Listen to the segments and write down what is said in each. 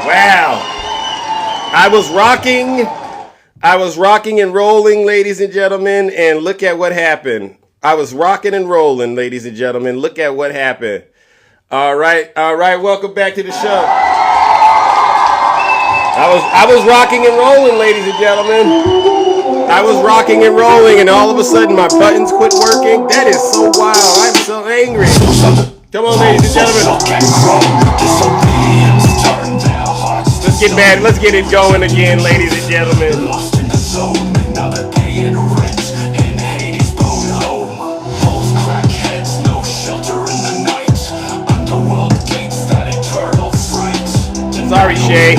Wow. I was rocking and rolling, ladies and gentlemen, and look at what happened. I was rocking and rolling, ladies and gentlemen. Look at what happened. All right. Welcome back to the show. I was rocking and rolling, ladies and gentlemen. I was rocking and rolling, and all of a sudden my buttons quit working. That is so wild. I'm so angry. Come on, ladies and gentlemen. Let's get mad. Let's get it going again, ladies and gentlemen. Sorry, Shay.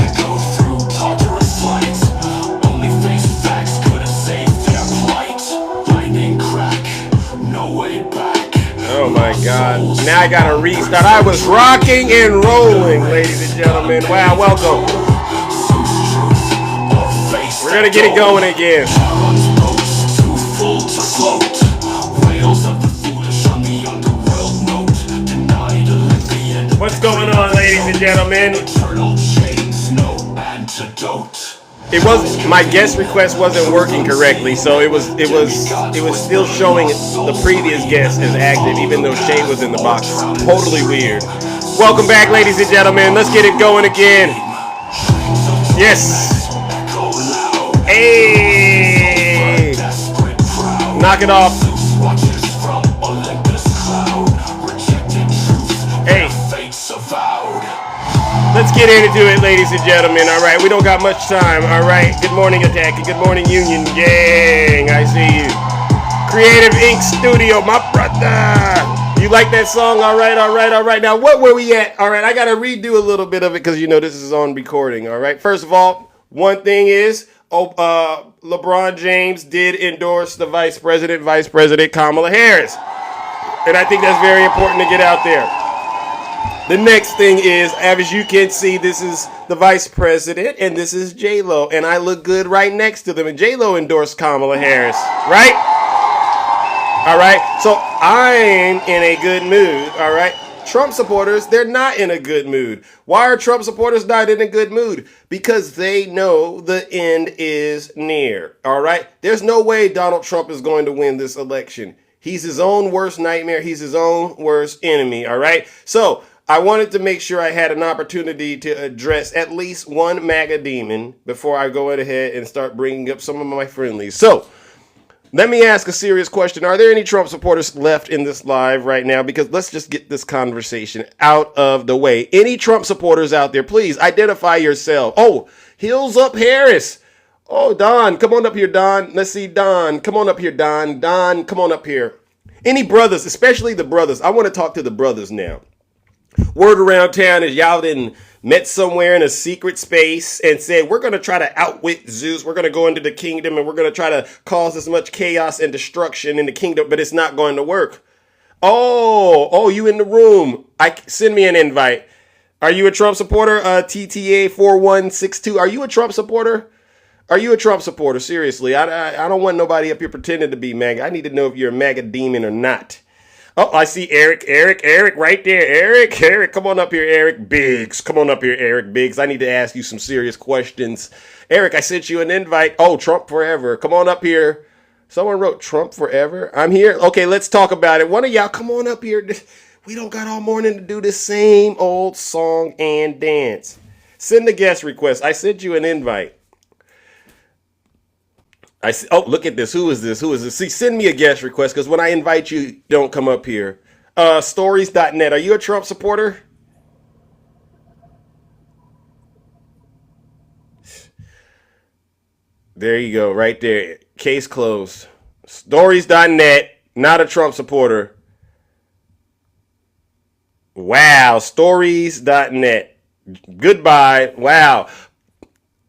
Oh my God. Now I gotta restart. I was rocking and rolling, ladies and gentlemen. Wow, welcome. We're gonna get it going again. What's going on, ladies and gentlemen? It was my guest request wasn't working correctly, so it was still showing the previous guest as active, even though Shay was in the box. Totally weird. Welcome back, ladies and gentlemen. Let's get it going again. Yes. Hey. Knock it off. Hey. Let's get into it, ladies and gentlemen. All right, we don't got much time. All right, good morning, Attack. Good morning, Union Gang. I see you. Creative Ink Studio, my brother. You like that song? All right. Now, what were we at? All right, I got to redo a little bit of it because, you know, this is on recording. All right, first of all, one thing is, LeBron James did endorse the Vice President Kamala Harris. And I think that's very important to get out there. The next thing is, as you can see, this is the Vice President, and this is JLO, and I look good right next to them. And JLO endorsed Kamala Harris, right? All right, so I'm in a good mood, all right? Trump supporters, they're not in a good mood. Why are Trump supporters not in a good mood? Because they know the end is near, all right? There's no way Donald Trump is going to win this election. He's his own worst nightmare. He's his own worst enemy, all right? So I wanted to make sure I had an opportunity to address at least one MAGA demon before I go ahead and start bringing up some of my friendlies. So let me ask a serious question. Are there any Trump supporters left in this live right now? Because let's just get this conversation out of the way. Any Trump supporters out there, please identify yourself. Oh, Heels Up Harris. Oh, Don, come on up here, Don. Let's see, Don. Come on up here, Don. Don, come on up here. Any brothers, especially the brothers. I want to talk to the brothers now. Word around town is y'all didn't met somewhere in a secret space and said, we're going to try to outwit Zeus. We're going to go into the kingdom and we're going to try to cause as much chaos and destruction in the kingdom, but it's not going to work. Oh, you in the room. Send me an invite. Are you a Trump supporter? TTA 4162. Are you a Trump supporter? Are you a Trump supporter? Seriously, I don't want nobody up here pretending to be MAGA. I need to know if you're a MAGA demon or not. Oh, I see Eric right there. Eric, come on up here, Eric Biggs. Come on up here, Eric Biggs. I need to ask you some serious questions. Eric, I sent you an invite. Oh, Trump forever. Come on up here. Someone wrote Trump forever. I'm here. Okay, let's talk about it. One of y'all, come on up here. We don't got all morning to do the same old song and dance. Send the guest request. I sent you an invite. Oh, look at this. Who is this? See, send me a guest request because when I invite you, don't come up here. Stories.net. Are you a Trump supporter? There you go. Right there. Case closed. Stories.net. Not a Trump supporter. Wow. Stories.net. Goodbye. Wow.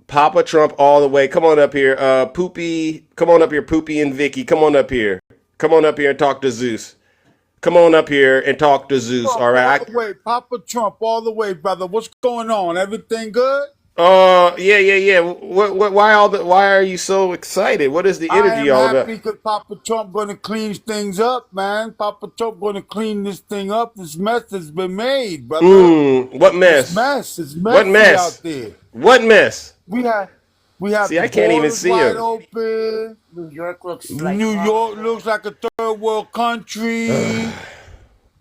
Papa Trump all the way. Come on up here. Poopy. Come on up here, Poopy and Vicky. Come on up here. Come on up here and talk to Zeus. Come on up here and talk to Zeus. All right. All the way, Papa Trump, all the way, brother. What's going on? Everything good? Yeah. What? Why all the? Why are you so excited? What is the I energy am all about? happy because Papa Trump gonna clean things up, man. Papa Trump gonna clean this thing up. This mess has been made, brother. What This mess? mess is What messy mess? out there. What mess? We have we have See, the I can't even borders see wide him. open. New York looks like New York looks like a third world country. Yeah,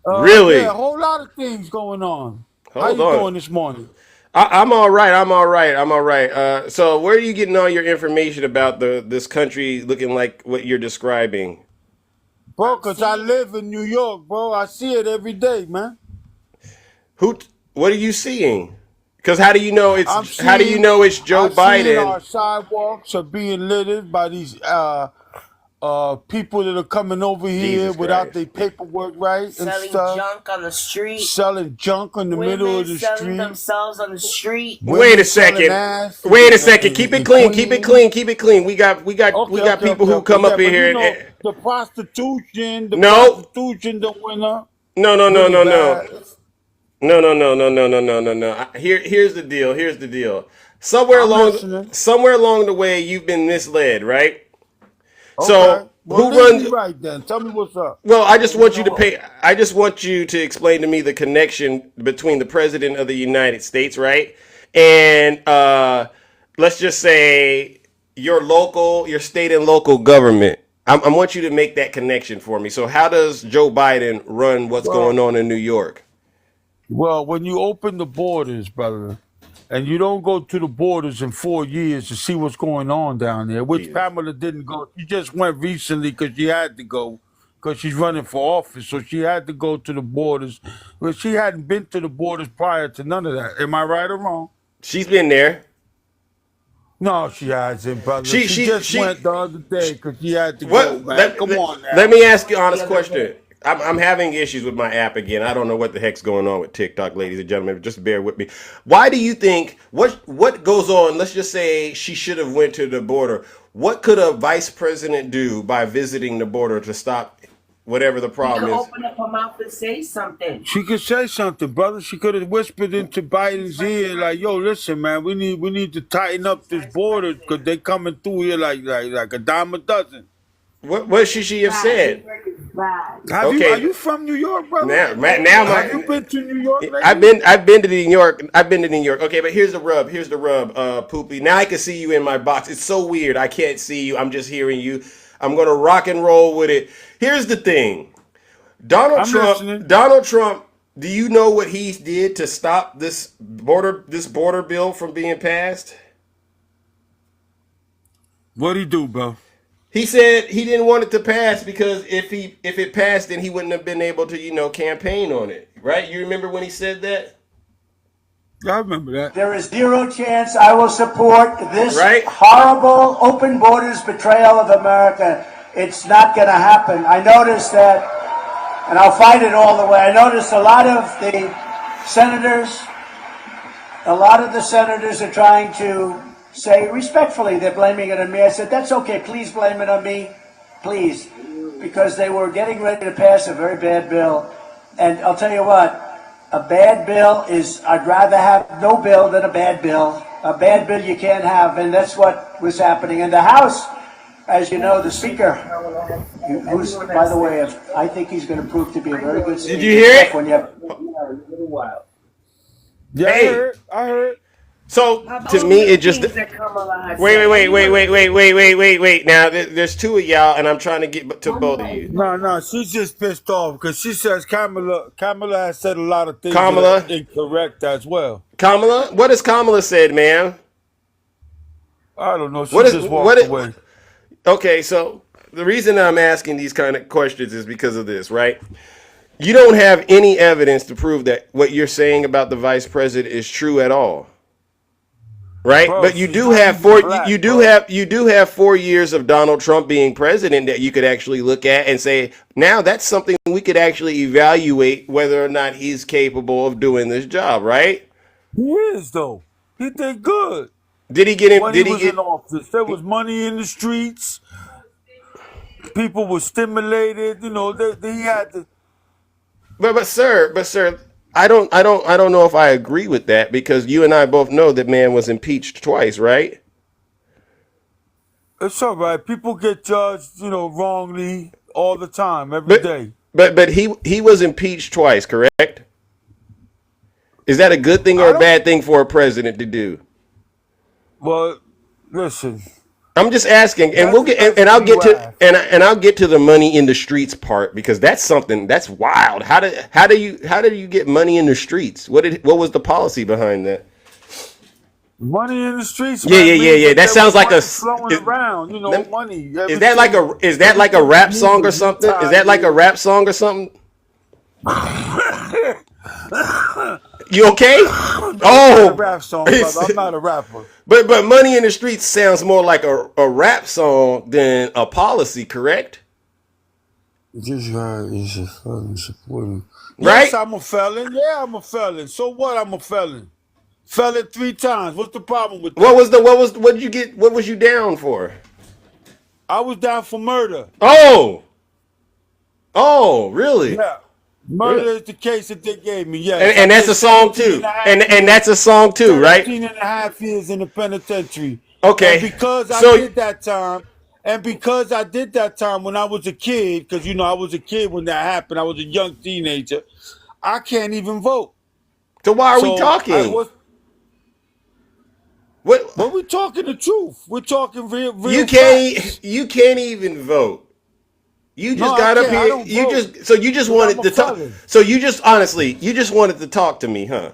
a Really? whole lot of things going on. How Hold you on. doing this morning? I'm all right. I'm all right. I'm all right. So where are you getting all your information about this country looking like what you're describing? Bro, I'm cause I seeing it. live in New York, bro. I see it every day, man. Who? What are you seeing? Because how do you know it's? I'm How do you seeing know it's Joe I seeing Biden? our sidewalks are being littered by these people that are coming over here Jesus without Christ. their paperwork right and Selling stuff, junk on the street. selling junk in the middle Women of the selling street, themselves on the street. Wait a women selling second. ass Wait a second. Keep it in clean. Keep it Queens. clean. Keep it clean. We Okay, got okay, people okay, who okay. come Yeah, up in but you here. know the No. prostitution that went up No. No. No. really No. No. bad. No. Here's the deal. Here's the deal. I'm listening. Somewhere along the way, you've been misled, right? Okay, So well who lead me runs? right then. Tell me what's up. Well, I Well, just you want you know to what? pay. I just want you to explain to me the connection between the president of the United States, right, and let's just say your state and local government. I want you to make that connection for me. So, how does Joe Biden run what's going Well, on in New York? well, when you open the borders, brother, and you don't go to the borders in 4 years to see what's going on down there, which Jesus. Pamela didn't go. She just went recently because she had to go because she's running for office, so she had to go to the borders. But she hadn't been to the borders prior to none of that. Am I right or wrong? She's been there. No, she hasn't, brother. She She she just she went the other day because she had to go, What? man. Come on Let now. me ask you an Went the honest other question. day. I'm having issues with my app again. I don't know what the heck's going on with TikTok, ladies and gentlemen. Just bear with me. Why do you think what goes on? Let's just say she should have went to the border. What could a vice president do by visiting the border to stop whatever the He problem could is? open up her mouth and say something. She could say something, brother. She could have whispered into Biden's ear, like, "Yo, listen, man, we need to tighten up this border because they coming through here like a dime a dozen." What should she have Bad. New said? York is bad. Are Okay, you from New York, brother? now Have you my been to New York lately? I've been to New York. I've been to New York. Okay, but here's the rub. Here's the rub. Poopy. Now I can see you in my box. It's so weird. I can't see you. I'm just hearing you. I'm gonna rock and roll with it. Here's the thing. I'm listening. Donald Trump. Do you know what he did to stop this border bill from being passed? What'd he do, bro? He said he didn't want it to pass because if it passed, then he wouldn't have been able to campaign on it. Right? You remember when he said that? I remember that. There is zero chance I will support this Right? horrible open borders betrayal of America. It's not going to happen. I noticed that, and I'll fight it all the way. I noticed senators, a lot of the senators are trying to say respectfully they're blaming it on me. I said, that's okay. Please blame it on me. Please. Because they were getting ready to pass a very bad bill. And I'll tell you what, a bad bill is, I'd rather have no bill than a bad bill. A bad bill you can't have, and that's what was happening. In the House, as you know, the Speaker, who's, by the way, I think he's going to prove to be a very good Speaker. Did you hear it? When you have, Yeah, Hey. I heard. So How to about me, the it just things that Kamala has wait, said? wait, Are wait, you wait, gonna wait, wait, wait, wait, wait, wait. Now there's two of y'all, and I'm trying to get to both of you. No, no, she's just pissed off because she says Kamala has said a lot of things that are Kamala, incorrect as well. Kamala, what has Kamala said, ma'am? I don't know. She What is just what? walked away. Okay, so the reason I'm asking these kind of questions is because of this, right? You don't have any evidence to prove that what you're saying about the vice president is true at all, right? Bro, But you she's do not have even black, bro. you do have 4 years of Donald Trump being president that you could actually look at and say, now that's something we could actually evaluate whether or not he's capable of doing this job, right? He is, though. He did good Did he get him? when he Did he was in get? office. There was money in the streets. People were stimulated. You know, he had to. But sir, I don't know if I agree with that because you and I both know that man was impeached twice, right? It's all right. People get judged, wrongly all the time, every But day. but he was impeached twice, correct? Is that a good thing or I a don't. bad thing for a president to do? Well, listen. I'm just asking, and That's we'll a get and I'll question get you to ask. and I'll get to the money in the streets part because that's something that's wild. How do you get money in the streets? What was the policy behind that? Money in the streets, Yeah, man, yeah, yeah, means yeah. that That there was sounds like money flowing is, around. lem- Money. is that like a Everything was rap song or moving. something? Is that like a rap song or something? You okay? No, it's not a Oh, rap song, brother. I'm not a rapper. but money in the streets sounds more like a rap song than a policy, correct? This guy is a felon supporting. Yes, Right? I'm a felon. Yeah, I'm a felon. So what? I'm a felon. Felon 3 times. What's the problem with that? What did you get? What was you down for? I was down for murder. Oh, oh, really? Yeah. Murder Really? is the case that they gave me. Yes. I And that's did a song 17 and too. a half And years. that's a song too, right? 17 and a half years in the penitentiary. And Okay. because I So did that time, when I was a kid, because I was a kid when that happened, I was a young teenager, I can't even vote. why are we So I talking? was What but we're talking the truth. We're talking real facts. you can't even vote. You No, just I got up can't. I here. don't vote You just because I'm wanted a to talk. felon. So you just honestly, you just wanted to talk to me, huh?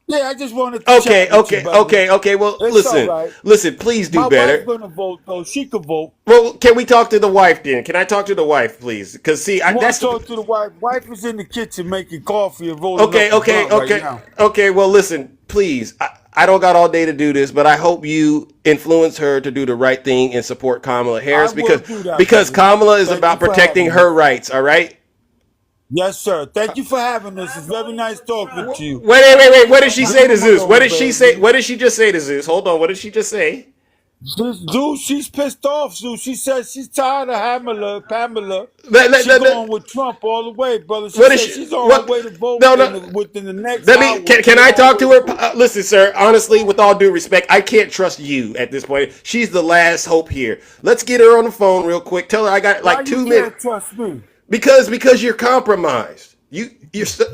Yeah, I just wanted to Okay, chat with you, brother. okay. Well, It's all right. listen. Please do My wife better. gonna vote though. She could vote. Well, can we talk to the wife then? Can I talk to the wife, please? Because see, You want that's to talk to the wife? Wife is in the kitchen making coffee and rolling up a blunt right now. okay. Well, listen, please. I don't got all day to do this, but I hope you influence her to do the right thing and support Kamala I Harris will do that, because brother. Kamala is Thank you about for protecting having me. her rights. All right. Yes, sir. Thank you for having us. It's very nice talking to you. Wait. What did she say Leave to him Zeus? What alone, did she say? baby. What did she just say to Zeus? Hold on. What did she just say? Zeus, she's pissed off, Zeus. She said she's tired of Pamela. Let, let, She let, going let- with Trump all the way, brother. She what is said she? she's on her What? way to vote No, no. within the next Let me. hour. Can She's I on her talk way to to her? vote. Listen, sir. Honestly, with all due respect, I can't trust you at this point. She's the last hope here. Let's get her on the phone real quick. Tell her I got Why like you 2 minutes. can't trust me? Because you're compromised.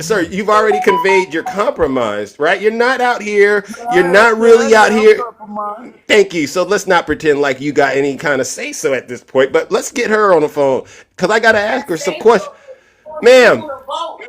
Sir, you've already conveyed you're compromised, right? You're not out here. You're not really out I'm here. compromised. Thank you. So let's not pretend like you got any kind of say so at this point. But let's get her on the phone because I gotta ask her some Say so. questions, Force ma'am. people to vote.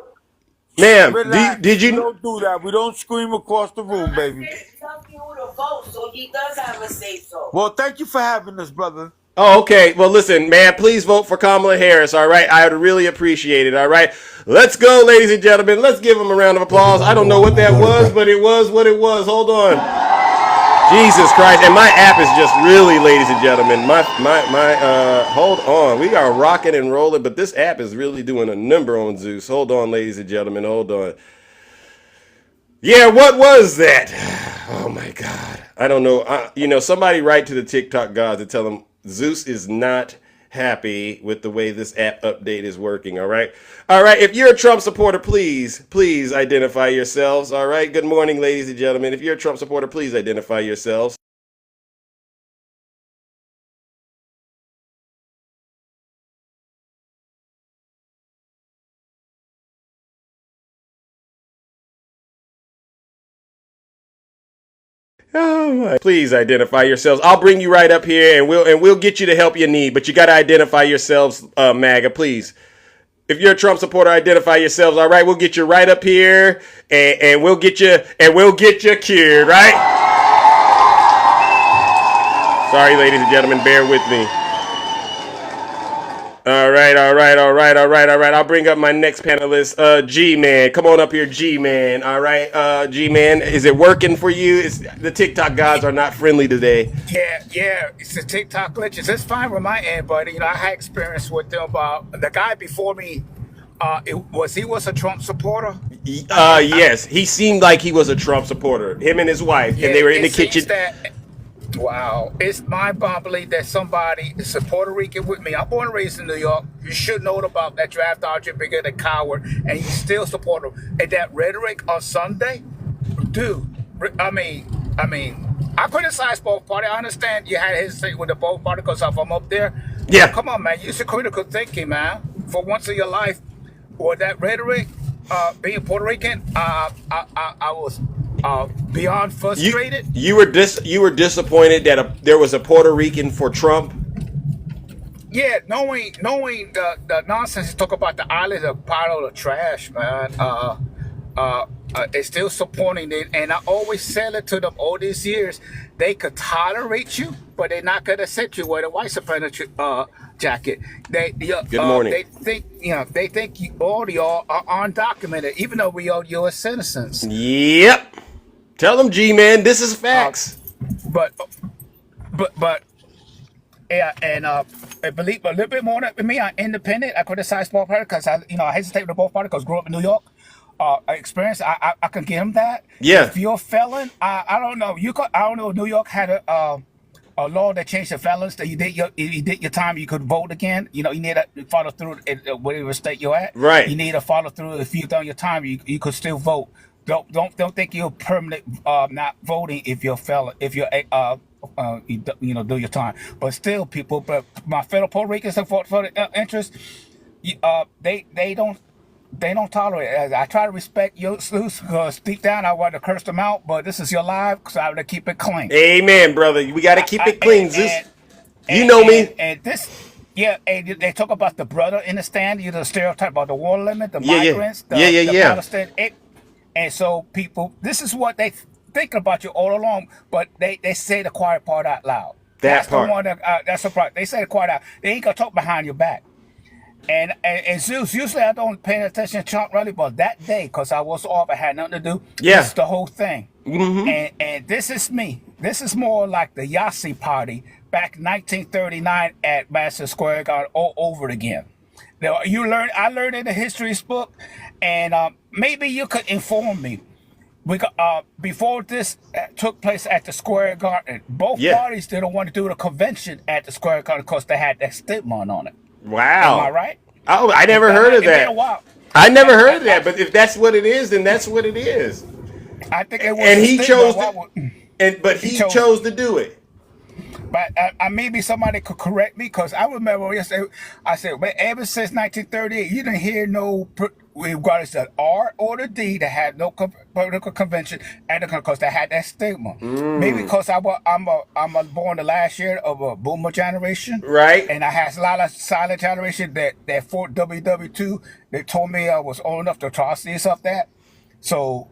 Ma'am, Relax. did We you? don't do that. We don't scream across the room, I baby. said tell people to vote, so he does have a say so. Well, thank you for having us, brother. Oh, okay. Well, listen, man. Please vote for Kamala Harris. All right, I would really appreciate it. All right, let's go, ladies and gentlemen. Let's give him a round of applause. I don't know what that was, but it was what it was. Hold on. Jesus Christ. And my app is just really, ladies and gentlemen, hold on. We are rocking and rolling, but this app is really doing a number on Zeus. Hold on, ladies and gentlemen. Hold on. Yeah, what was that? Oh my God. I don't know. Somebody write to the TikTok gods and tell them Zeus is not happy with the way this app update is working. All right. All right. If you're a Trump supporter, please identify yourselves. All right. Good morning, ladies and gentlemen. If you're a Trump supporter, please identify yourselves. Oh my. Please identify yourselves. I'll bring you right up here and we'll get you the help you need, but you got to identify yourselves, MAGA, please. If you're a Trump supporter, identify yourselves. All right, we'll get you right up here and we'll get you cured, right? Sorry, ladies and gentlemen, bear with me. All right. I'll bring up my next panelist, G-Man. Come on up here, G-Man. All right, G-Man, is it working for you? The TikTok gods are not friendly today. Yeah, it's the TikTok glitches. It's fine with my end, buddy. I had experience with them. The guy before me, he was a Trump supporter. Yes, he seemed like he was a Trump supporter. Him and his wife, Yeah, and they were in the it seems kitchen. that Wow, it's mind-boggling that somebody is a Puerto Rican with me. I'm born and raised in New York. You should know about that draft dodger, bigger than coward, and you still support him. And that rhetoric on Sunday, dude. I criticize both parties. I understand you had his thing with the both parties because if I'm up there, Yeah. come on, man, use your critical thinking, man. For once in your life, or that rhetoric, being Puerto Rican, I was beyond You frustrated. you were disappointed that there was a Puerto Rican for Trump. Yeah, knowing the nonsense you talk about the island of pile of trash, man. It's still supporting it, and I always sell it to them all these years. They could tolerate you, but they're not gonna set you with a white supremacy jacket. Good morning. They think all y'all are undocumented, even though we are U.S. citizens. Yep. Tell them, G-man, this is facts. But yeah, and believe a little bit more than me. I'm independent. I criticize both parties because I hesitate with both parties because grew up in New York. Experience. I can give them that. Yeah. If you're a felon, I don't know. I don't know. New York had a law that changed the felons that you did your time, you could vote again. You need to follow through in whatever state you're at. Right. You need to follow through. If you've done your time, you could still vote. Don't think you're permanent not voting if you're a felon. If you're do your time. But still, people. But my fellow Puerto Ricans for the interest, they don't tolerate it. I try to respect your Zeus because deep down I want to curse them out, but this is your life because I want to keep it clean. Amen, brother. We got to keep it clean, Zeus. You know me. And this, yeah, and they talk about the brother in the stand, the stereotype about the war limit, the Yeah, yeah. migrants, Yeah, yeah, the yeah. Palestinian. And so people, this is what they think about you all along, but they say the quiet part out loud. That's part. the one that's the part. They say the quiet out. They ain't gonna talk behind your back. And Zeus, usually I don't pay attention to Trump really, but that day, because I was off, I had nothing to do. Yeah. This is the whole thing. Mm-hmm. And this is me. This is more like the Yahtzee party back in 1939 at Madison Square Garden all over again. Now, I learned in the history book, and maybe you could inform me. Before this took place at the Square Garden, both parties didn't want to do the convention at the Square Garden because they had that stigma on it. Wow. Am I right? Oh, I never heard of It's been a that. while. I never heard of that. But if that's what it is, then that's what it is. I think it was. And a he stigma. chose but he chose to do it. But maybe somebody could correct me because I remember yesterday I said, well, ever since 1938, you didn't hear no, regardless of R or the D, that had no political convention, and because they had that stigma. Maybe because I'm born the last year of a boomer generation, Right. And I had a lot of silent generation that for WW2, they told me I was old enough to atrocities of that. So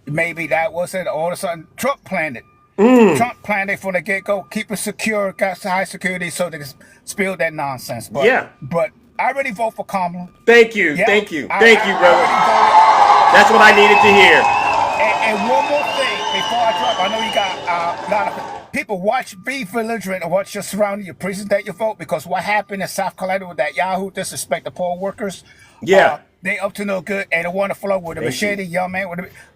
maybe that wasn't. All of a sudden, Trump planned it. Trump planned it from the get-go, keep it secure, got high security so they can spill that nonsense. But, Yeah. But I already vote for Kamala. Thank you. Yeah, Thank you. I Thank you, brother. already voted. That's what I needed to hear. And one more thing before I drop, I know you got a lot of people be belligerent and watch your surroundings, your precinct your vote, because what happened in South Carolina with that Yahoo disrespect the poll workers. Yeah. They up to no good and they want to flow with a machete, young man.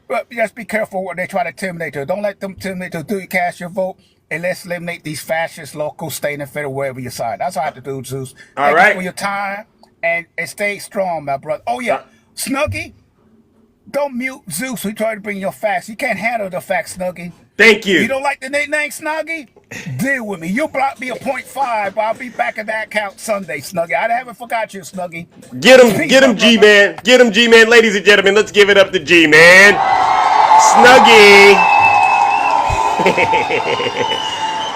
But just be careful what they try to intimidate you. Don't let them intimidate you. Do you cast your vote? And let's eliminate these fascist, local, state, and federal, wherever you side. That's all I have to do, Zeus. All Thank right. you for your time and stay strong, my brother. Oh, yeah. Snuggie, don't mute Zeus. We try to bring your facts. You can't handle the facts, Snuggie. Thank you. You don't like the nickname Snuggie? Deal with me. You block me a 0.5, but I'll be back at that account Sunday, Snuggie. I haven't forgot you, Snuggie. Get him, Peace, G-Man. Get him, G-Man. Ladies and gentlemen, let's give it up to G-Man. Snuggie.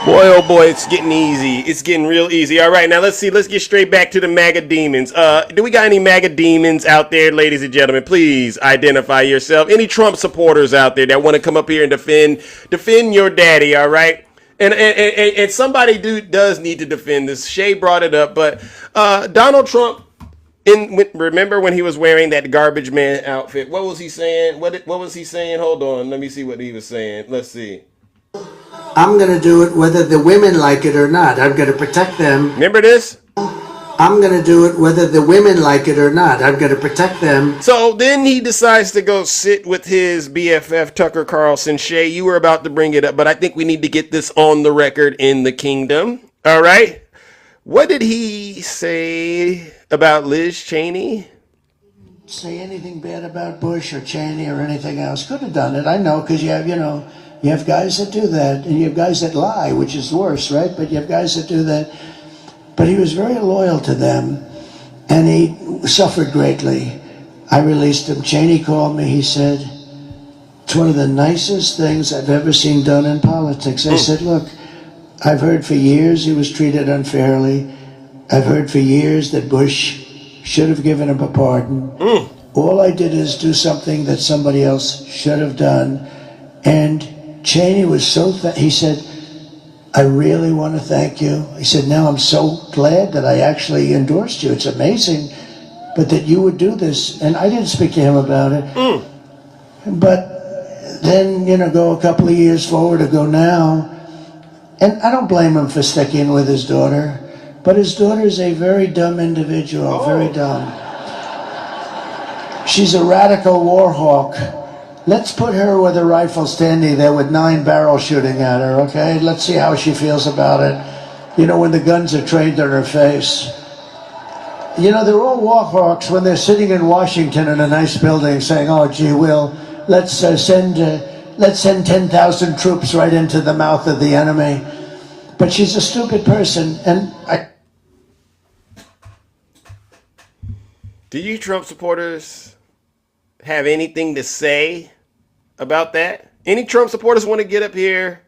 Boy, oh boy, it's getting easy. It's getting real easy. All right, now let's see. Let's get straight back to the MAGA demons. Do we got any MAGA demons out there, ladies and gentlemen? Please identify yourself. Any Trump supporters out there that want to come up here and defend your daddy, all right? And somebody does need to defend this. Shay brought it up, but Donald Trump, remember when he was wearing that garbage man outfit? What was he saying? What was he saying? Hold on, let me see what he was saying. Let's see. I'm going to do it whether the women like it or not. I'm going to protect them. Remember this? I'm going to do it whether the women like it or not. I'm going to protect them. So then he decides to go sit with his BFF Tucker Carlson. Shay, you were about to bring it up, but I think we need to get this on the record in the kingdom. All right. What did he say about Liz Cheney? Say anything bad about Bush or Cheney or anything else. Could have done it. I know, because you have, you have guys that do that, and you have guys that lie, which is worse, right? But you have guys that do that. But he was very loyal to them, and he suffered greatly. I released him. Cheney called me. He said, it's one of the nicest things I've ever seen done in politics. I said, look, I've heard for years he was treated unfairly. I've heard for years that Bush should have given him a pardon. All I did is do something that somebody else should have done. And Cheney was so, he said, I really want to thank you. He said, now I'm so glad that I actually endorsed you. It's amazing, but that you would do this. And I didn't speak to him about it. But then, go a couple of years forward or go now. And I don't blame him for sticking with his daughter. But his daughter is a very dumb individual, very dumb. She's a radical war hawk. Let's put her with a rifle standing there with 9 barrels shooting at her, okay? Let's see how she feels about it. When the guns are trained on her face. They're all war hawks when they're sitting in Washington in a nice building saying, oh, gee, let's send 10,000 troops right into the mouth of the enemy. But she's a stupid person, and Do you Trump supporters have anything to say about that? Any Trump supporters want to get up here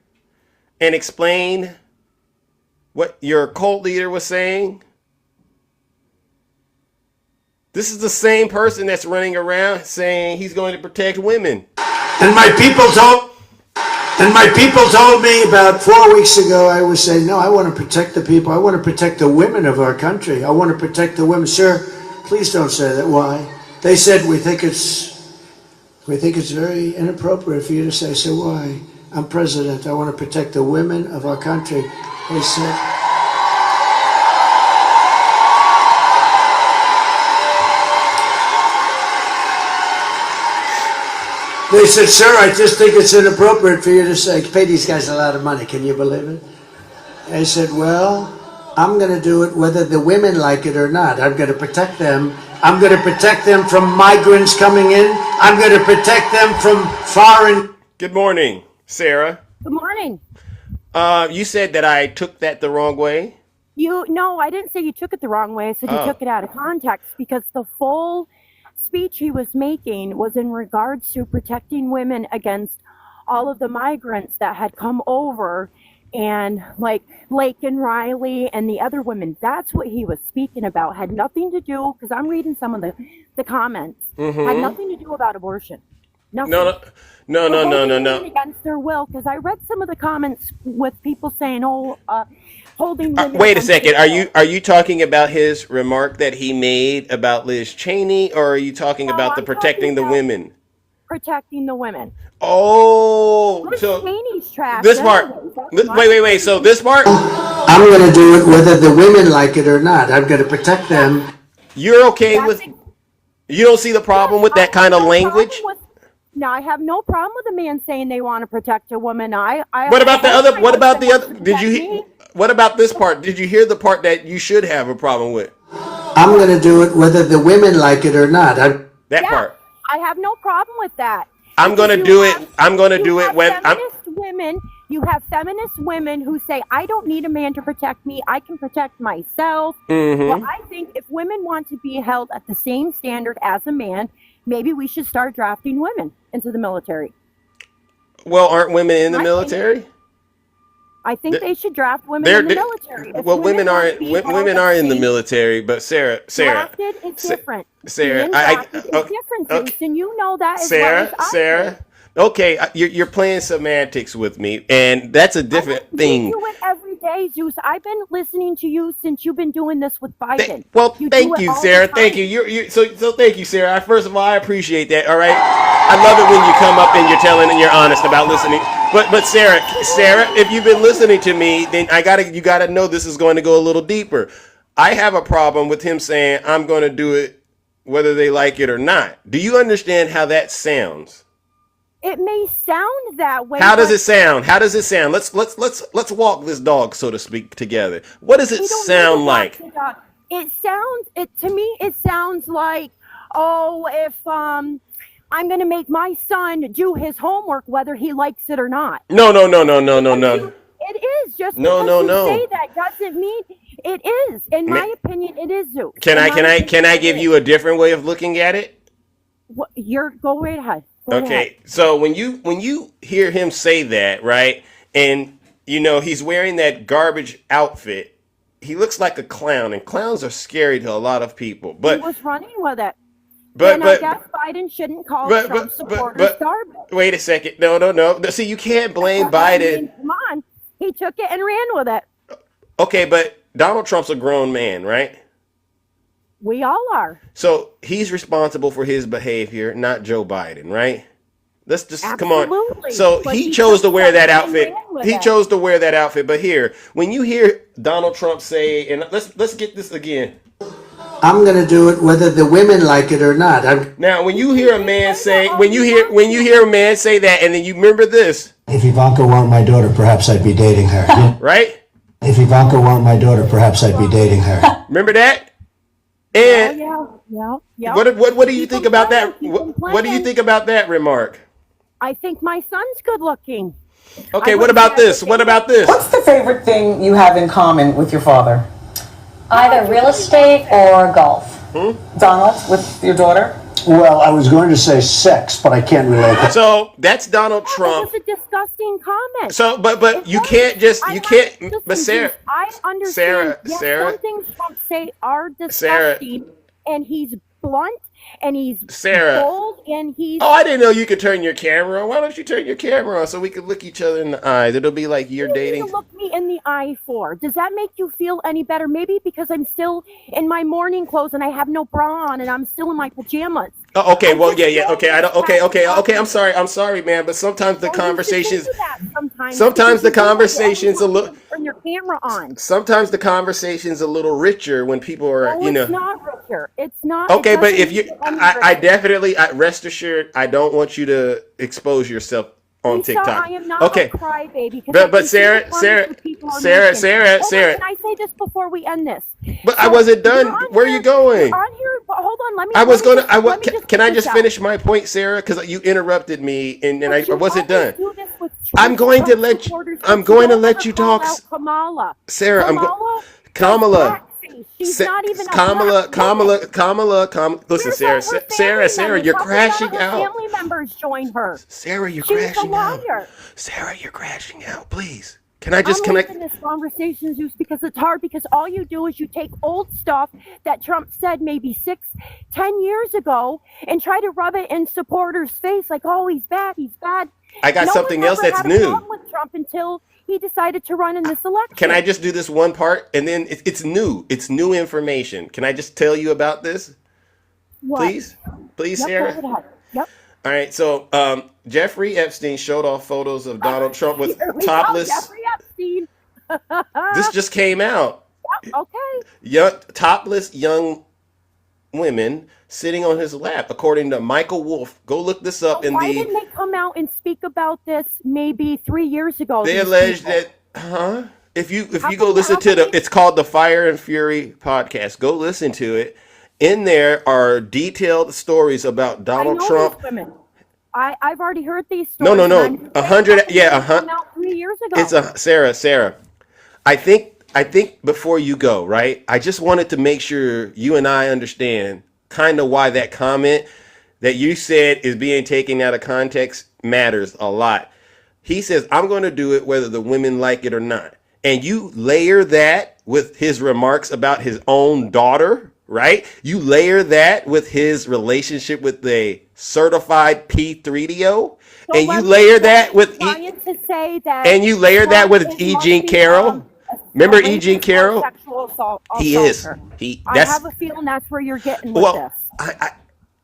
and explain what your cult leader was saying? This is the same person that's running around saying he's going to protect women. And my people told me about 4 weeks ago, I was saying, no, I want to protect the people. I want to protect the women of our country. I want to protect the women. Sir, please don't say that. Why? They said, we think it's very inappropriate for you to say. So why? I'm president. I want to protect the women of our country. They said, sir, I just think it's inappropriate for you to say, pay these guys a lot of money. Can you believe it? I said, well, I'm going to do it whether the women like it or not. I'm going to protect them. I'm going to protect them from migrants coming in. I'm going to protect them from foreign. Good morning, Sarah. Good morning. You said that I took that the wrong way. No, I didn't say you took it the wrong way. I said you took it out of context, because the full speech he was making was in regards to protecting women against all of the migrants that had come over, and like Lake and Riley and the other women. That's what he was speaking about. Had nothing to do, because I'm reading some of the comments. Had nothing to do about abortion. Nothing. No. Against their will, because I read some of the comments with people saying, holding women. Wait a second. Are you talking about his remark that he made about Liz Cheney, or are you talking about the protecting the women? Protecting the women. Oh, Liz so Cheney's trash. this part. Wait. So this part. I'm going to do it whether the women like it or not. I'm going to protect them. You're okay with? You don't see the problem with that kind of language? No, I have no problem with a man saying they want to protect a woman. What about the other? What about the other? Did you? What about this part? Did you hear the part that you should have a problem with? I'm going to do it whether the women like it or not. That part. I have no problem with that. I'm going to do it. I'm going to do it when You have feminist women who say, I don't need a man to protect me. I can protect myself. Well, I think if women want to be held at the same standard as a man, maybe we should start drafting women into the military. Well, aren't women in the military? I think they should draft women in the military. Well, women aren't in the military, but Sarah, drafted is different. Sarah, is different, Zeus, and you know that as Sarah, well as Sarah. Okay, you're playing semantics with me, and that's a different thing. You do it every day, Zeus. I've been listening to you since you've been doing this with Biden. Thank you, Sarah. Thank you. So thank you, Sarah. First of all, I appreciate that. All right, I love it when you come up and you're telling and you're honest about listening. But Sarah, if you've been listening to me, then you gotta know this is going to go a little deeper. I have a problem with him saying, I'm going to do it whether they like it or not. Do you understand how that sounds? It may sound that way. How does it sound? How does it sound? Let's walk this dog, so to speak, together. What does it sound like? It sounds, to me, it sounds like, oh, if I'm going to make my son do his homework whether he likes it or not. No. It is. Just No. say that doesn't mean it is. In my opinion, it is, Zeus. Can I give you a different way of looking at it? Go right ahead. Go Okay. ahead. So when you hear him say that, right? And he's wearing that garbage outfit. He looks like a clown, and clowns are scary to a lot of people. But he was running with it. But I guess Biden shouldn't call Trump supporters garbage. Wait a second. No. See, you can't blame Biden. Come on. He took it and ran with it. Okay, but Donald Trump's a grown man, right? We all are. So he's responsible for his behavior, not Joe Biden, right? Let's just Absolutely. come on. So he chose to wear that outfit. He chose to wear that outfit. But here, when you hear Donald Trump say, and let's get this again. I'm going to do it whether the women like it or not. Now, when you hear a man say, when you hear a man say that, and then you remember this. If Ivanka weren't my daughter, perhaps I'd be dating her. Right? If Ivanka weren't my daughter, perhaps I'd be dating her. Remember that? And yeah. What do you think about that? What do you think about that remark? I think my son's good looking. Okay, what about this? What about this? What's the favorite thing you have in common with your father? Either real estate or golf. Donald, with your daughter? Well, I was going to say sex, but I can't relate that. So that's Donald Trump. That was a disgusting comment. So, but you can't just, you can't, but Sarah. I understand. Sarah. Some things Trump say are disgusting, and he's blunt, and he's bold, and he's... Oh, I didn't know you could turn your camera on. Why don't you turn your camera on so we could look each other in the eyes? It'll be like you're dating. What do you look me in the eye for? Does that make you feel any better? Maybe because I'm still in my morning clothes and I have no bra on and I'm still in my pajamas. Oh, okay. Well, yeah. Okay. I don't. Okay. I'm sorry, man. But sometimes the conversations. Sometimes the conversations a little. Turn your camera on. Sometimes the conversation's a little richer when people are, It's not richer. It's not. Okay, but if you, I definitely, rest assured, I don't want you to expose yourself on TikTok. I am not okay. a crybaby. But Sarah. Can I say this before we end this? But I wasn't done. Where are you going? On here, hold on. Let me. Can I just finish my point, Sarah? Because you interrupted me, and I wasn't done. I'm going to let you talk. Kamala. Sarah, Kamala. She's not even a Kamala. Listen, Sarah, you're crashing out. Family members join her. Sarah, you're crashing out. Sarah, you're crashing out. Please. Can I just connect? I'm this conversation, Zeus, because it's hard. Because all you do is you take old stuff that Trump said maybe 6-10 years ago and try to rub it in supporters' face, like, "Oh, he's bad. I got something else that's new. With Trump until he decided to run in this election. Can I just do this one part, and then it's new. It's new information. Can I just tell you about this? What? Please, Sarah. Yep. All right. So, Jeffrey Epstein showed off photos of Donald Trump with topless. Jeffrey Epstein. This just came out. Yep, okay. Topless young women sitting on his lap, according to Michael Wolff. Go look this up. Why didn't they come out and speak about this maybe 3 years ago? They alleged that, If you go listen to it's called the Fire and Fury podcast. Go listen to it. In there are detailed stories about Donald Trump. I've already heard these stories. No. 100. Yeah, Came out 3 years ago. It's Sarah. I think before you go, right? I just wanted to make sure you and I understand kind of why that comment that you said is being taken out of context matters a lot. He says, "I'm going to do it whether the women like it or not." And you layer that with his remarks about his own daughter, right? You layer that with his relationship with the certified P3DO, and you layer that with E. Jean Carroll. Remember E. Jean Carroll? He is. I have a feeling that's where you're getting with this.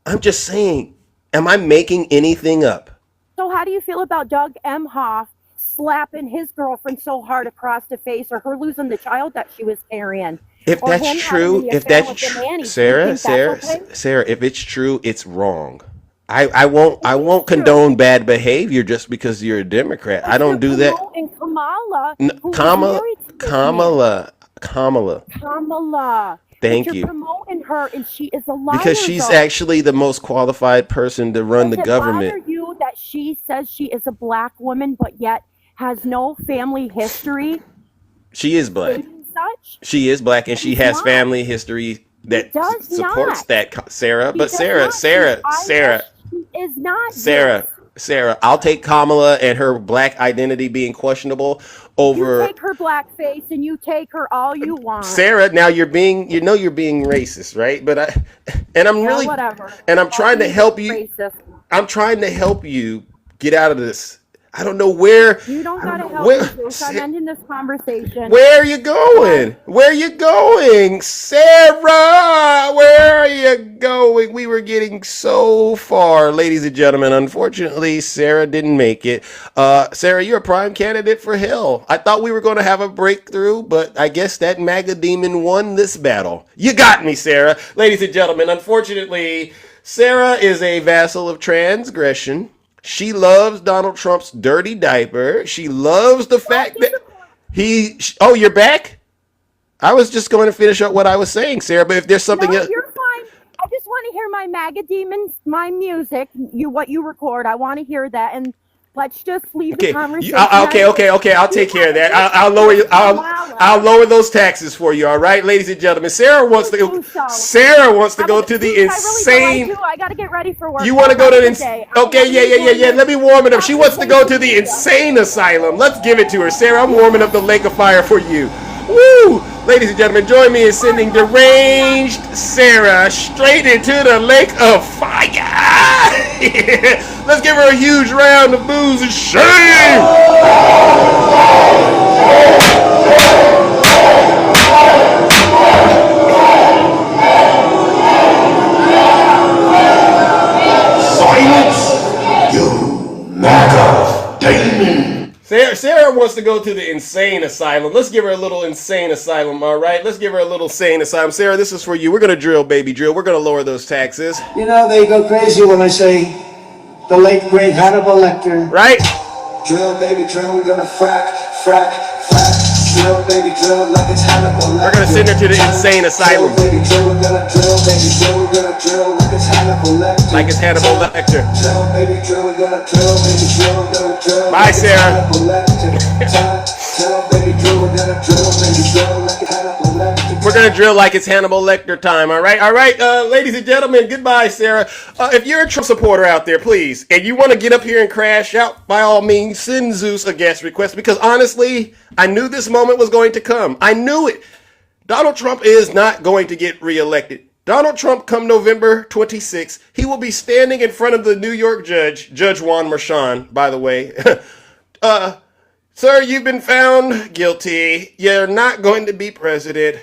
I'm just saying, am I making anything up? So how do you feel about Doug Emhoff slapping his girlfriend so hard across the face, or her losing the child that she was carrying, If or that's him true, having the if affair that's with the true, nanny. Do you Sarah, think that's okay? Sarah, if it's true, it's wrong. I It is won't true. condone bad behavior just because you're a Democrat. I But you're don't do that. promoting Kamala, who is Kamala, married to this man. Kamala. Kamala. But Thank you're you. promoting her, and she is a Because liar, she's though. actually the most qualified person to run Does the it bother government. you that she says she is a black woman, but yet has no family history She is black. stating such? She is black, and She she does has not. family history She that does supports not. that, Sarah. She But does not. She's Irish. She is not. Yes. Sarah, I'll take Kamala and her black identity being questionable You over take her black face and you take her all you want. Sarah. Now you're being, you're being racist, right? But and I'm Yeah, really, whatever. and I'm trying to He's help you. racist. I'm trying to help you get out of this. I don't know where. You don't I don't gotta know help where. me, Zeus. I'm ending this conversation. Where are you going? Where are you going? Sarah, where are you going? We were getting so far, ladies and gentlemen. Unfortunately, Sarah didn't make it. Sarah, you're a prime candidate for hell. I thought we were going to have a breakthrough, but I guess that MAGA demon won this battle. You got me, Sarah. Ladies and gentlemen, unfortunately, Sarah is a vassal of transgression. She loves Donald Trump's dirty diaper. She loves the fact that oh, you're back? I was just going to finish up what I was saying, Sarah, but if there's something No, else. you're fine. I just want to hear my MAGA demons, my music, what you record. I want to hear that, and let's just leave the Okay, conversation. okay. I'll take care of that. I'll lower you. I'll lower those taxes for you. All right, ladies and gentlemen. Sarah wants to go. Sarah wants to go to the insane. I gotta get ready for work. You want to go to the day. okay? Yeah. Let me warm it up. She wants to go to the insane asylum. Let's give it to her, Sarah. I'm warming up the lake of fire for you. Woo! Ladies and gentlemen, join me in sending deranged Sarah straight into the lake of fire. Let's give her a huge round of boos and shame. Silence, you MAGA demon. Sarah wants to go to the insane asylum. Let's give her a little insane asylum, all right? Let's give her a little sane asylum. Sarah, this is for you. We're going to drill, baby, drill. We're going to lower those taxes. You know, they go crazy when I say the late, great Hannibal Lecter. Right? Drill, baby, drill, we're gonna frack. Drill, baby, drill, like it's Hannibal Lecter. We're going to send her to the insane asylum. Drill, baby, drill, we're gonna drill, baby, drill, we're gonna drill, like it's Hannibal Lecter. Like it's Hannibal Lecter. Drill, baby, drill, we're gonna drill, baby, drill, we're gonna drill. Bye, Sarah. Drill, baby, drill, we're gonna drill, baby, drill, like it's Hannibal Lecter. We're going to drill like it's Hannibal Lecter time, all right? All right, ladies and gentlemen, goodbye, Sarah. If you're a Trump supporter out there, please, and you want to get up here and crash out, by all means, send Zeus a guest request, because honestly, I knew this moment was going to come. I knew it. Donald Trump is not going to get reelected. Donald Trump, come November 26th, he will be standing in front of the New York judge, Judge Juan Merchan, by the way. Sir, you've been found guilty. You're not going to be president.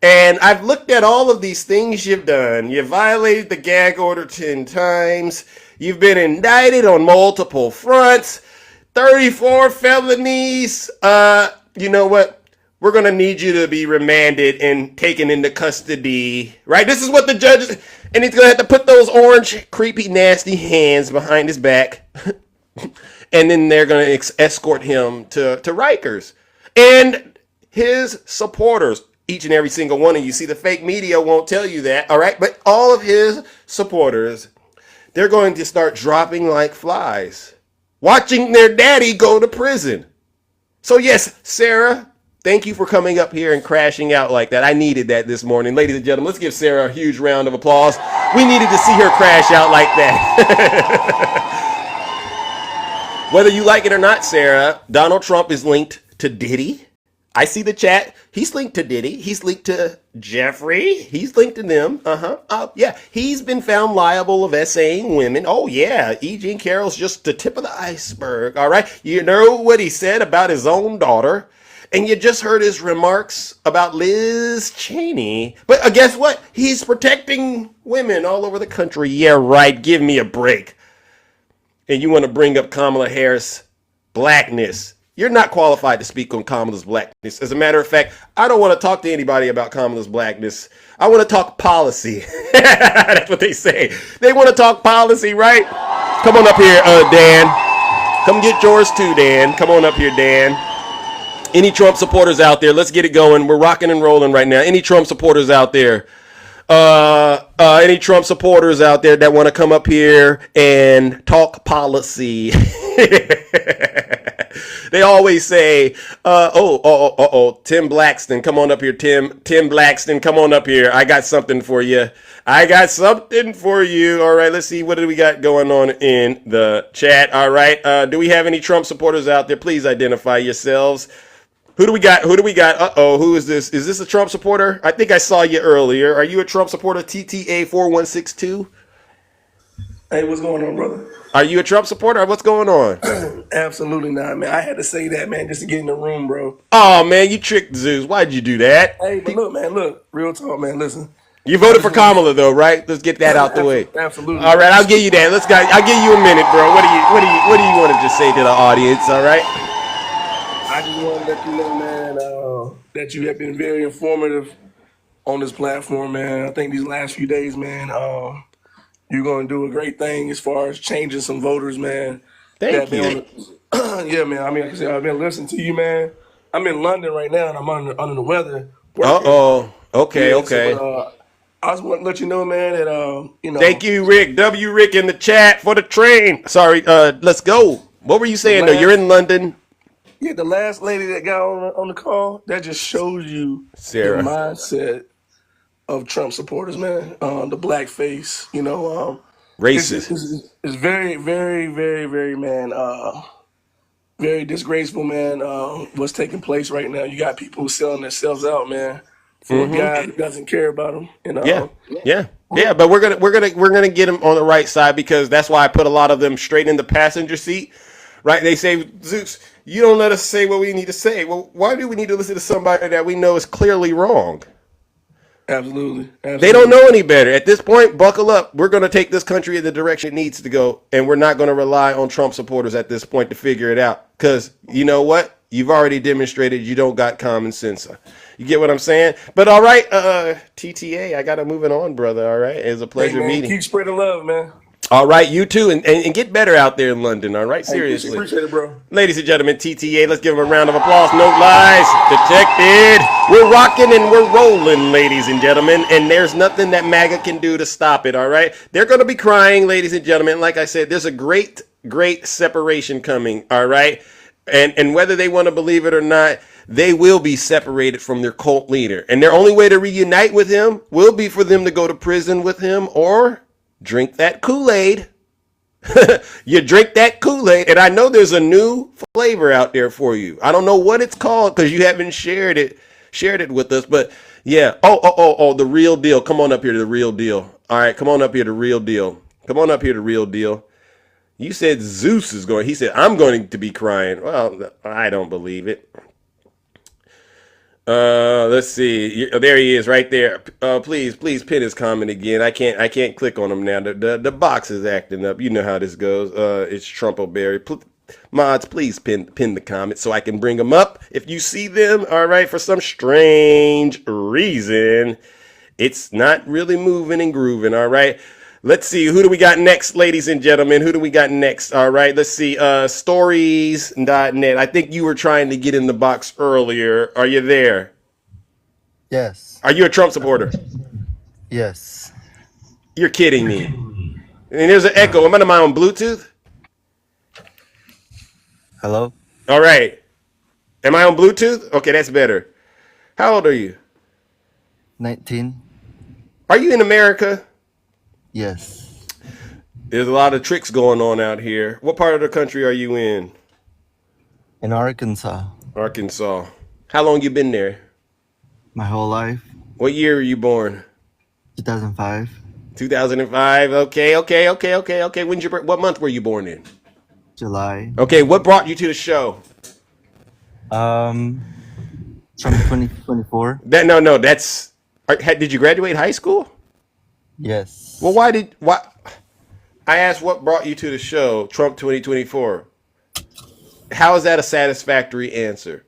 And I've looked at all of these things you've done. You violated the gag order 10 times. You've been indicted on multiple fronts. 34 felonies. You know what? We're going to need you to be remanded and taken into custody. Right? This is what the judge is. And he's going to have to put those orange, creepy, nasty hands behind his back. And then they're going to escort him to Rikers. And his supporters, each and every single one of you. See, the fake media won't tell you that, all right? But all of his supporters, they're going to start dropping like flies, watching their daddy go to prison. So yes, Sarah, thank you for coming up here and crashing out like that. I needed that this morning. Ladies and gentlemen, let's give Sarah a huge round of applause. We needed to see her crash out like that. Whether you like it or not, Sarah, Donald Trump is linked to Diddy. I see the chat. He's linked to Diddy. He's linked to Jeffrey. He's linked to them. Yeah, he's been found liable of essaying women. Oh, yeah. E. Jean Carroll's just the tip of the iceberg. All right. You know what he said about his own daughter. And you just heard his remarks about Liz Cheney. But guess what? He's protecting women all over the country. Yeah, right. Give me a break. And you want to bring up Kamala Harris' blackness. You're not qualified to speak on Kamala's blackness. As a matter of fact, I don't want to talk to anybody about Kamala's blackness. I want to talk policy. That's what they say. They want to talk policy, right? Come on up here, Dan. Come get yours too, Dan. Come on up here, Dan. Any Trump supporters out there? Let's get it going. We're rocking and rolling right now. Any Trump supporters out there? Any Trump supporters out there that want to come up here and talk policy? They always say, Tim Blackston, come on up here, Tim Blackston, come on up here. I got something for you. All right, let's see. What do we got going on in the chat? All right. Do we have any Trump supporters out there? Please identify yourselves. Who do we got? Who is this? Is this a Trump supporter? I think I saw you earlier. Are you a Trump supporter? TTA 4162? Hey, what's going on, brother? Are you a Trump supporter? What's going on? Absolutely not, man. I had to say that, man, just to get in the room, bro. Oh, man, you tricked Zeus. Why'd you do that? Hey, but look, man, real talk, man. Listen, you voted for Kamala, though, right? Let's get that out the way. Absolutely. All right, I'll give you that. I'll give you a minute, bro. What do you want to just say to the audience? All right. I just want to let you know, man, that you have been very informative on this platform, man. I think these last few days, man, you're going to do a great thing as far as changing some voters, man. Thank you. Yeah, man. I mean, like I said, I've been listening to you, man. I'm in London right now, and I'm under the weather. Okay. So, I just want to let you know, man, that Thank you, Rick. Rick in the chat for the train. Sorry. Let's go. What were you saying though? You're in London. Yeah, the last lady that got on the call, that just shows you Sarah. the mindset of Trump supporters, man. The blackface, racist. It's very, very, very, very, man, very disgraceful, man. What's taking place right now? You got people selling themselves out, man, for a guy who doesn't care about them. Yeah. But we're gonna get them on the right side, because that's why I put a lot of them straight in the passenger seat. Right? They say, Zeus, you don't let us say what we need to say. Well, why do we need to listen to somebody that we know is clearly wrong? Absolutely. They don't know any better. At this point, buckle up. We're going to take this country in the direction it needs to go, and we're not going to rely on Trump supporters at this point to figure it out. Because you know what? You've already demonstrated you don't got common sense. You get what I'm saying? But all right, TTA, I got to move it on, brother. All right? It's a pleasure meeting. Keep spreading love, man. All right, you too, and get better out there in London, all right? Seriously. Appreciate it, bro. Ladies and gentlemen, TTA, let's give them a round of applause. No lies detected. We're rocking and we're rolling, ladies and gentlemen, and there's nothing that MAGA can do to stop it, all right? They're going to be crying, ladies and gentlemen. Like I said, there's a great separation coming, all right? And whether they want to believe it or not, they will be separated from their cult leader. And their only way to reunite with him will be for them to go to prison with him or drink that Kool-Aid. You drink that Kool-Aid, and I know there's a new flavor out there for you. I don't know what it's called because you haven't shared it with us, but yeah. The real deal. Come on up here to the real deal. All right, come on up here to real deal. Come on up here to real deal. You said Zeus is going. He said, I'm going to be crying. Well, I don't believe it. Let's see. There he is, right there. Please pin his comment again. I can't click on him now. The box is acting up. You know how this goes. It's Trump-o-berry. Mods, please pin the comment so I can bring them up. If you see them, all right, for some strange reason, it's not really moving and grooving, all right? Let's see. Who do we got next, ladies and gentlemen? Who do we got next? All right, let's see. Stories.net. I think you were trying to get in the box earlier. Are you there? Yes. Are you a Trump supporter? Yes. You're kidding me. And there's an echo. Am I on Bluetooth? Hello? All right. Am I on Bluetooth? Okay, that's better. How old are you? 19. Are you in America? Yes. There's a lot of tricks going on out here. What part of the country are you in? In Arkansas. Arkansas. How long you been there? My whole life. What year were you born? 2005. 2005. Okay. What month were you born in? July. Okay, what brought you to the show? From 2024. Did you graduate high school? Yes. Well, why? I asked what brought you to the show, Trump 2024. How is that a satisfactory answer?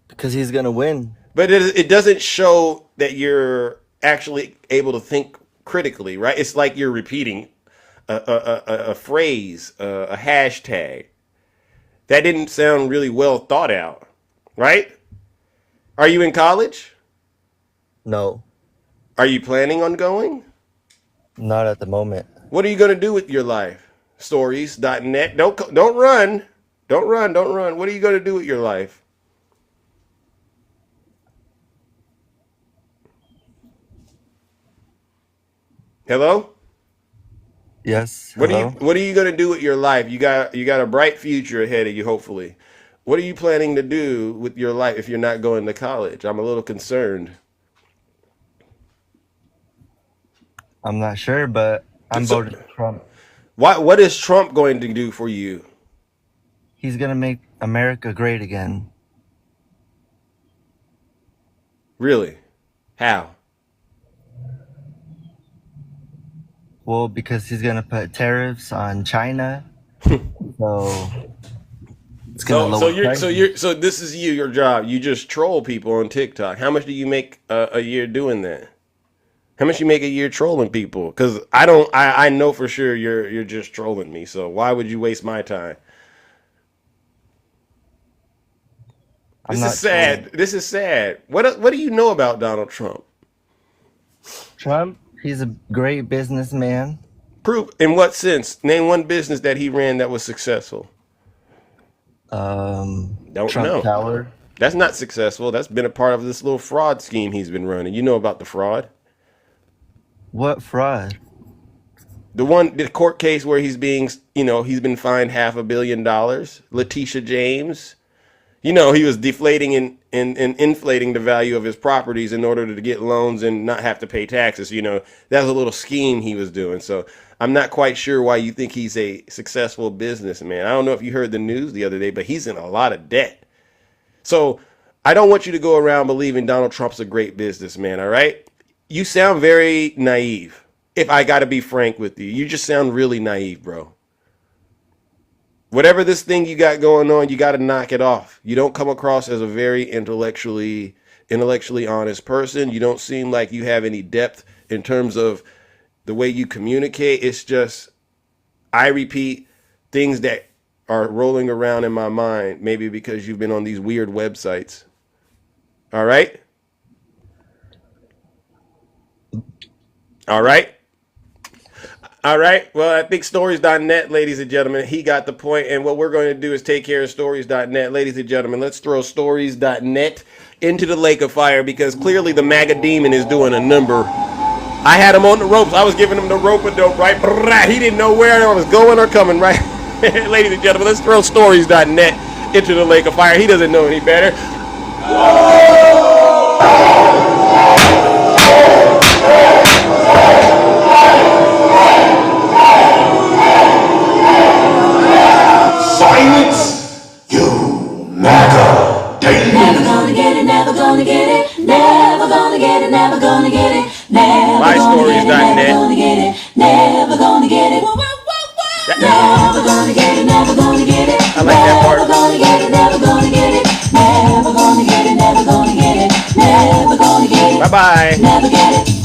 Because he's gonna win. But it doesn't show that you're actually able to think critically, right? It's like you're repeating a phrase, a hashtag. That didn't sound really well thought out, right? Are you in college? No, Are you planning on going? not at the moment. What are you going to do with your life? Stories.net. Don't run. Don't run. Don't run. What are you going to do with your life? Hello? Yes. What Hello. are you going to do with your life? You got a bright future ahead of you, hopefully. What are you planning to do with your life if you're not going to college? I'm a little concerned. I'm not sure, but I'm So- voting Trump. What is Trump going to do for you? He's gonna make America great again. Really? How? Well, because he's gonna put tariffs on China, so it's gonna lower prices. So this is your job. You just troll people on TikTok. How much do you make a year doing that? How much you make a year trolling people? Because I know for sure you're just trolling me. So why would you waste my time? I'm This not is sad. trolling. This is sad. What do you know about Donald Trump? Trump, he's a great businessman. Prove in what sense? Name one business that he ran that was successful. Don't Trump know. Tower. That's not successful. That's been a part of this little fraud scheme he's been running. You know about the fraud? What fraud? The court case where he's being, he's been fined $500 million. Letitia James, he was deflating and inflating the value of his properties in order to get loans and not have to pay taxes. That was a little scheme he was doing. So I'm not quite sure why you think he's a successful businessman. I don't know if you heard the news the other day, but he's in a lot of debt. So I don't want you to go around believing Donald Trump's a great businessman, all right? You sound very naive, if I got to be frank with you. You just sound really naive, bro. Whatever this thing you got going on, you got to knock it off. You don't come across as a very intellectually honest person. You don't seem like you have any depth in terms of the way you communicate. It's just, I repeat things that are rolling around in my mind, maybe because you've been on these weird websites. All right? All right? All right. Well, I think stories.net, ladies and gentlemen, he got the point. And what we're going to do is take care of stories.net. Ladies and gentlemen, let's throw stories.net into the lake of fire because clearly the MAGA demon is doing a number. I had him on the ropes. I was giving him the rope-a-dope, right? He didn't know where I was going or coming, right? Ladies and gentlemen, let's throw stories.net into the lake of fire. He doesn't know any better. Silence, you MAGA demon. Never gonna get it, never gonna get it, never gonna get it, never gonna get it, never gonna get it, never gonna get it, never gonna get it. Never gonna get it, never gonna get it. I like that part. Never gonna get it, never gonna get it. Never gonna get it, never gonna get it. Never gonna get it. Bye-bye. Never get it.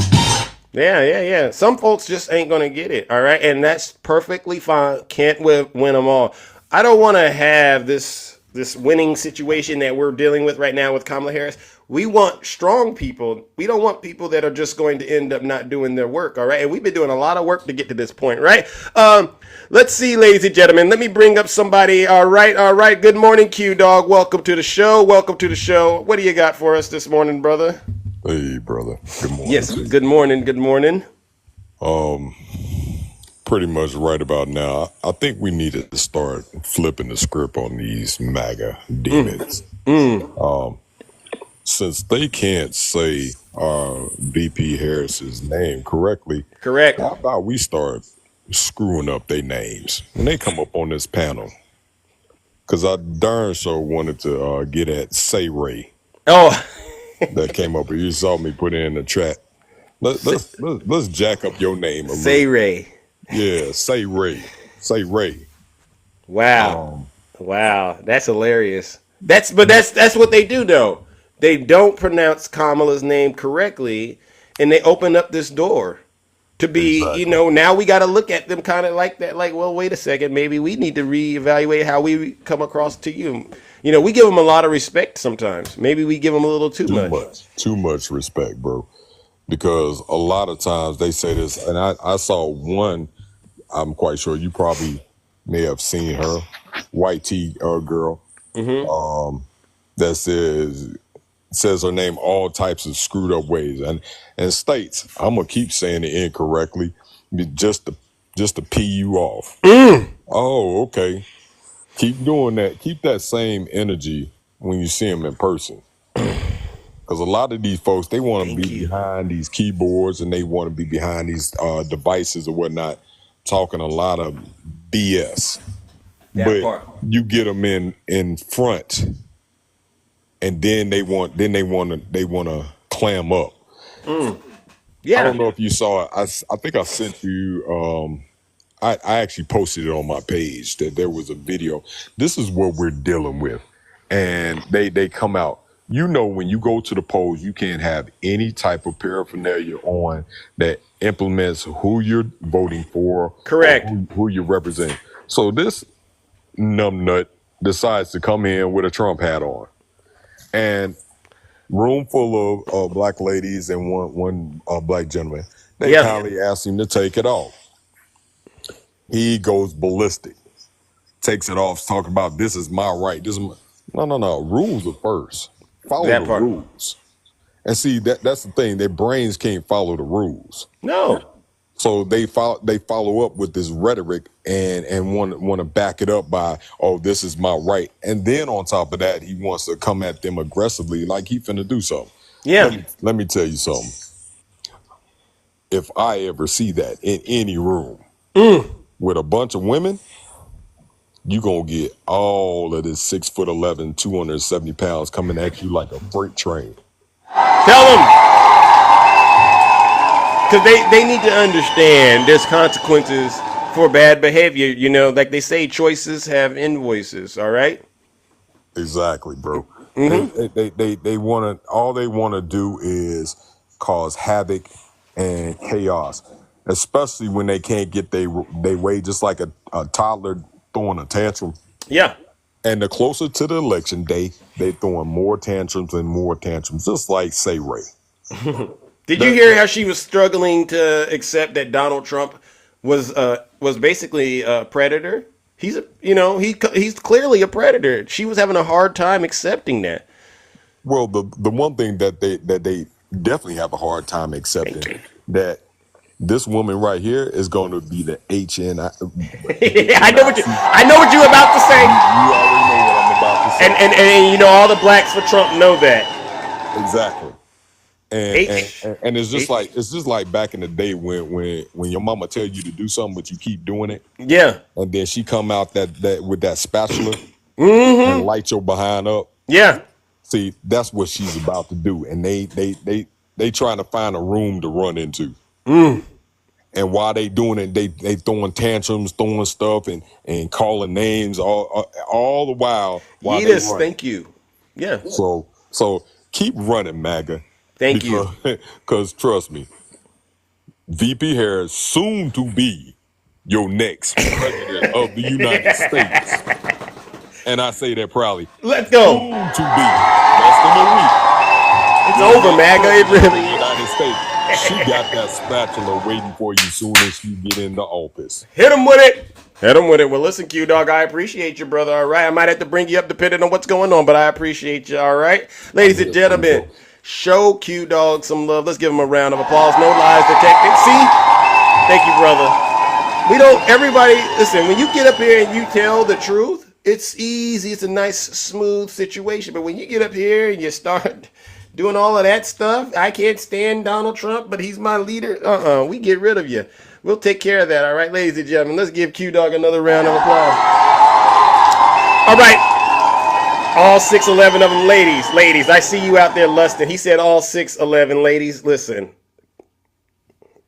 Yeah. Some folks just ain't going to get it, all right? And that's perfectly fine. Can't win them all. I don't want to have this winning situation that we're dealing with right now with Kamala Harris. We want strong people. We don't want people that are just going to end up not doing their work, all right? And we've been doing a lot of work to get to this point, right? Let's see, ladies and gentlemen. Let me bring up somebody. All right. Good morning, Q-Dog. Welcome to the show. What do you got for us this morning, brother? Hey, brother. Good morning. Yes, good morning. Pretty much right about now, I think we needed to start flipping the script on these MAGA demons. Since they can't say VP Harris's name correctly, Correct. how about we start screwing up their names when they come up on this panel? Because I darn sure wanted to get at Say Ray. Oh, That came up. You saw me put it in the chat. Let's jack up your name a Say little. Ray. Yeah, Say Ray. Say Ray. Wow. Um, Wow. That's hilarious. That's what they do though. They don't pronounce Kamala's name correctly and they open up this door to be, exactly. now we got to look at them kind of like that. Like, well, wait a second. Maybe we need to reevaluate how we come across to you. We give them a lot of respect sometimes. Maybe we give them a little too much. Too much respect, bro. Because a lot of times they say this, and I saw one. I'm quite sure you probably may have seen her, white tee girl, that says her name all types of screwed up ways, and states, I'm gonna keep saying it incorrectly, just to pee you off. Oh, okay. Keep doing that. Keep that same energy when you see them in person. Because a lot of these folks, they want to be behind these keyboards and they want to be behind these devices or whatnot, talking a lot of BS. That But part. you get them in front, and then they want to clam up. Yeah. I don't know if you saw it. I think I sent you. I actually posted it on my page that there was a video. This is what we're dealing with, and they come out. When you go to the polls, you can't have any type of paraphernalia on that implements who you're voting for, Correct. or who you're representing. So this numbnut decides to come in with a Trump hat on, and room full of black ladies and one black gentleman. They kindly asked him to take it off. He goes ballistic, takes it off, talking about this is my right. No. Rules are first. Follow That the part. rules. And see that's the thing. Their brains can't follow the rules. No. So they follow up with this rhetoric and want to back it up by, oh, this is my right. And then on top of that, he wants to come at them aggressively like he finna do something. Yeah. Let me tell you something. If I ever see that in any room with a bunch of women, you gonna get all of this 6'11", 270 pounds coming at you like a freight train. Tell them. Because they need to understand there's consequences for bad behavior. Like they say, choices have invoices. All right. Exactly, bro. They want to. All they want to do is cause havoc and chaos, especially when they can't get they way. Just like a toddler throwing a tantrum. Yeah. And the closer to the election day, they throwing more tantrums and more tantrums, just like Say Ray. Did you hear how she was struggling to accept that Donald Trump was basically a predator? He's he's clearly a predator. She was having a hard time accepting that. Well, the one thing that they definitely have a hard time accepting that this woman right here is going to be the HN. I know what you're about to say. You already know what I'm about to say. And all the blacks for Trump know that. Exactly. And it's just like back in the day when your mama tell you to do something but you keep doing it. Yeah. And then she come out that with that spatula and light your behind up. Yeah. See, that's what she's about to do. And they trying to find a room to run into. And while they doing it, they throwing tantrums, throwing stuff and calling names all the while they run. Thank you. Yeah. So keep running, MAGA. Thank you. Because trust me, VP Harris soon to be your next president of the United States. And I say that proudly. Let's go. Soon to be. Less than a week. It's over, MAGA. It really is. United States. She got that spatula waiting for you soon as you get into office. Hit him with it. Hit him with it. Well, listen, Q-Dog, I appreciate you, brother, all right? I might have to bring you up depending on what's going on, but I appreciate you, all right? Ladies and gentlemen, show Q-Dog some love. Let's give him a round of applause. No lies detected. See? Thank you, brother. Everybody, listen, when you get up here and you tell the truth, it's easy. It's a nice, smooth situation. But when you get up here and you start doing all of that stuff, I can't stand Donald Trump, but he's my leader. We get rid of you. We'll take care of that, all right, ladies and gentlemen. Let's give Q-Dog another round of applause. All right. All 6'11" of them ladies, I see you out there lusting. He said all 6'11" ladies. Listen,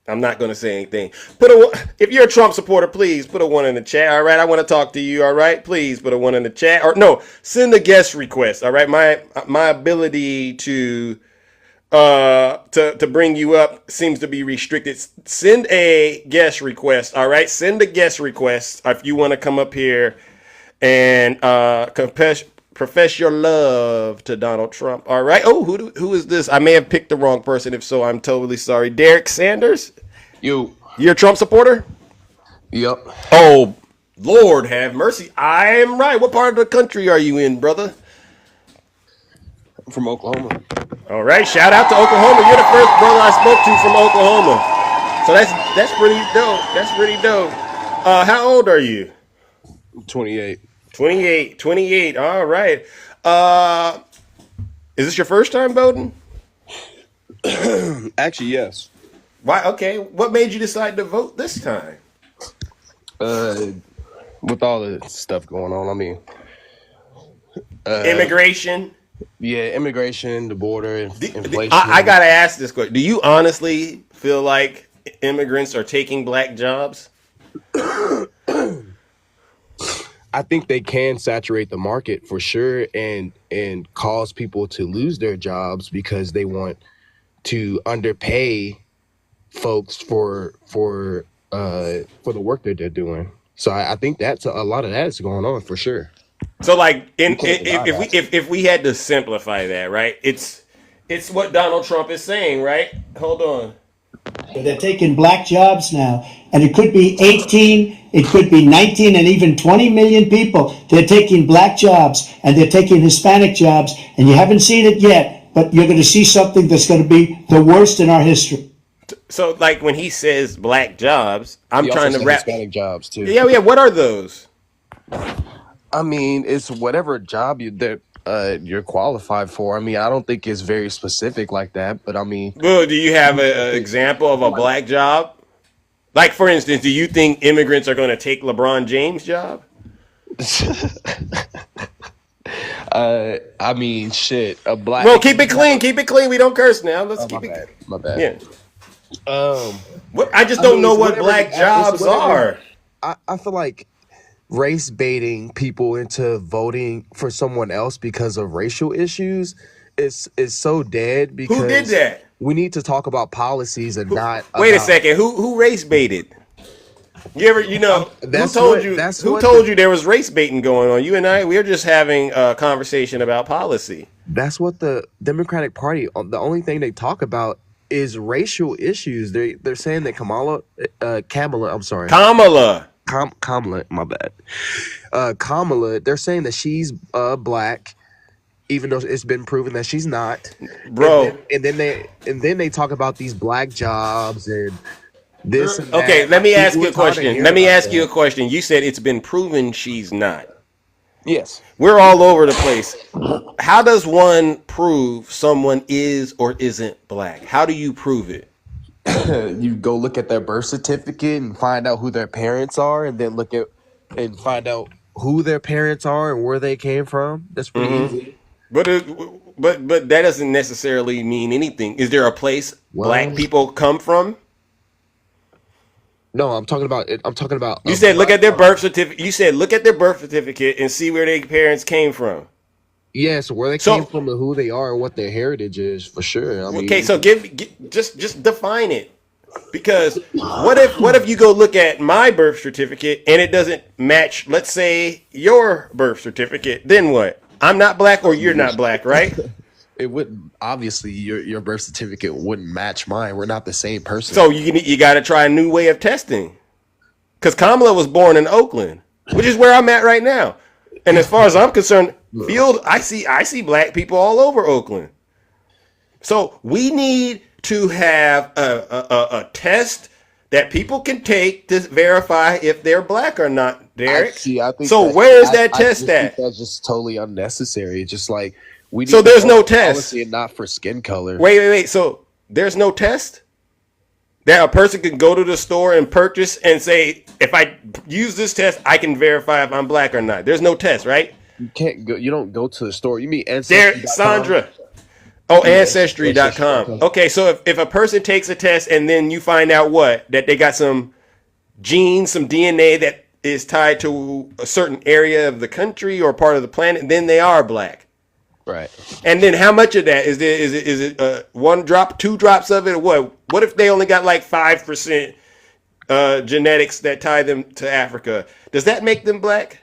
I'm not going to say anything. If you're a Trump supporter, please put a 1 in the chat. All right, I want to talk to you. All right, please put a 1 in the chat, or no, send a guest request. All right, my ability to bring you up seems to be restricted. Send a guest request. All right, send a guest request if you want to come up here and profess your love to Donald Trump. All right. Oh, who is this? I may have picked the wrong person. If so, I'm totally sorry. Derek Sanders. You. You're a Trump supporter? Yep. Oh, Lord have mercy. I am right. What part of the country are you in, brother? I'm from Oklahoma. All right. Shout out to Oklahoma. You're the first brother I spoke to from Oklahoma. So that's pretty dope. That's pretty dope. How old are you? 28. 28. All right. Is this your first time voting? Actually, yes. Why? Okay. What made you decide to vote this time? With all the stuff going on, I mean, immigration. Yeah, immigration, the border, inflation. I gotta ask this question: do you honestly feel like immigrants are taking black jobs? I think they can saturate the market for sure, and cause people to lose their jobs because they want to underpay folks for the work that they're doing. So I think that's a lot of that is going on for sure. So like if we had to simplify that, right? It's what Donald Trump is saying, right? Hold on. They're taking black jobs now, and it could be 18, it could be 19, and even 20 million people. They're taking black jobs, and they're taking Hispanic jobs, and you haven't seen it yet, but you're going to see something that's going to be the worst in our history. So, like when he says black jobs, I'm trying to wrap Hispanic jobs too. Yeah. What are those? I mean, it's whatever job you're qualified for. I mean, I don't think it's very specific like that, but I mean, well, do you have an example of a black job? Like, for instance, do you think immigrants are going to take LeBron James' job? I mean, shit, a black. Well, keep it clean. Keep it clean. We don't curse now. Let's keep it. My bad. Yeah. I just don't know what black jobs are. I feel like race baiting people into voting for someone else because of racial issues is so dead. Because who did that? We need to talk about policies and not. Wait a second. Who race baited? Who told you there was race baiting going on? You and I, we're just having a conversation about policy. That's what the Democratic Party, the only thing they talk about is racial issues. They're saying that Kamala, my bad. Kamala, they're saying that she's black, even though it's been proven that she's not. Bro. And then they talk about these black jobs and this and that. Okay, let me ask you a question. You said it's been proven she's not. Yes. We're all over the place. How does one prove someone is or isn't black? How do you prove it? You go look at their birth certificate and find out who their parents are, and then look at and find out who their parents are and where they came from. That's pretty easy. But that doesn't necessarily mean anything. Is there a place black people come from? No, I'm talking about. You said look at their birth certificate. You said look at their birth certificate and see where their parents came from. Yes, where they came from and who they are and what their heritage is for sure. I mean, okay, so just define it. Because what if you go look at my birth certificate and it doesn't match, let's say, your birth certificate? Then what? I'm not black or you're not black, right? It wouldn't. Obviously, your birth certificate wouldn't match mine. We're not the same person. So you got to try a new way of testing. Because Kamala was born in Oakland, which is where I'm at right now. And as far as I'm concerned, I see black people all over Oakland. So we need to have a test that people can take to verify if they're black or not, Derek. I think so where is that test at? That's just totally unnecessary. Just like we need so there's no test. And not for skin color. Wait. So there's no test that a person can go to the store and purchase and say, if I use this test, I can verify if I'm black or not. There's no test, right? You can't go. You don't go to the store. You mean Sandra? Oh, Yes, Ancestry.com. Okay, so if a person takes a test and then you find out that they got some genes, some DNA that is tied to a certain area of the country or part of the planet, then they are black. Right. And then how much of that is there? Is it 1 drop, 2 drops of it, or what? What if they only got like 5% genetics that tie them to Africa? Does that make them black?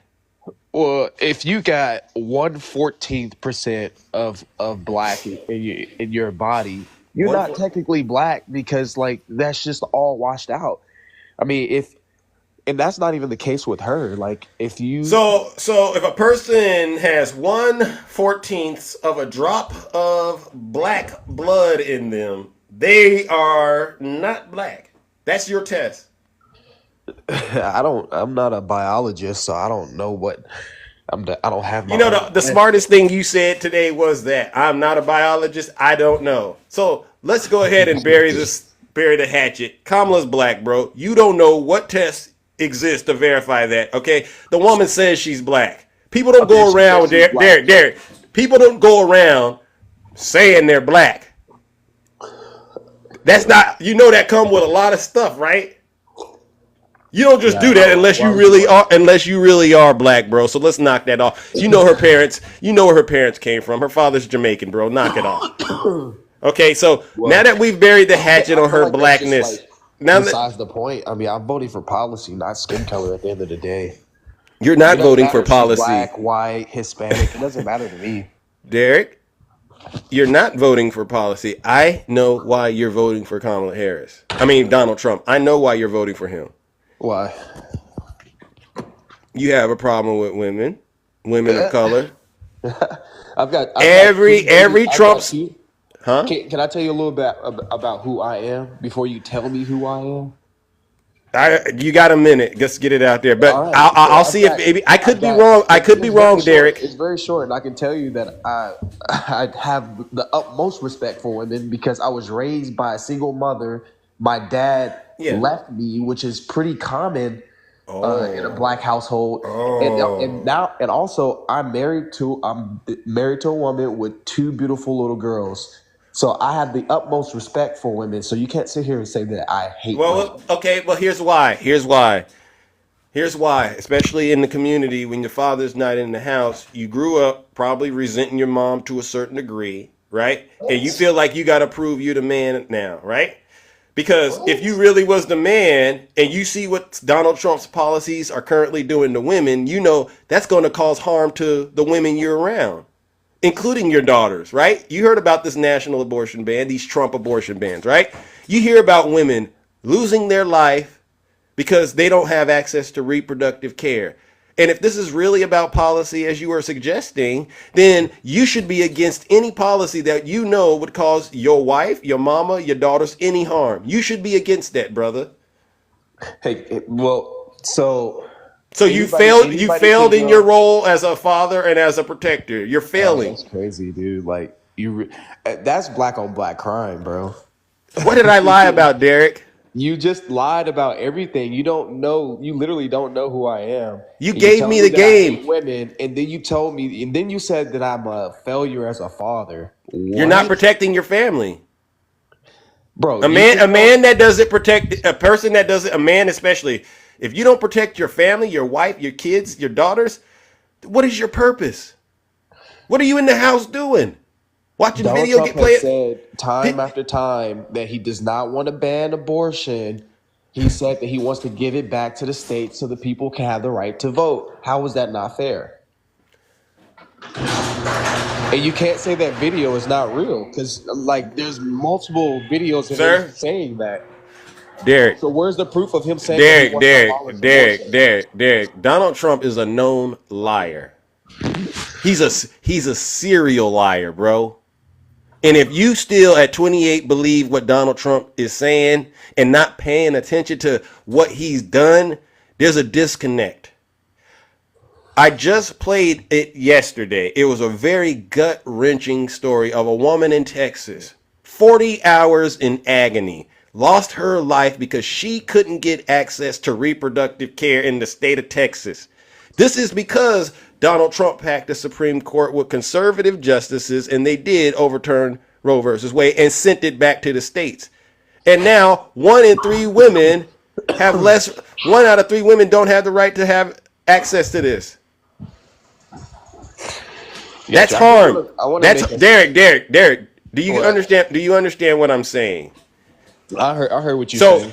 Well, if you got 1/14% of black in your body, you're not technically black because like that's just all washed out. I mean, and that's not even the case with her. Like if you so if a person has 1/14 of a drop of black blood in them, they are not black. That's your test. I'm not a biologist, so I don't know what I don't have my the smartest thing you said today was that I'm not a biologist. I don't know. So let's go ahead and bury the hatchet. Kamala's black, bro. You don't know what tests exist to verify that. Okay, the woman says she's black. People don't go around, Derek. People don't go around saying they're black. That's not. That come with a lot of stuff, right? You don't just do that unless you really are black, bro. So let's knock that off. You know her parents. You know where her parents came from. Her father's Jamaican, bro. Knock it off. Okay, so now that we've buried the hatchet on her like blackness, besides the point. I mean, I'm voting for policy, not skin color. At the end of the day, you're not voting for policy. Black, white, Hispanic. It doesn't matter to me, Derek. You're not voting for policy. I know why you're voting for Kamala Harris. I mean Donald Trump. I know why you're voting for him. Why? You have a problem with women of color. I've got every Trump's. Huh? Can I tell you a little bit about who I am before you tell me who I am? You got a minute. Just get it out there. But right. I'll see if maybe I could be wrong. I could be wrong, Derek. It's very short, and I can tell you that I have the utmost respect for women because I was raised by a single mother. My dad left me, which is pretty common in a black household. And also I'm married to a woman with 2 beautiful little girls. So I have the utmost respect for women. So you can't sit here and say that I hate women. Okay, well here's why. Especially in the community, when your father's not in the house, you grew up probably resenting your mom to a certain degree, right? And you feel like you got to prove you're the man now, right? Because if you really was the man and you see what Donald Trump's policies are currently doing to women, that's going to cause harm to the women you're around, including your daughters, right? You heard about this national abortion ban, these Trump abortion bans, right? You hear about women losing their life because they don't have access to reproductive care. And if this is really about policy, as you were suggesting, then you should be against any policy that would cause your wife, your mama, your daughters any harm. You should be against that, brother. Hey, well, so you failed. You failed in your role as a father and as a protector. You're failing. That's crazy, dude. Like that's black on black crime, bro. What did I lie about, Derek? You just lied about everything. You don't know. You literally don't know who I am. You gave me the game. I hate women, and then you told me, and then you said that I'm a failure as a father. What? You're not protecting your family, bro. A man that doesn't protect a person that doesn't. A man especially, if you don't protect your family, your wife, your kids, your daughters, what is your purpose? What are you in the house doing? Watching Donald video Trump has said time after time that he does not want to ban abortion. He said that he wants to give it back to the states so the people can have the right to vote. How is that not fair? And you can't say that video is not real because, like, there's multiple videos of him saying that. Derek. So where's the proof of him saying that he wants to abolish abortion? Derek. Donald Trump is a known liar. He's a serial liar, bro. And if you still at 28 believe what Donald Trump is saying and not paying attention to what he's done, there's a disconnect. I just played it yesterday. It was a very gut-wrenching story of a woman in Texas, 40 hours in agony, lost her life because she couldn't get access to reproductive care in the state of Texas. This is because Donald Trump packed the Supreme Court with conservative justices, and they did overturn Roe versus Wade, and sent it back to the states. And now 1 in 3 women have less. 1 out of 3 women don't have the right to have access to this. That's harm. That's Derek. Do you understand? Do you understand what I'm saying? I heard what you saying.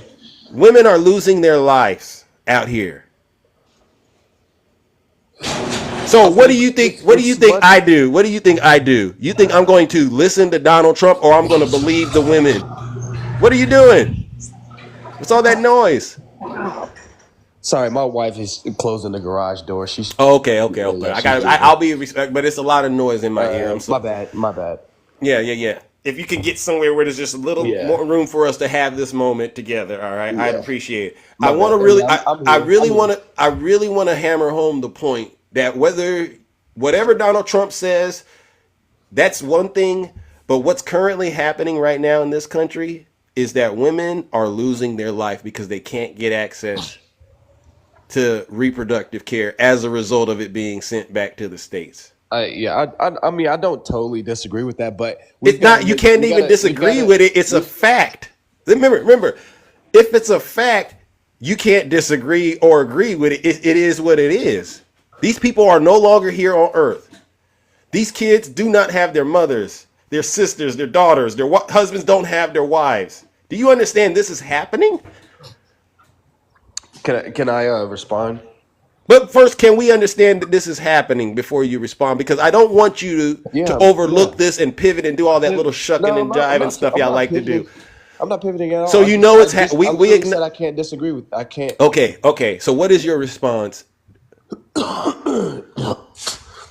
Women are losing their lives out here. So what do you think? What do you think I do? What do you think I do? You think I'm going to listen to Donald Trump, or I'm going to believe the women? What are you doing? What's all that noise? Sorry, my wife is closing the garage door. She's okay. I'll be respect, but it's a lot of noise in my ear. My bad. Yeah. If you can get somewhere where there's just a little more room for us to have this moment together, all right, I'd appreciate it. I really want to hammer home the point that whatever Donald Trump says, that's one thing, but what's currently happening right now in this country is that women are losing their life because they can't get access to reproductive care as a result of it being sent back to the states. I mean, I don't totally disagree with that, but it's not. You can't even disagree with it. It's a fact. Remember, if it's a fact, you can't disagree or agree with it. It is what it is. These people are no longer here on Earth. These kids do not have their mothers, their sisters, their daughters. Their husbands don't have their wives. Do you understand this is happening? Can I respond? But first, can we understand that this is happening before you respond? Because I don't want you to overlook this and pivot and do all that little shucking and jiving stuff y'all like to do. I'm not pivoting at all. So you know it's happening. We said I can't disagree with. I can't. Okay. So what is your response?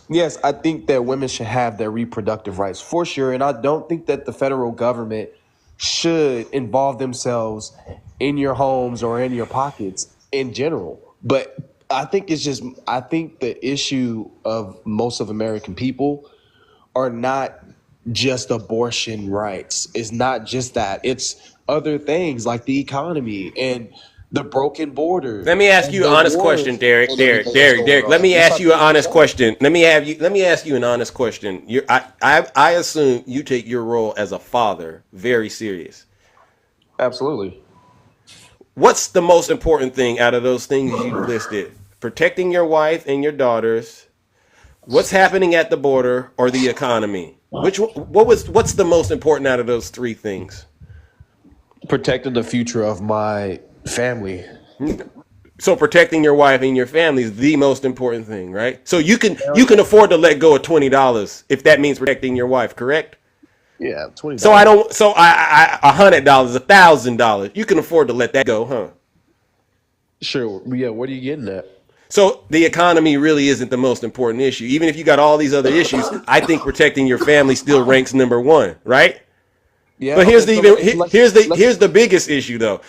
Yes, I think that women should have their reproductive rights for sure, and I don't think that the federal government should involve themselves in your homes or in your pockets in general. But I think the issue of most of American people are not just abortion rights. It's not just that. It's other things like the economy and the broken border. Let me ask you an honest question, Derek. Let me ask you an honest question. Let me ask you an honest question. I assume you take your role as a father very serious. Absolutely. What's the most important thing out of those things you listed? Protecting your wife and your daughters, what's happening at the border, or the economy? What's the most important out of those 3 things? Protecting the future of my family. So protecting your wife and your family is the most important thing, right? So you can afford to let go of $20 if that means protecting your wife, correct? Yeah, $20. So I $100, $1,000. You can afford to let that go, huh? Sure. Yeah. What are you getting at? So the economy really isn't the most important issue. Even if you got all these other issues, I think protecting your family still ranks number 1, right? Yeah. But here's the biggest issue though.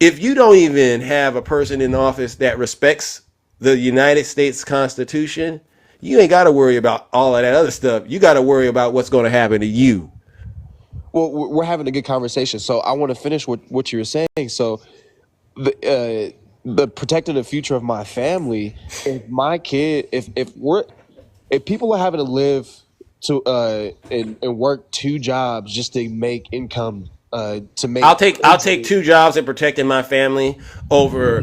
If you don't even have a person in office that respects the United States Constitution, you ain't got to worry about all of that other stuff. You got to worry about what's going to happen to you. Well, we're having a good conversation, so I want to finish what you were saying. So, the protecting the future of my family. If my kid, if people are having to live to and work 2 jobs just to make income. I'll take 2 jobs and protecting my family over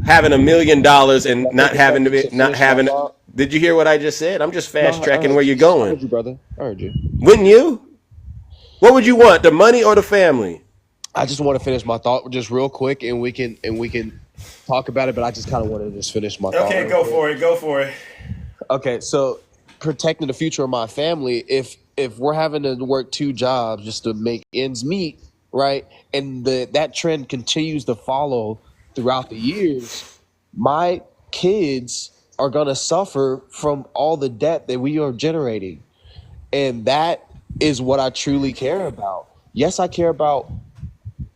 having $1 million and not having. Did you hear what I just said? I'm just fast tracking where you're going. I heard you, brother. I heard you. Wouldn't you? What would you want, the money or the family? I just want to finish my thought just real quick, and we can talk about it. But I just kind of want to just finish my thought. Okay, go for it. Okay, so protecting the future of my family. If we're having to work 2 jobs just to make ends meet, right, and that trend continues to follow throughout the years, my kids are gonna suffer from all the debt that we are generating, and that is what I truly care about. Yes, I care about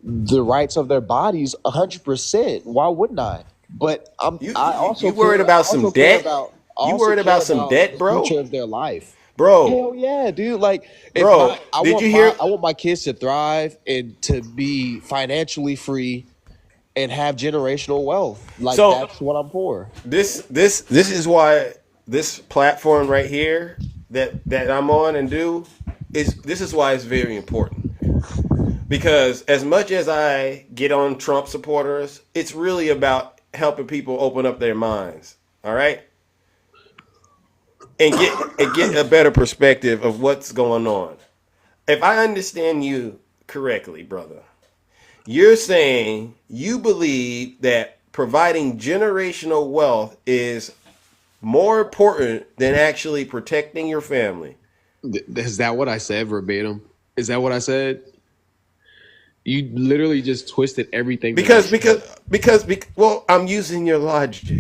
the rights of their bodies 100%. Why wouldn't I? But I also worried about some debt. You worried about some debt, bro? The future of their life, bro. Hell yeah, dude. Like, I want my kids to thrive and to be financially free and have generational wealth. Like, that's what I'm for. This is why this platform right here that I'm on and do this is why it's very important. Because as much as I get on Trump supporters, it's really about helping people open up their minds. All right? And get a better perspective of what's going on. If I understand you correctly, brother, you're saying you believe that providing generational wealth is more important than actually protecting your family. Is that what I said verbatim? Is that what I said? You literally just twisted everything. Because well, I'm using your logic.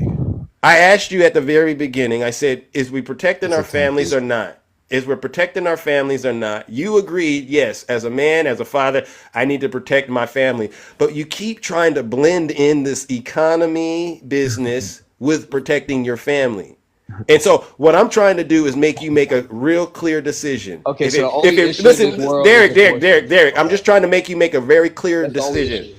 I asked you at the very beginning. I said, "Is we protecting our families or not? Is we're protecting our families or not?" You agreed, yes. As a man, as a father, I need to protect my family. But you keep trying to blend in this economy business with protecting your family. And so what I'm trying to do is make you make a real clear decision. Okay, Listen, Derek, I'm just trying to make you make a very clear decision.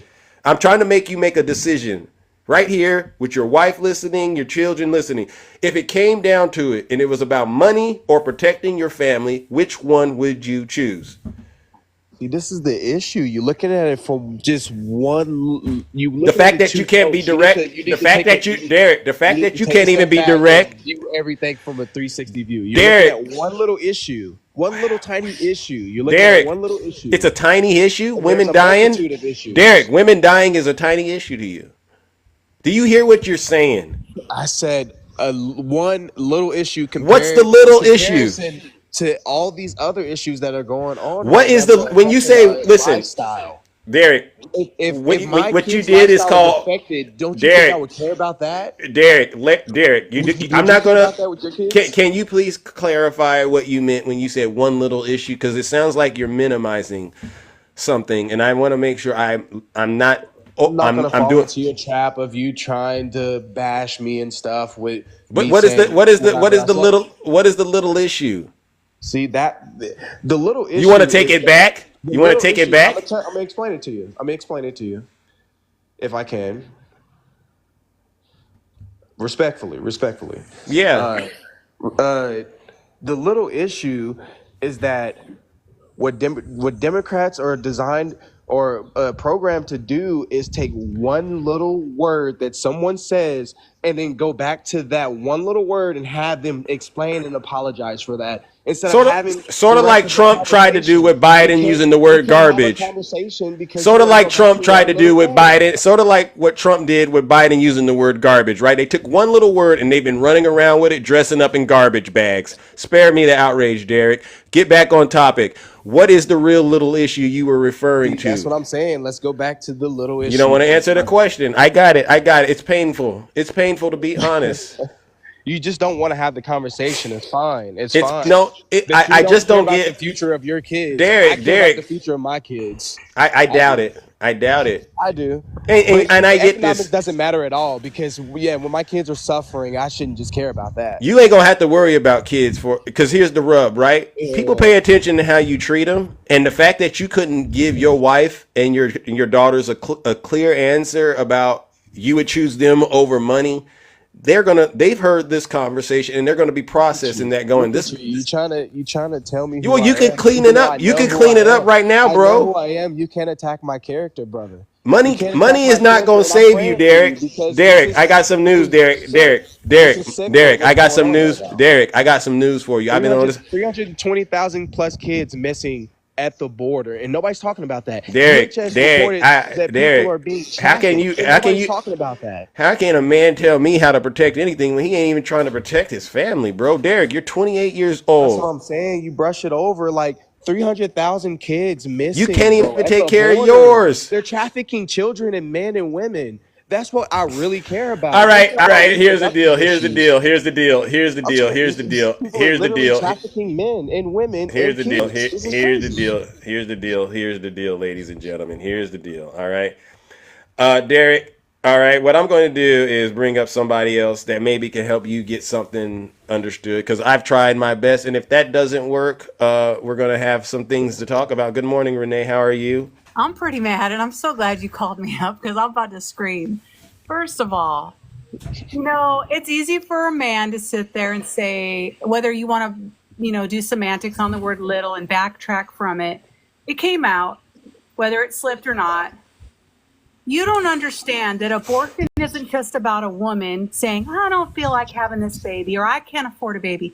I'm trying to make you make a decision right here with your wife listening, your children listening. If it came down to it and it was about money or protecting your family, which one would you choose? See, this is the issue. You're looking at it from just one. The fact that you can't be direct. The fact that you, Derek, the fact that you can't even be direct. View everything from a 360 view. You're Derek, looking at one little issue, one little tiny issue. You're looking at one little issue. It's a tiny issue. Women dying. Derek, women dying is a tiny issue to you. Do you hear what you're saying? I said one little issue. What's the little issue? To all these other issues that are going on. What is the when you say listen, lifestyle. Derek? If what you did is called affected, don't you Derek, think I would care about that? Derek, I'm not gonna. Can you please clarify what you meant when you said one little issue? Because it sounds like you're minimizing something, and I want to make sure I'm not. I'm not gonna fall into your trap of you trying to bash me and stuff with. But what is the little issue? See that the little issue. You want to take it back? You want to take it back? I'm gonna explain it to you. I'm gonna explain it to you, if I can. Respectfully. Yeah. The little issue is that what Democrats are designed or programmed to do is take one little word that someone says and then go back to that one little word and have them explain and apologize for that. Instead of having sort of like Trump tried to do with Biden using the word garbage. Sort of like Trump tried to do with Biden. Sort of like what Trump did with Biden using the word garbage, right? They took one little word and they've been running around with it, dressing up in garbage bags. Spare me the outrage, Derek. Get back on topic. What is the real little issue you were referring to? That's what I'm saying. Let's go back to the little issue. You don't want to answer the question. I got it. It's painful. It's painful to be honest. You just don't want to have the conversation. It's fine. It's fine. No, I just don't get the future of your kids. Derek, I care about the future of my kids. I doubt it. I doubt it. I do. And I get this. Doesn't matter at all because when my kids are suffering, I shouldn't just care about that. You ain't gonna have to worry about kids because here's the rub, right? Yeah. People pay attention to how you treat them, and the fact that you couldn't give your wife and your daughters a clear answer about you would choose them over money. They've heard this conversation and they're gonna be processing that going this. You trying to tell me? Well, you can clean it up. You can clean it up right now, bro. I know who I am. You can't attack my character, brother. Money is not gonna save you, Derek. Derek, I got some news, Derek. Derek, I got some news. Derek, I got some news for you. I've been on this. 320,000 plus kids missing at the border, and nobody's talking about that. Derek, how can you talking about that? How can a man tell me how to protect anything when he ain't even trying to protect his family, bro? Derek, you're 28 years old. That's what I'm saying. You brush it over like 300,000 kids missing. You can't even take care of yours. They're trafficking children and men and women. That's what I really care about. All right. Here's the deal. Trafficking men and women. Here's the deal, ladies and gentlemen. Here's the deal. All right, Derek. All right. What I'm going to do is bring up somebody else that maybe can help you get something understood because I've tried my best, and if that doesn't work, we're going to have some things to talk about. Good morning, Renee. How are you? I'm pretty mad, and I'm so glad you called me up because I'm about to scream. First of all, it's easy for a man to sit there and say whether you want to do semantics on the word little and backtrack from it. It came out, whether it slipped or not. You don't understand that abortion isn't just about a woman saying, I don't feel like having this baby, or I can't afford a baby.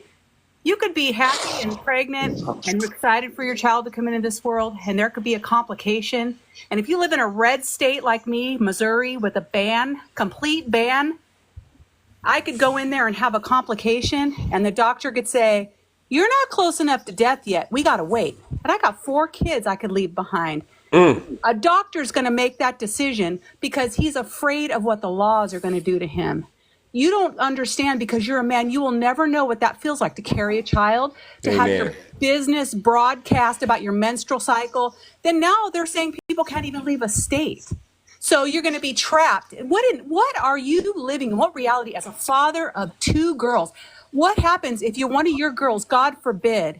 You could be happy and pregnant and excited for your child to come into this world, and there could be a complication. And if you live in a red state like me, Missouri, with a ban, complete ban, I could go in there and have a complication, and the doctor could say, you're not close enough to death yet. We got to wait. But I got 4 kids I could leave behind. A doctor's going to make that decision because he's afraid of what the laws are going to do to him. You don't understand because you're a man. You will never know what that feels like to carry a child, to have your business broadcast about your menstrual cycle. Then now they're saying people can't even leave a state. So you're going to be trapped. What are you living in? What reality as a father of 2 girls? What happens if one of your girls, God forbid,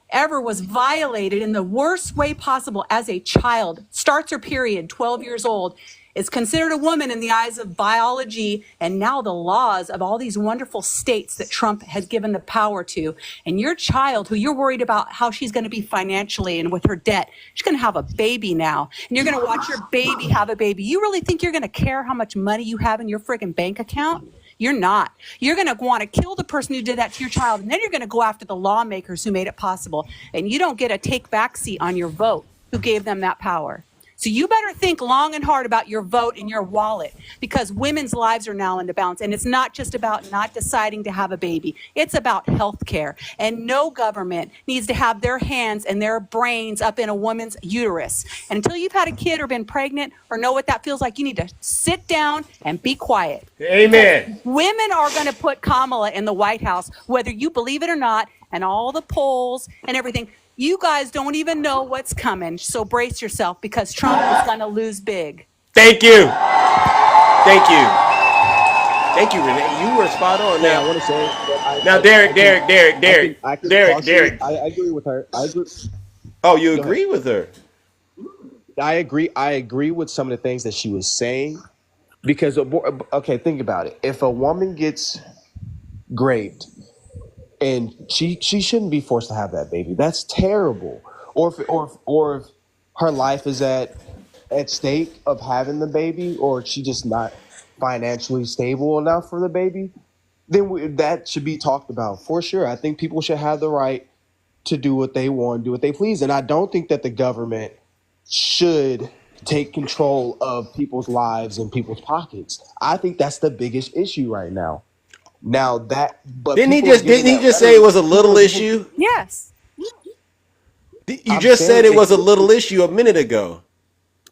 ever was violated in the worst way possible as a child, starts her period, 12 years old, is considered a woman in the eyes of biology and now the laws of all these wonderful states that Trump has given the power to. And your child, who you're worried about how she's going to be financially and with her debt, she's going to have a baby now. And you're going to watch your baby have a baby. You really think you're going to care how much money you have in your friggin' bank account? You're not. You're going to want to kill the person who did that to your child, and then you're going to go after the lawmakers who made it possible. And you don't get a take back seat on your vote who gave them that power. So you better think long and hard about your vote and your wallet, because women's lives are now in the balance. And it's not just about not deciding to have a baby. It's about health care. And no government needs to have their hands and their brains up in a woman's uterus. And until you've had a kid or been pregnant or know what that feels like, you need to sit down and be quiet. Amen. Because women are going to put Kamala in the White House, whether you believe it or not, and all the polls and everything. You guys don't even know what's coming, so brace yourself because Trump is going to lose big. Thank you. Thank you. Thank you, Renee. You were spot on. Now, I want to say Derek. I agree with her. I agree. Oh, you agree with her? I agree with some of the things that she was saying because, okay, think about it. If a woman gets raped, and she shouldn't be forced to have that baby. That's terrible. Or if her life is at stake of having the baby, or she just not financially stable enough for the baby, then that should be talked about for sure. I think people should have the right to do what they want, do what they please, and I don't think that the government should take control of people's lives and people's pockets. I think that's the biggest issue right now. Now that, but didn't he just say it was a little issue? Yes. You just said it was a little issue a minute ago.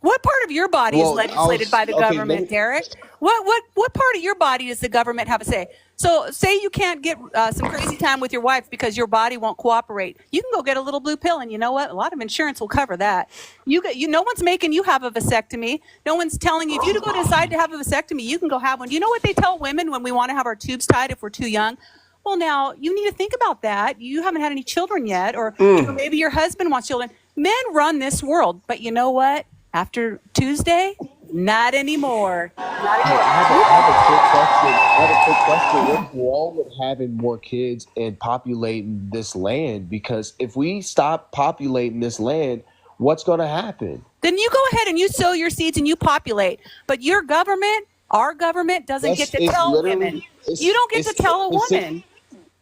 What part of your body is legislated by the government, Derek? What part of your body does the government have a say? So say you can't get some crazy time with your wife because your body won't cooperate. You can go get a little blue pill, and you know what? A lot of insurance will cover that. No one's making you have a vasectomy. No one's telling you if you decide to have a vasectomy, you can go have one. You know what they tell women when we want to have our tubes tied if we're too young? Well, now you need to think about that. You haven't had any children yet, or maybe your husband wants children. Men run this world, but you know what? After Tuesday, not anymore. I have a quick question. What's wrong with having more kids and populating this land? Because if we stop populating this land, what's going to happen? Then you go ahead and you sow your seeds and you populate. But your government, our government, doesn't get to tell women. You don't get to tell a woman.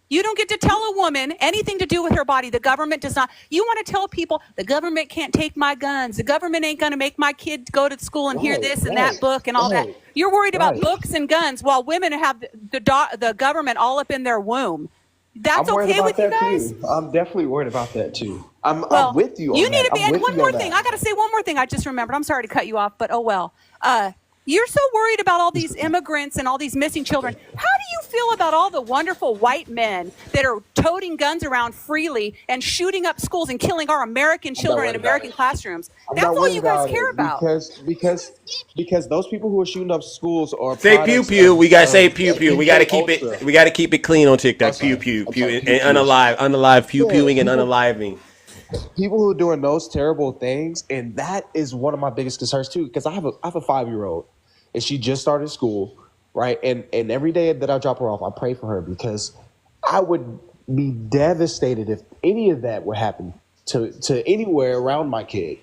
You don't get to tell a woman anything to do with her body. The government does not. You want to tell people the government can't take my guns. The government ain't going to make my kid go to school and hear this and that book and all that. You're worried about books and guns while women have the government all up in their womb. That's okay with you guys? Too. I'm definitely worried about that too. I'm with you on that. You need to be. And one more thing. I got to say one more thing. I just remembered. I'm sorry to cut you off, but oh well. You're so worried about all these immigrants and all these missing children. How do you feel about all the wonderful white men that are toting guns around freely and shooting up schools and killing our American children in American classrooms? That's all you guys care about. Because those people who are shooting up schools are say pew pew. We gotta say pew pew. We gotta keep it. We gotta keep it clean on TikTok. Pew pew pew and unalive pew pewing and unaliving. People who are doing those terrible things, and that is one of my biggest concerns too. Because I have a 5-year-old. And she just started school, right? And every day that I drop her off, I pray for her because I would be devastated if any of that would happen to anywhere around my kid.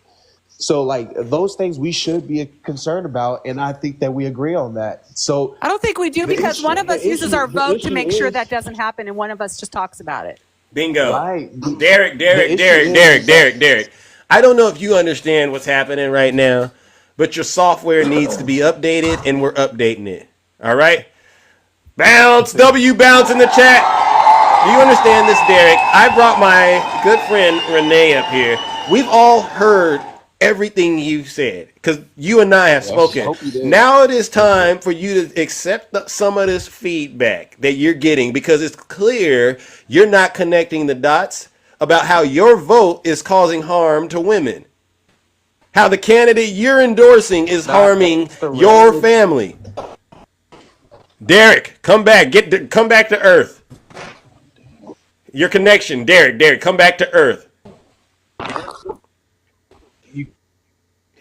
So like those things we should be concerned about, and I think that we agree on that. So I don't think we do because one of us uses our vote to make sure that is, doesn't happen, and one of us just talks about it. Bingo. Right. Derek. I don't know if you understand what's happening right now, but your software needs to be updated, and we're updating it. All right? Bounce, Bounce in the chat. Do you understand this, Derek? I brought my good friend Renee up here. We've all heard everything you've said because you and I have spoken. Now it is time for you to accept some of this feedback that you're getting because it's clear you're not connecting the dots about how your vote is causing harm to women. How the candidate you're endorsing is harming your family. Derek, come back. Come back to Earth. Your connection, Derek, come back to Earth.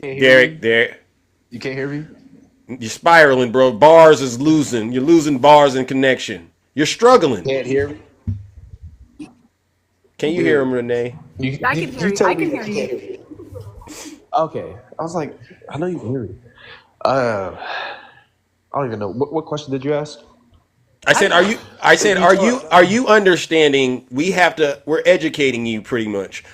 Derek. You can't hear me? You're spiraling, bro. Bars is losing. You're losing bars and connection. You're struggling. Can't hear me? Can you hear him, Renee? I can hear you. I can hear you. Okay. I was like, I know you can hear me. I don't even know. What question did you ask? I said, are you understanding we're educating you pretty much.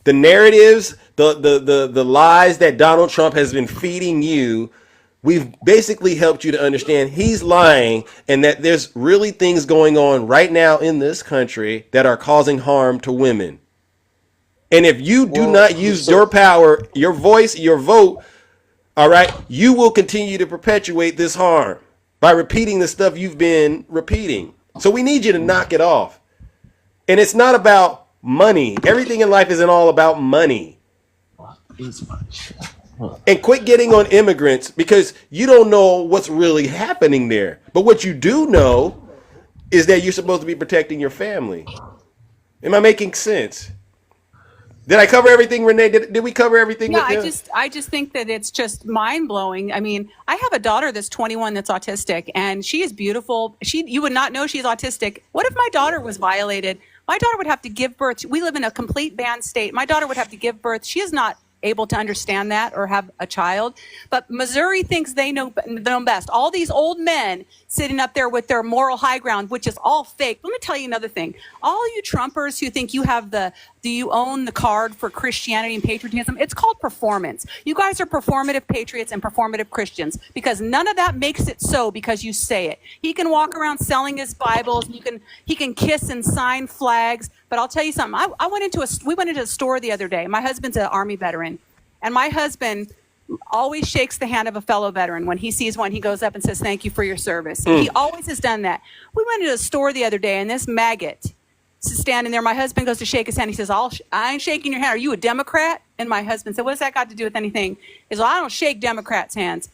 The narratives, the lies that Donald Trump has been feeding you, we've basically helped you to understand he's lying and that there's really things going on right now in this country that are causing harm to women. And if you do not use your power, your voice, your vote, all right, you will continue to perpetuate this harm by repeating the stuff you've been repeating. So we need you to knock it off. And it's not about money. Everything in life isn't all about money. And quit getting on immigrants because you don't know what's really happening there. But what you do know is that you're supposed to be protecting your family. Am I making sense? Did I cover everything, Renee? Did we cover everything? Yeah, I just think that it's just mind blowing. I mean, I have a daughter that's 21 that's autistic, and she is beautiful. You would not know she's autistic. What if my daughter was violated? My daughter would have to give birth. We live in a complete banned state. My daughter would have to give birth. She is not able to understand that or have a child. But Missouri thinks they know best. All these old men sitting up there with their moral high ground, which is all fake. Let me tell you another thing. All you Trumpers who think you have do you own the card for Christianity and patriotism? It's called performance. You guys are performative patriots and performative Christians because none of that makes it so because you say it. He can walk around selling his Bibles. He can kiss and sign flags. But I'll tell you something. We went into a store the other day. My husband's an Army veteran, and my husband always shakes the hand of a fellow veteran. When he sees one, he goes up and says, "Thank you for your service." He always has done that. We went into a store the other day, and this maggot is standing there. My husband goes to shake his hand. He says, "I ain't shaking your hand. Are you a Democrat?" And my husband said, "What's that got to do with anything?" He said, "I don't shake Democrats' hands."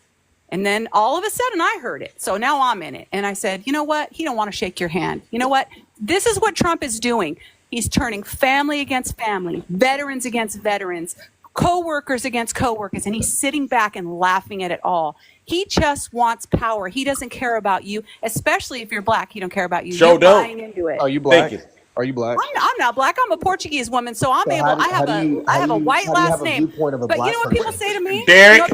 And then all of a sudden I heard it. So now I'm in it. And I said, you know what? He don't want to shake your hand. You know what? This is what Trump is doing. He's turning family against family, veterans against veterans, co-workers against co-workers, and he's sitting back and laughing at it all. He just wants power. He doesn't care about you, especially if you're black. He don't care about you. You're buying into it. Are you black? Thank you. Are you black? I'm not black. I'm a Portuguese woman, so I'm able. I have a white last name. But you know what people say to me? Derek,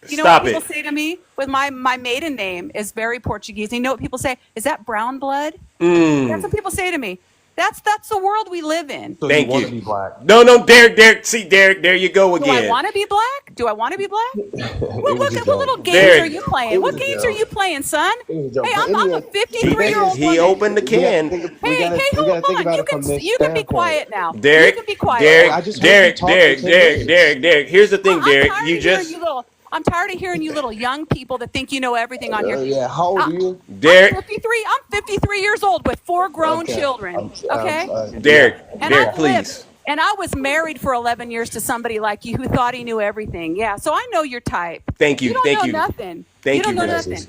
you know what people say to me with my maiden name is very Portuguese. You know what people say? Is that brown blood? That's what people say to me. That's the world we live in. So Thank you. Want to be black? No, Derek. See, Derek, there you go again. Do I want to be black? What little games are you playing? What games are you playing, son? Hey, I'm a 53-year-old woman. He opened the can. Hey, hold on. You can be quiet now. Derek, you can be quiet. Derek. Here's the thing, Derek. I'm tired of hearing you little young people that think you know everything on here. Yeah, how old are you? Derek. I'm 53 years old with 4 grown children. Okay? Derek, please. And I was married for 11 years to somebody like you who thought he knew everything. Yeah, so I know your type. Thank you. You don't know nothing. You don't know nothing.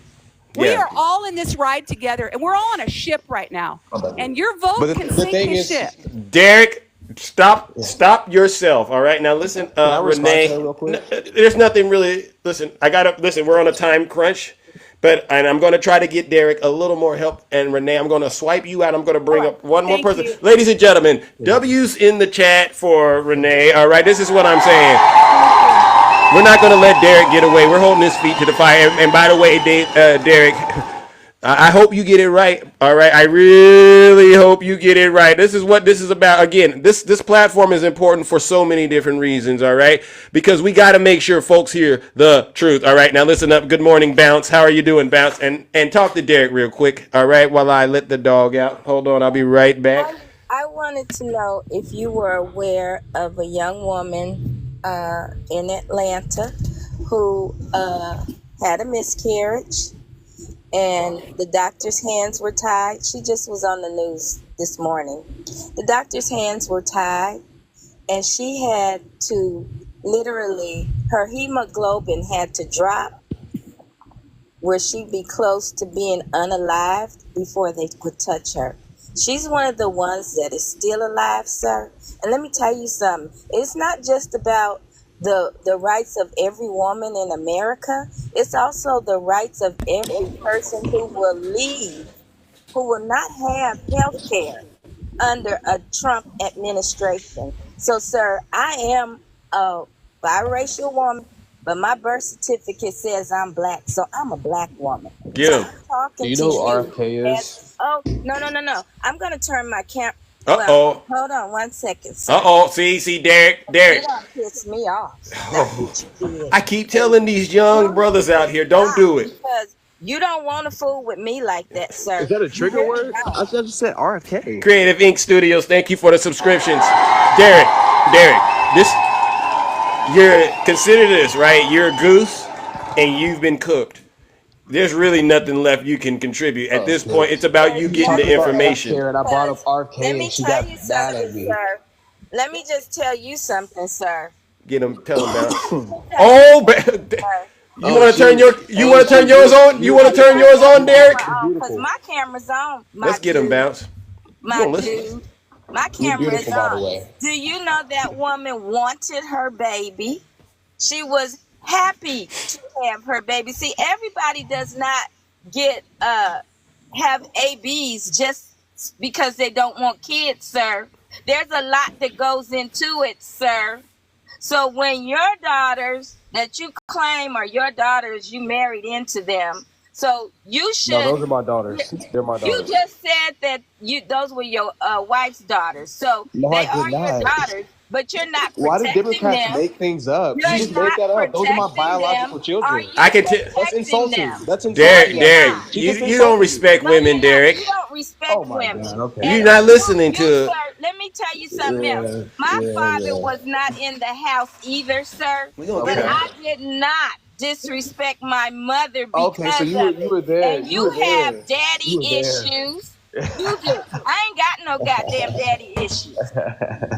We are all in this ride together, and we're all on a ship right now. And your vote can sink his ship. Derek, stop yourself. All right, now listen, Renee. There's nothing really. Listen, we're on a time crunch And I'm going to try to get Derek a little more help. And Renee, I'm going to swipe you out. I'm going to bring up one more person. you. Ladies and gentlemen, W's in the chat for Renee. All right, this is what I'm saying. We're not going to let Derek get away. We're holding his feet to the fire. And by the way, Derek, I hope you get it right. All right. I really hope you get it right. This is what this is about. Again, this platform is important for so many different reasons. All right. Because we got to make sure folks hear the truth. All right. Now listen up. Good morning, Bounce. How are you doing, Bounce? And talk to Derek real quick. All right. While I let the dog out. Hold on. I'll be right back. I wanted to know if you were aware of a young woman in Atlanta who had a miscarriage and the doctor's hands were tied. She just was on the news this morning. The doctor's hands were tied and she had to literally, her hemoglobin had to drop where she'd be close to being unalived before they could touch her. She's one of the ones that is still alive, sir. And let me tell you something. It's not just about the rights of every woman in America. It's also the rights of every person who will leave, who will not have health care under a Trump administration. So, sir, I am a biracial woman, but my birth certificate says I'm black, so I'm a black woman. Get him. Do you know who RFK is? Oh, no. I'm going to turn my camera. Uh-oh. Well, hold on 1 second, sir. Uh-oh. See, Derek. You don't piss me off. That's what you did. I keep telling these young brothers out here, don't do it. Because you don't want to fool with me like that, sir. Is that a trigger word? I just said RFK. Creative Inc. Studios, thank you for the subscriptions. Derek, consider this, right? You're a goose and you've been cooked. There's really nothing left you can contribute. At this point, it's about you getting the information. And I brought up RFK Let me and she tell got you mad at something, me. sir. Let me just tell you something, sir. Tell him about. You want to turn yours on? You want to turn yours on, Derek? Because my camera's on. Let's get him, Bounce. My dude. My camera is by the on. way. Do you know that woman wanted her baby? She was happy to have her baby. See, everybody does not get have ABs just because they don't want kids, sir. There's a lot that goes into it, sir. So when your daughters that you claim are your daughters, you married into them. So you should. No, those are my daughters. They're my daughters. You just said that those were your wife's daughters. So No, they I did are your not. daughters, but you're not protecting Why do Democrats them. make things up? You're You just made that up. Those are my biological children. I can tell. That's insulting. That's insulting. Derek, you don't respect women, Derek. You don't respect women. God, okay. You're not listening to Sir, it. let me tell you something else. My father was not in the house either, sir. But I did not disrespect my mother because so you were there. And you have daddy issues. You do. I ain't got no goddamn daddy issues.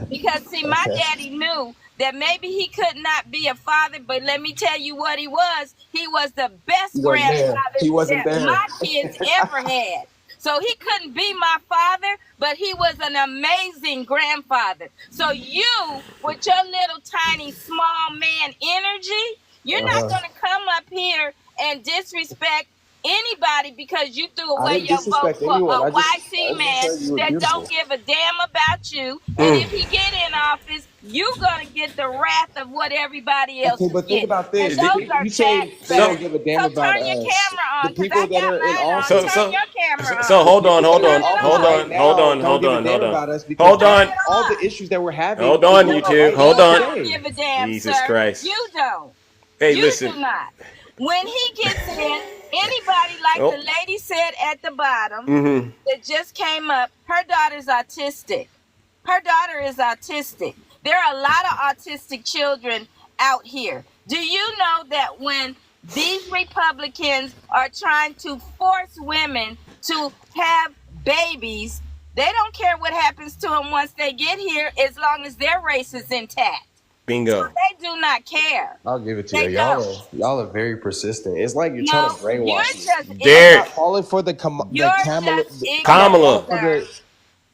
Because see, my daddy knew that maybe he could not be a father, but let me tell you what he was. He was the best grandfather that my kids ever had. So he couldn't be my father, but he was an amazing grandfather. So you, with your little tiny small man energy, you're not going to come up here and disrespect anybody because you threw away your vote for a YC man that don't give a damn about you. And if he get in office, you gonna get the wrath of what everybody else is but think about this. You say they don't give a damn about turn your us. camera on. The people that are in office. Turn your camera on. So hold on. Hold on. All the issues that we're having. Hold on, you two. Hold You on. don't give a damn, Jesus sir. Christ. You don't. Hey, you listen. do not. When he gets in, anybody like the lady said at the bottom that just came up, her daughter's autistic. Her daughter is autistic. There are a lot of autistic children out here. Do you know that when these Republicans are trying to force women to have babies, they don't care what happens to them once they get here as long as their race is intact. Bingo. So they do not care. I'll give it to you. Y'all are very persistent. It's like you're trying to brainwash me. Derek. I'm not falling for the Kamala. Kamala.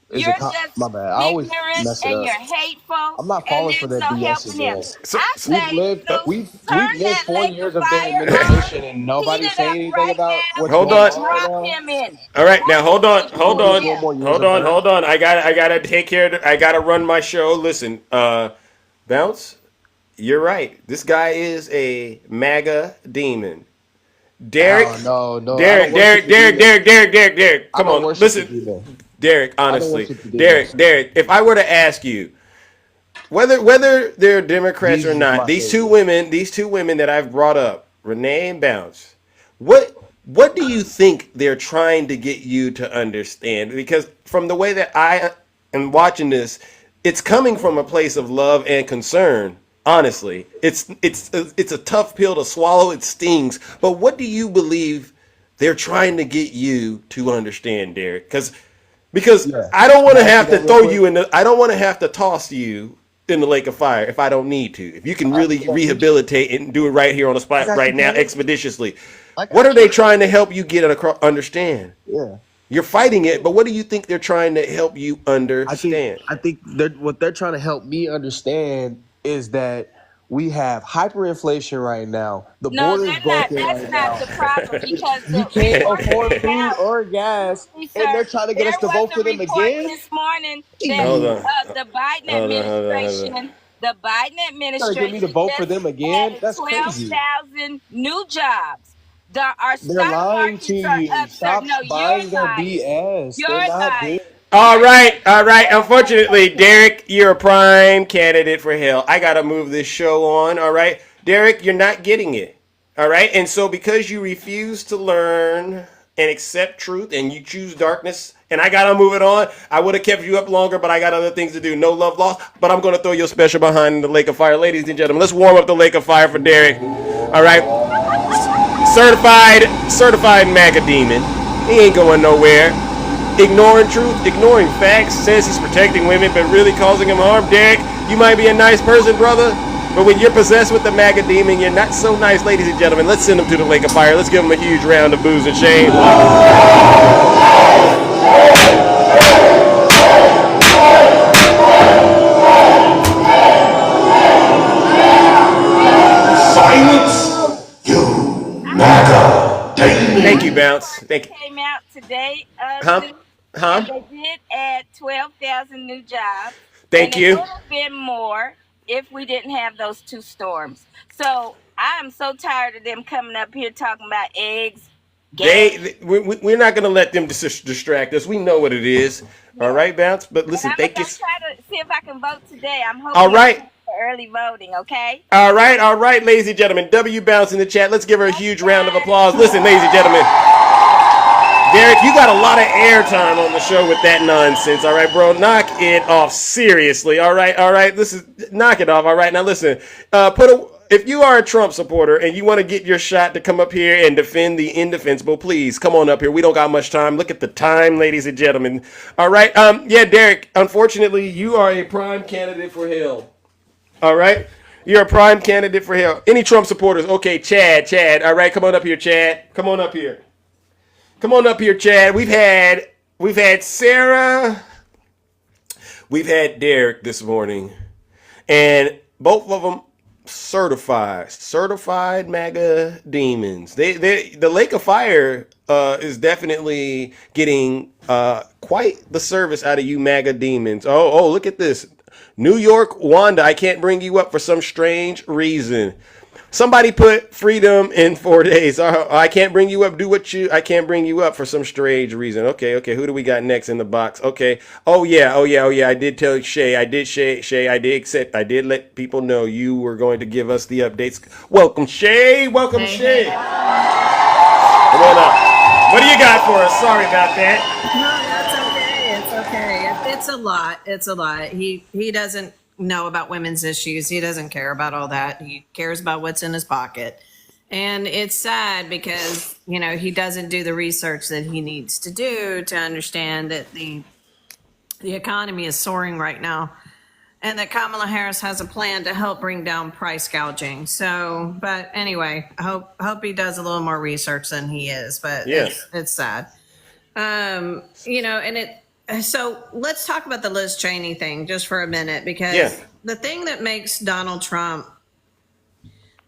You're just My bad. I always ignorant mess it and up. you're hateful, I'm not and falling for then that so BS helping him. again. So, I We've say, lived Lou, we've turn lived that 4 years lake of of their fire on, administration and heat nobody's it saying up anything right about now, what's hold going and on. on right drop now. him in it. All right, now That's hold what on, you should hold do. on, 4 more years hold of on, her. hold on. I gotta take care of. I gotta run my show. Listen, Bounce, you're right. This guy is a MAGA demon. Derek, Oh no, I don't Derek, worship Derek, the Derek, demon. Derek, Derek, Derek, Derek. I Come don't on, worship the listen, demon. Derek. I don't Honestly, worship the demon. Derek. If I were to ask you, whether they're Democrats or Jesus is not, my these two savior. women, that I've brought up, Renee and Bounce, what do you think they're trying to get you to understand? Because from the way that I am watching this, it's coming from a place of love and concern. Honestly, it's a tough pill to swallow. It stings. But what do you believe they're trying to get you to understand, Derek? Because Yeah. I don't want Can to I answer have to that real throw quick? you in the. I don't want to have to toss you in the lake of fire if I don't need to. If you can really Yeah, me too. rehabilitate and do it right here on the I spot got right you now covered. expeditiously, I what are got they you. trying to help you get across? Understand? Yeah. You're fighting it, but what do you think they're trying to help you I think understand? I think what they're trying to help me understand is that we have hyperinflation right now. The No, border is they're not. broken That's right not now. the problem because We the can't report afford came food out. or gas, and they're Sir, trying to get us there to was vote a for them report again. this morning that Hold Jeez. on, the Biden hold on. administration, the Biden Trying to get me to administration vote for just them again? added That's crazy. 12,000 new jobs. Our They're stock lying to markets are you. up, sir. Stop No, you're buying their lying. BS. They're You're not doing. lying. All You're right, taking all right. over Unfortunately, America. Derek, you're a prime candidate for hell. I gotta move this show on. All right, Derek, you're not getting it. All right, and so because you refuse to learn and accept truth, and you choose darkness, and I gotta move it on. I would have kept you up longer, but I got other things to do. No love lost, but I'm gonna throw your special behind the lake of fire, ladies and gentlemen. Let's warm up the lake of fire for Derek. All right, certified MAGA demon. He ain't going nowhere. Ignoring truth, ignoring facts, says he's protecting women, but really causing them harm. Derek, you might be a nice person, brother, but when you're possessed with the MAGA demon, you're not so nice, ladies and gentlemen. Let's send him to the lake of fire. Let's give him a huge round of booze and shame. Silence, you MAGA Thank you, demon. Bounce. Thank you. Came out today, Huh? Lou, and Huh? they did add 12,000 new jobs, and Thank it you. would have been more if we didn't have those two storms. So I am so tired of them coming up here talking about eggs, gas. We're not going to let them distract us. We know what it is. All Yeah. right, Bounce. But And listen, I'm thank you. gonna try to see if I can vote today. I'm All hoping it right. for early voting. Okay. All right, ladies and gentlemen. W Bounce in the chat. Let's give her a Love you huge round of guys. applause. Listen, ladies and gentlemen. Derek, you got a lot of airtime on the show with that nonsense. All right, bro, knock it off seriously. All right. Knock it off. All right, now listen. If you are a Trump supporter and you want to get your shot to come up here and defend the indefensible, please come on up here. We don't got much time. Look at the time, ladies and gentlemen. All right. Yeah, Derek. Unfortunately, you are a prime candidate for hell. All right. You're a prime candidate for hell. Any Trump supporters? Okay, Chad. All right, come on up here, Chad. Come on up here. Come on up here, Chad. We've had Sarah. We've had Derek this morning, and both of them certified MAGA demons. The Lake of Fire is definitely getting quite the service out of you MAGA demons. Oh, look at this. New York, Wanda, I can't bring you up for some strange reason. Somebody put freedom in 4 days. I can't bring you up. I can't bring you up for some strange reason. Okay. Who do we got next in the box? Okay. Oh yeah. I did tell Shay. Shay. I did accept. I did let people know you were going to give us the updates. Welcome, Shay. Welcome, Shay. Come on up. What do you got for us? Sorry about that. No, that's okay. It's a lot. It's a lot. He doesn't know about women's issues. He doesn't care about all that. He cares about what's in his pocket. And it's sad because, he doesn't do the research that he needs to do to understand that the economy is soaring right now and that Kamala Harris has a plan to help bring down price gouging. So, but anyway, I hope he does a little more research than he is, but Yeah. it's sad. And So let's talk about the Liz Cheney thing just for a minute, because the thing that makes Donald Trump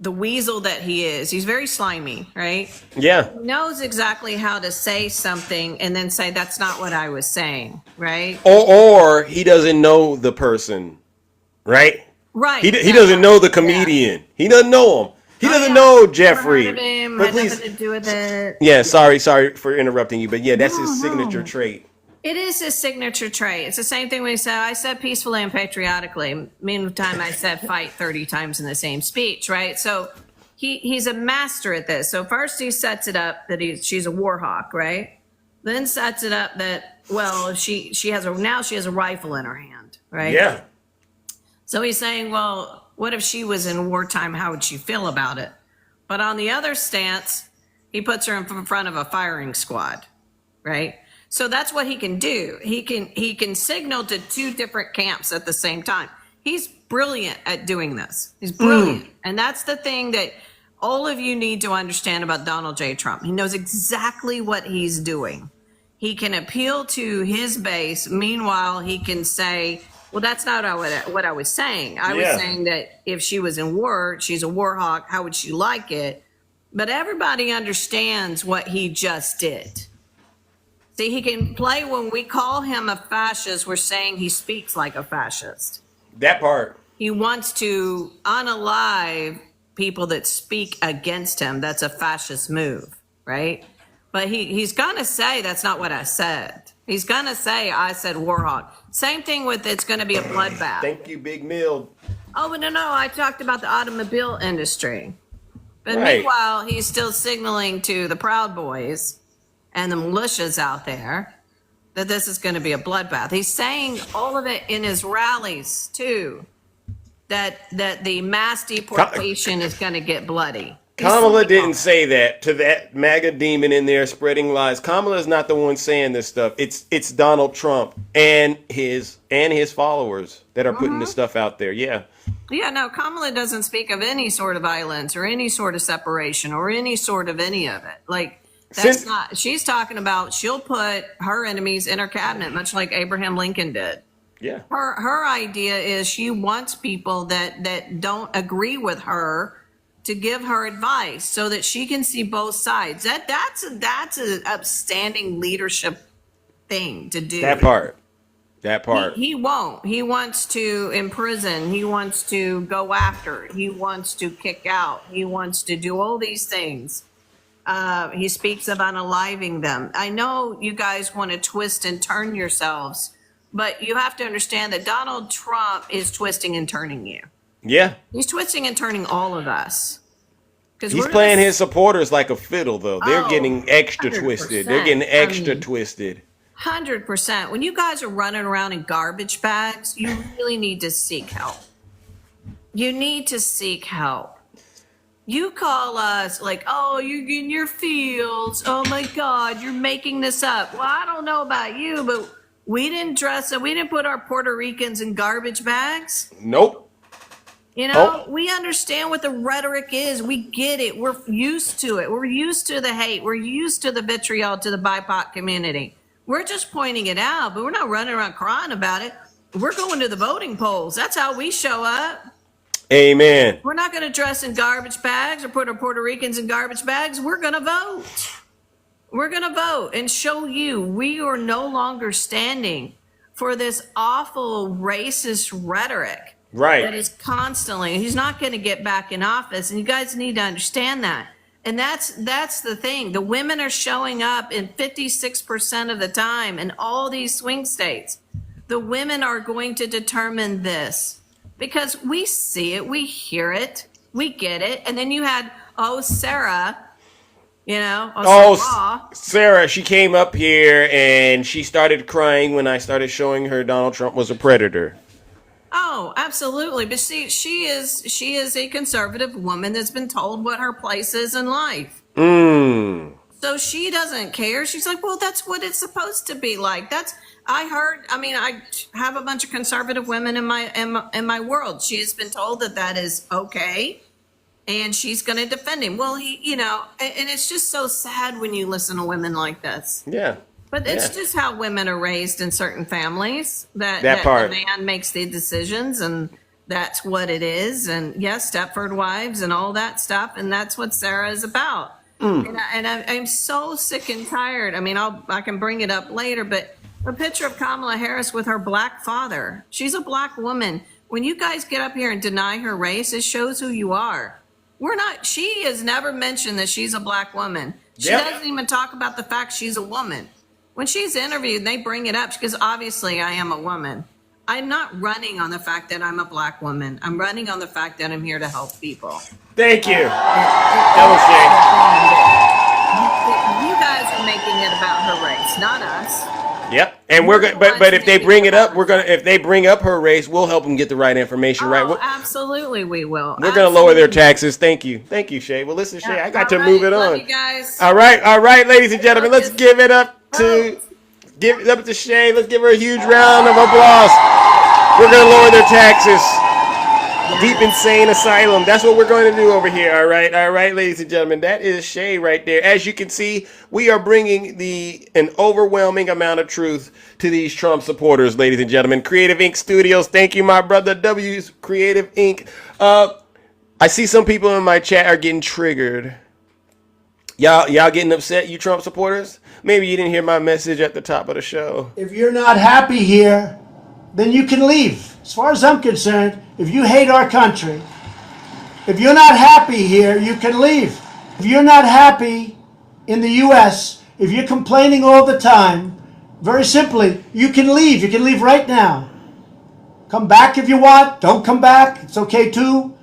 the weasel that he is, he's very slimy, right? Yeah. He knows exactly how to say something and then say, that's not what I was saying, right? Or he doesn't know the person, right? Right. He doesn't know the comedian. He doesn't know him. He doesn't know Jeffrey. Never heard of him, but had nothing to do with it. Yeah, sorry for interrupting you, but yeah, that's his signature trait. It is his signature trait. It's the same thing when he said, I said peacefully and patriotically. Meantime, I said fight 30 times in the same speech, right? So he's a master at this. So first he sets it up that she's a war hawk, right? Then sets it up that, well, she has a rifle in her hand, right? Yeah. So he's saying, well, what if she was in wartime? How would she feel about it? But on the other stance, he puts her in front of a firing squad, right? So that's what he can do. He can signal to two different camps at the same time. He's brilliant at doing this. He's brilliant. And that's the thing that all of you need to understand about Donald J. Trump. He knows exactly what he's doing. He can appeal to his base. Meanwhile, he can say, well, that's not what I was saying. I was saying that if she was in war, she's a war hawk. How would she like it? But everybody understands what he just did. See, he can play when we call him a fascist, we're saying he speaks like a fascist. That part. He wants to unalive people that speak against him. That's a fascist move, right? But he's going to say that's not what I said. He's going to say I said warhawk. Same thing with it's going to be a bloodbath. Thank you, Big Mill. Oh, but no, I talked about the automobile industry. But Right. meanwhile, he's still signaling to the Proud Boys and the militias out there that this is going to be a bloodbath. He's saying all of it in his rallies too, that the mass deportation is going to get bloody. Kamala didn't say that to that MAGA demon in there spreading lies. Kamala's not the one saying this stuff. It's Donald Trump and his followers that are putting this stuff out there. Yeah. Yeah, no, Kamala doesn't speak of any sort of violence or any sort of separation or any sort of any of it. Like, that's not, she's talking about she'll put her enemies in her cabinet, much like Abraham Lincoln did. Yeah. Her idea is she wants people that don't agree with her to give her advice so that she can see both sides. That's an upstanding leadership thing to do. That part. He won't. He wants to imprison. He wants to go after. He wants to kick out. He wants to do all these things. He speaks of unaliving them. I know you guys want to twist and turn yourselves, but you have to understand that Donald Trump is twisting and turning you. Yeah. He's twisting and turning all of us. He's playing his supporters like a fiddle, though. They're getting extra 100%. twisted. They're getting extra twisted. 100%. When you guys are running around in garbage bags, you really need to seek help. You need to seek help. You call us like, oh, you're in your fields. Oh my God, you're making this up. Well, I don't know about you, but we didn't dress up. We didn't put our Puerto Ricans in garbage bags. Nope. You know, we understand what the rhetoric is. We get it. We're used to it. We're used to the hate. We're used to the vitriol to the BIPOC community. We're just pointing it out, but we're not running around crying about it. We're going to the voting polls. That's how we show up. Amen. We're not going to dress in garbage bags or put our Puerto Ricans in garbage bags. We're going to vote. We're going to vote and show you we are no longer standing for this awful racist rhetoric. Right. That is constantly, he's not going to get back in office. And you guys need to understand that. And that's the thing. The women are showing up in 56% of the time in all these swing states. The women are going to determine this because we see it, we hear it, we get it. And then you had, Sarah, Sarah, she came up here and she started crying when I started showing her Donald Trump was a predator. Oh, absolutely. But see, she is a conservative woman that's been told what her place is in life. So she doesn't care. She's like, well, that's what it's supposed to be like. I have a bunch of conservative women in my world. She has been told that is okay. And she's going to defend him. Well, and it's just so sad when you listen to women like this. Yeah. But it's just how women are raised in certain families that part. the man makes the decisions, and that's what it is. And yes, Stepford Wives and all that stuff, and that's what Sarah is about. I'm so sick and tired. I mean, I can bring it up later, but a picture of Kamala Harris with her black father. She's a black woman. When you guys get up here and deny her race, it shows who you are. She has never mentioned that she's a black woman. She doesn't even talk about the fact she's a woman. When she's interviewed, they bring it up because obviously I am a woman. I'm not running on the fact that I'm a black woman. I'm running on the fact that I'm here to help people. Thank you. Tell us, Shay. You guys are making it about her race, not us. Yep, and we're gonna. But if they bring it up, if they bring up her race, we'll help them get the right information. Right? Absolutely, we will. We're gonna lower their taxes. Thank you, Shay. Well, listen, Shay, I got to move it on. Love you guys. All right, ladies and gentlemen, let's give it up to Shay. Let's give her a huge round of applause. We're gonna lower their taxes. Deep Insane Asylum. That's what we're going to do over here. All right, ladies and gentlemen. That is Shay right there. As you can see, we are bringing an overwhelming amount of truth to these Trump supporters, ladies and gentlemen. Creative Inc. Studios. Thank you, my brother W's Creative Inc. I see some people in my chat are getting triggered. Y'all getting upset, you Trump supporters? Maybe you didn't hear my message at the top of the show. If you're not happy here, then you can leave. As far as I'm concerned, if you hate our country, if you're not happy here, you can leave. If you're not happy in the U.S., if you're complaining all the time, very simply, you can leave. You can leave right now. Come back if you want. Don't come back. It's okay too.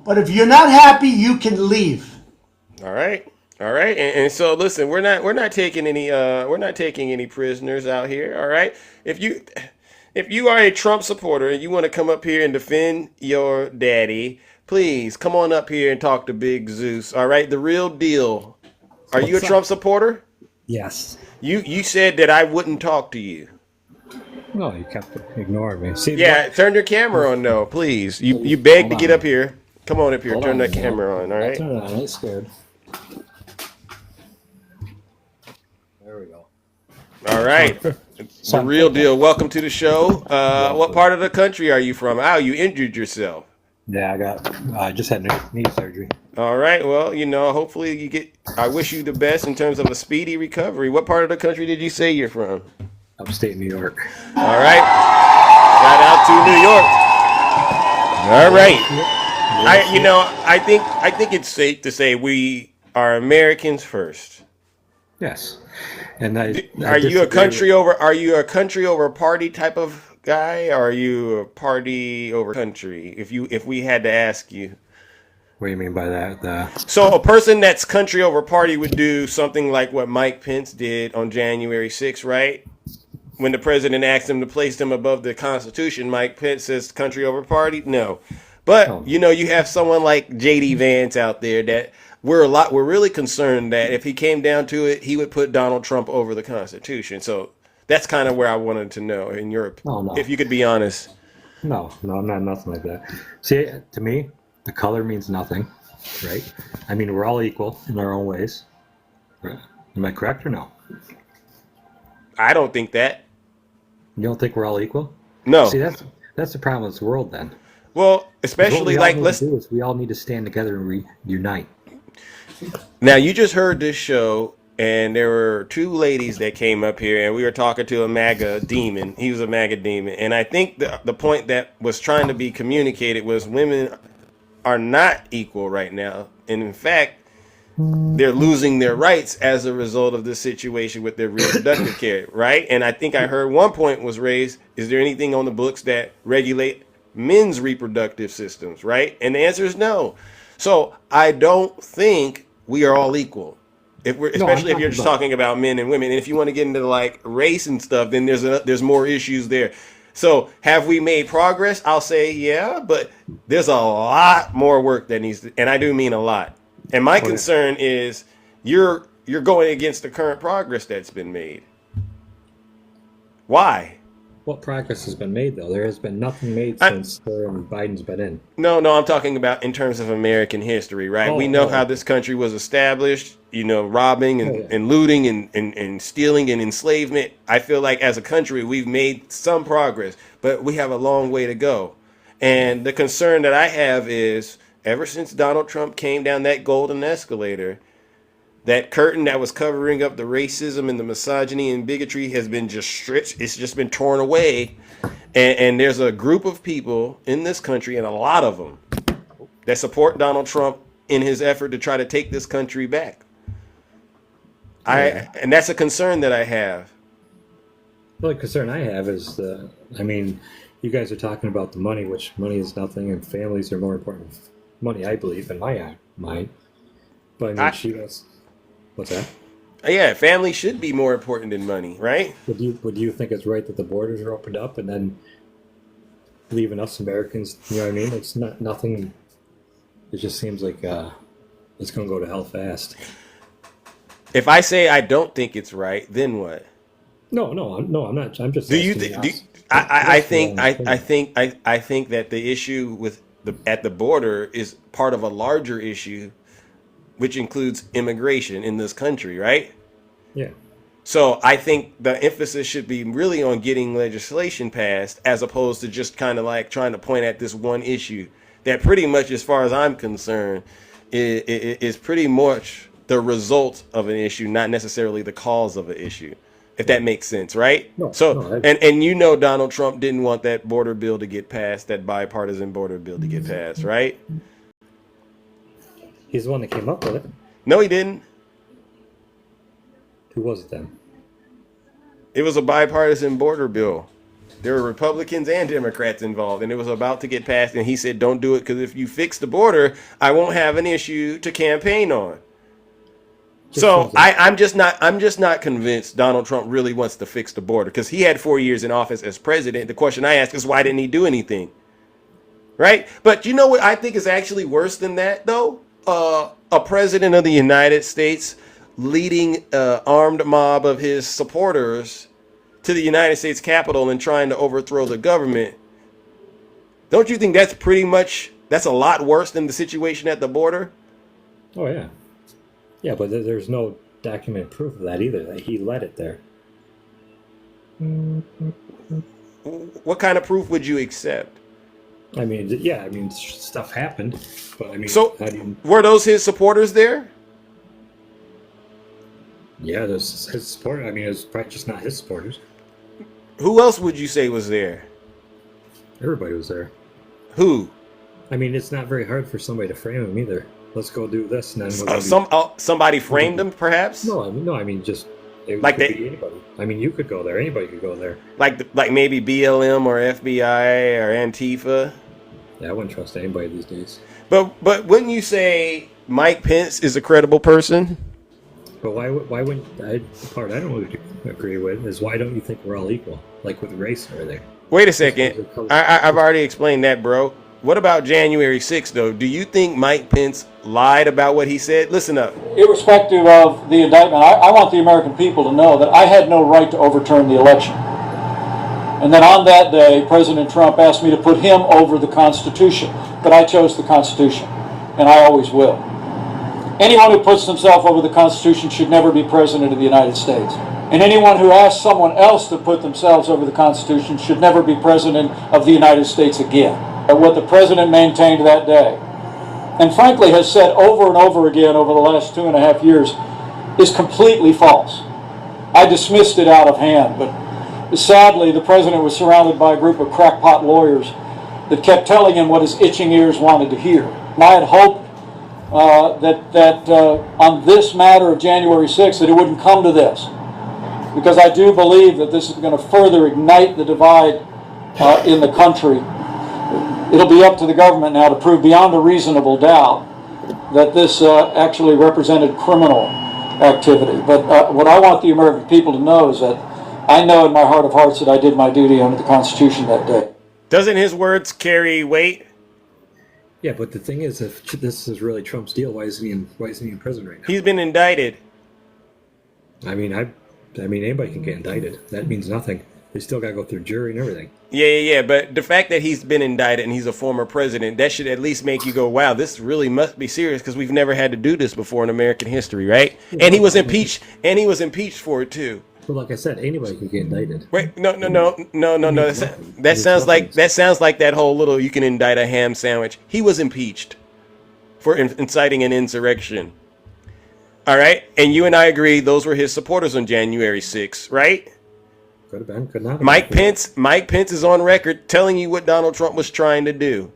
But if you're not happy, you can leave. All right. And so listen, we're not taking any prisoners out here. All right. If you are a Trump supporter and you want to come up here and defend your daddy, please come on up here and talk to Big Zeus. All right, the real deal. Are you a Trump supporter? Yes. You said that I wouldn't talk to you. No, you kept ignoring me. See, turn your camera on, though, please. You begged to get up here. Come on up here. Turn that camera on. All right. Turn it on. I ain't scared. There we go. All right. The real deal. Welcome to the show. What part of the country are you from? You injured yourself. Yeah, I just had knee surgery. All right. Well, hopefully I wish you the best in terms of a speedy recovery. What part of the country did you say you're from? Upstate New York. All right. Shout out to New York. All right. I think it's safe to say we are Americans first. Yes. And are you a country over party type of guy, or are you a party over country? If we had to ask you. What do you mean by that? So a person that's country over party would do something like what Mike Pence did on January 6th, right? When the president asked him to place them above the Constitution, Mike Pence says country over party? No. But you have someone like JD Vance out there that we're really concerned that if he came down to it, he would put Donald Trump over the Constitution. So that's kind of where I wanted to know in Europe, if you could be honest. No, I'm not nothing like that. See, to me, the color means nothing, right? I mean, we're all equal in our own ways. Right? Am I correct or no? I don't think that. You don't think we're all equal? No. See, that's the problem with this world then. Well, especially we all need to stand together and unite. Now, you just heard this show, and there were two ladies that came up here, and we were talking to a MAGA demon. He was a MAGA demon. And I think the point that was trying to be communicated was women are not equal right now. And in fact, they're losing their rights as a result of this situation with their reproductive care, right? And I think I heard one point was raised, is there anything on the books that regulate men's reproductive systems, right? And the answer is no. So I don't think we are all equal. Especially if you're just talking about men and women. And if you want to get into like race and stuff, then there's more issues there. So have we made progress? I'll say yeah, but there's a lot more work that needs to, and I do mean a lot. And my concern is you're going against the current progress that's been made. Why? What progress has been made, though? There has been nothing made since Biden's been in. No, I'm talking about in terms of American history, right? We know how this country was established, robbing and looting and stealing and enslavement. I feel like as a country, we've made some progress, but we have a long way to go. And the concern that I have is ever since Donald Trump came down that golden escalator, that curtain that was covering up the racism and the misogyny and bigotry has been just stretched. It's just been torn away. And there's a group of people in this country, and a lot of them, that support Donald Trump in his effort to try to take this country back. And that's a concern that I have. The only concern I have is you guys are talking about the money, which money is nothing, and families are more important than money, I believe, in my mind. But she was. What's that? Yeah, family should be more important than money, right? Would you think it's right that the borders are opened up and then leaving us Americans? You know what I mean? It's nothing. It just seems like it's going to go to hell fast. If I say I don't think it's right, then what? No, I'm not. I'm just. Do you think? I think that the issue at the border is part of a larger issue, which includes immigration in this country, right? Yeah. So I think the emphasis should be really on getting legislation passed as opposed to just kind of like trying to point at this one issue that pretty much, as far as I'm concerned, is pretty much the result of an issue, not necessarily the cause of an issue, if that makes sense, right? And Donald Trump didn't want that border bill to get passed, that bipartisan border bill to get passed, right? He's the one that came up with it. No, he didn't. Who was it then? It was a bipartisan border bill. There were Republicans and Democrats involved, and it was about to get passed. And he said, "Don't do it because if you fix the border, I won't have an issue to campaign on." So I'm just not convinced Donald Trump really wants to fix the border because he had 4 years in office as president. The question I ask is, why didn't he do anything? Right? But you know what I think is actually worse than that, though? A president of the United States leading an armed mob of his supporters to the United States Capitol and trying to overthrow the government. Don't you think that's a lot worse than the situation at the border? Oh, yeah. Yeah, but there's no documented proof of that either, that he led it there. What kind of proof would you accept? Stuff happened, but So, were those his supporters there? Yeah, there's his supporters. It's probably just not his supporters. Who else would you say was there? Everybody was there. Who? It's not very hard for somebody to frame him either. Let's go do this, and then somebody framed him, perhaps. No, just it could be anybody. You could go there. Anybody could go there. Like maybe BLM or FBI or Antifa. Yeah, I wouldn't trust anybody these days. But wouldn't you say Mike Pence is a credible person? But why wouldn't the part I don't agree with is why don't you think we're all equal, like with race or everything? Wait a second. I've already explained that, bro. What about January 6th, though? Do you think Mike Pence lied about what he said? Listen up. Irrespective of the indictment, I want the American people to know that I had no right to overturn the election. And then on that day, President Trump asked me to put him over the Constitution. But I chose the Constitution, and I always will. Anyone who puts himself over the Constitution should never be President of the United States. And anyone who asks someone else to put themselves over the Constitution should never be President of the United States again. What the President maintained that day, and frankly has said over and over again over the last 2.5 years, is completely false. I dismissed it out of hand, but sadly the President was surrounded by a group of crackpot lawyers that kept telling him what his itching ears wanted to hear. And I had hoped that on this matter of January 6th that it wouldn't come to this, because I do believe that this is going to further ignite the divide in the country. It'll be up to the government now to prove beyond a reasonable doubt that this actually represented criminal activity. But what I want the American people to know is that I know in my heart of hearts that I did my duty under the Constitution that day. Doesn't his words carry weight? Yeah, but the thing is, if this is really Trump's deal, why isn't he in prison right now? He's been indicted. Anybody can get indicted. That means nothing. They still got to go through jury and everything. Yeah. But the fact that he's been indicted and he's a former president, that should at least make you go, wow, this really must be serious because we've never had to do this before in American history, right? And he was impeached, for it too. But like I said, anybody can get indicted. Wait, no. That sounds like that whole little you can indict a ham sandwich. He was impeached for inciting an insurrection. All right, and you and I agree those were his supporters on January 6th, right? Could have been, could not have Mike Pence is on record telling you what Donald Trump was trying to do.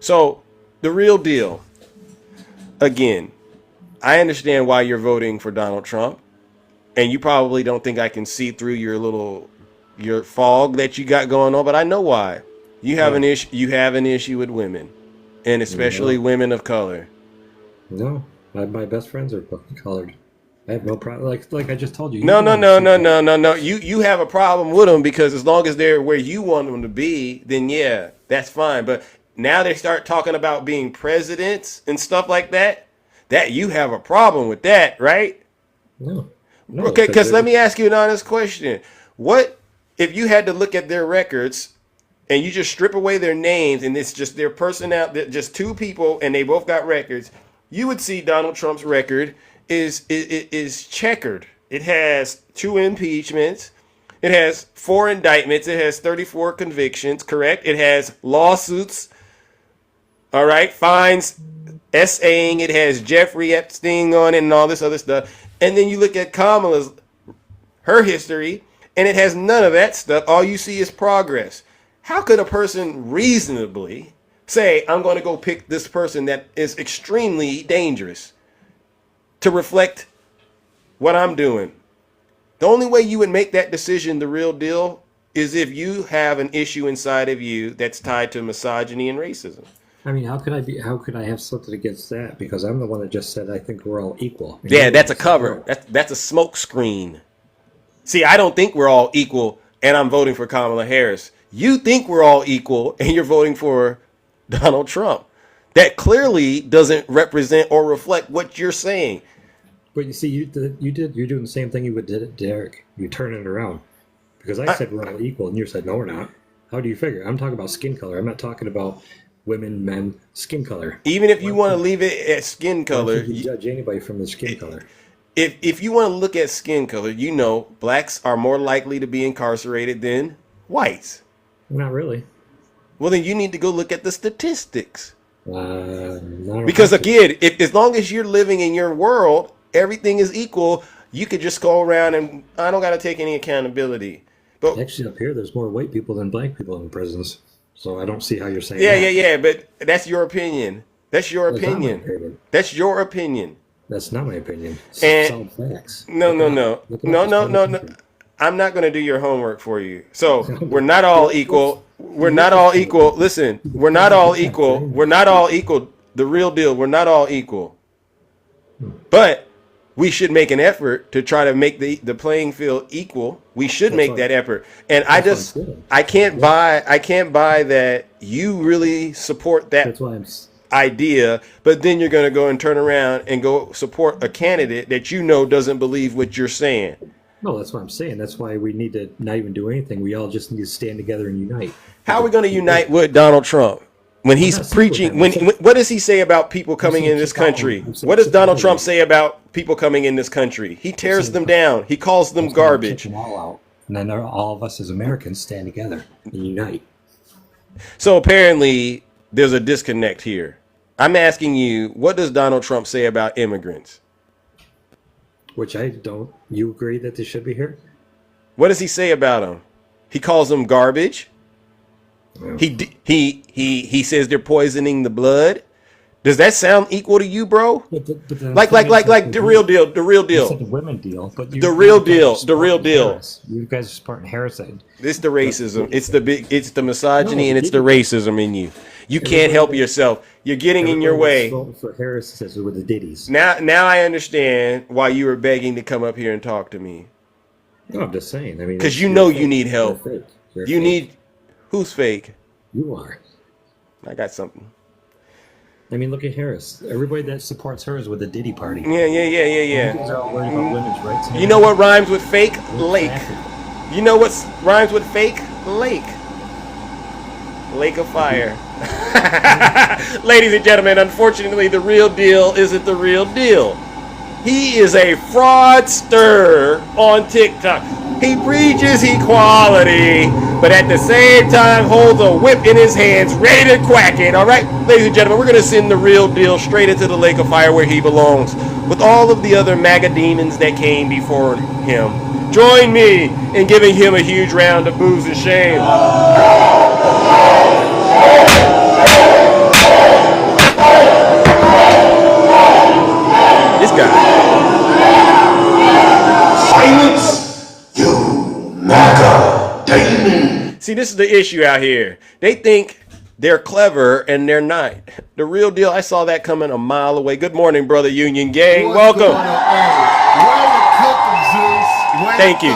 So, the real deal. Again, I understand why you're voting for Donald Trump, and you probably don't think I can see through your fog that you got going on, but I know why. You have an issue. You have an issue with women, and especially women of color. No, my best friends are colored. I have no problem. Like I just told you. No. You have a problem with them because as long as they're where you want them to be, then yeah, that's fine. But now they start talking about being presidents and stuff like that. That you have a problem with that, right? No. Okay, because let me ask you an honest question. What if you had to look at their records and you just strip away their names and it's just their personality, just two people and they both got records? You would see Donald Trump's record is checkered. It has 2 impeachments. It has 4 indictments. It has 34 convictions, correct? It has lawsuits. All right. Fines, essaying. It has Jeffrey Epstein on it and all this other stuff. And then you look at Kamala's, her history, and it has none of that stuff. All you see is progress. How could a person reasonably say, I'm going to go pick this person that is extremely dangerous to reflect what I'm doing? The only way you would make that decision, the real deal, is if you have an issue inside of you that's tied to misogyny and racism. I mean, how could I have something against that? Because I'm the one that just said I think we're all equal. Yeah, that's a cover. That's a smoke screen. See, I don't think we're all equal, and I'm voting for Kamala Harris. You think we're all equal, and you're voting for Donald Trump. That clearly doesn't represent or reflect what you're saying. But you see, you're doing the same thing you would did at Derek. You turn it around. Because I said we're all equal, and you said no, we're not. How do you figure? I'm talking about skin color. I'm not talking about women, men, skin color. Even if you want to leave it at skin color, you judge anybody from their skin color. If you want to look at skin color, you know blacks are more likely to be incarcerated than whites. Not really. Well, then you need to go look at the statistics. No, because again, as long as you're living in your world, everything is equal. You could just go around and I don't got to take any accountability. But actually, up here, there's more white people than black people in prisons. So I don't see how you're saying Yeah. But that's your opinion. That's your opinion. That's your opinion. That's not my opinion. And facts. No. I'm not going to do your homework for you. So we're not all equal. We're not all equal. Listen, we're not all equal. We're not all equal. The real deal. We're not all equal. But we should make an effort to try to make the playing field equal. We should make that effort. And I can't buy that you really support that idea, but then you're going to go and turn around and go support a candidate that you know doesn't believe what you're saying. No, that's what I'm saying. That's why we need to not even do anything. We all just need to stand together and unite. How are we going to unite with Donald Trump? When he's preaching, what does he say about people coming in this country? What does Donald Trump say about people coming in this country? He tears them down. He calls them garbage. Them all out. And then all of us as Americans stand together and unite. So apparently there's a disconnect here. I'm asking you, what does Donald Trump say about immigrants? Which I don't. You agree that they should be here? What does he say about them? He calls them garbage. Yeah. He says they're poisoning the blood. Does that sound equal to you, bro? Like the real deal. The real deal. The women deal, but the real deal. The real deal. You guys are supporting Harris. It's the racism. It's the misogyny, and it's the racism in you. You can't help yourself. You're getting in your way. For Harris says with the ditties. Now I understand why you were begging to come up here and talk to me. No, I'm just saying. I mean, because you know you need help. You need. Who's fake? You are. I got something. I mean, look at Harris. Everybody that supports her is with the Diddy party. Yeah. They're all worried about women's rights. You know what rhymes with fake? Lake. You know what rhymes with fake? Lake. Lake of fire. Ladies and gentlemen, unfortunately, the real deal isn't the real deal. He is a fraudster on TikTok. He preaches equality, but at the same time holds a whip in his hands, ready to quack it. All right, ladies and gentlemen, we're going to send the real deal straight into the lake of fire where he belongs, with all of the other MAGA demons that came before him. Join me in giving him a huge round of boos and shame. This guy. Silence, you MAGA demon. See, this is the issue out here. They think they're clever and they're not. The real deal, I saw that coming a mile away. Good morning, brother Union Gang. Welcome. Thank you.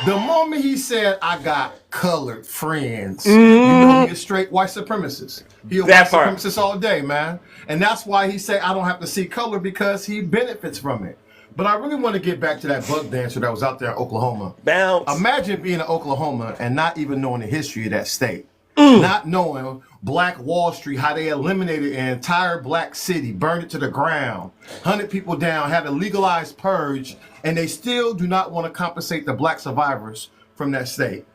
The moment he said, I got colored friends, you know he's a straight white supremacist. He's a white supremacist all day, man. And that's why he said, I don't have to see color, because he benefits from it. But I really want to get back to that buck dancer that was out there in Oklahoma. Bounce. Imagine being in Oklahoma and not even knowing the history of that state. Not knowing Black Wall Street, how they eliminated an entire black city, burned it to the ground, hunted people down, had a legalized purge, and they still do not want to compensate the black survivors from that state.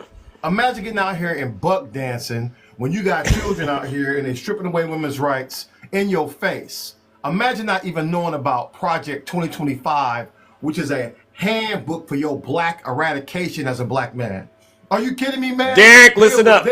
Imagine getting out here and buck dancing when you got children out here and they stripping away women's rights in your face. Imagine not even knowing about Project 2025, which is a handbook for your black eradication as a black man. Are you kidding me, man? Derek, listen up.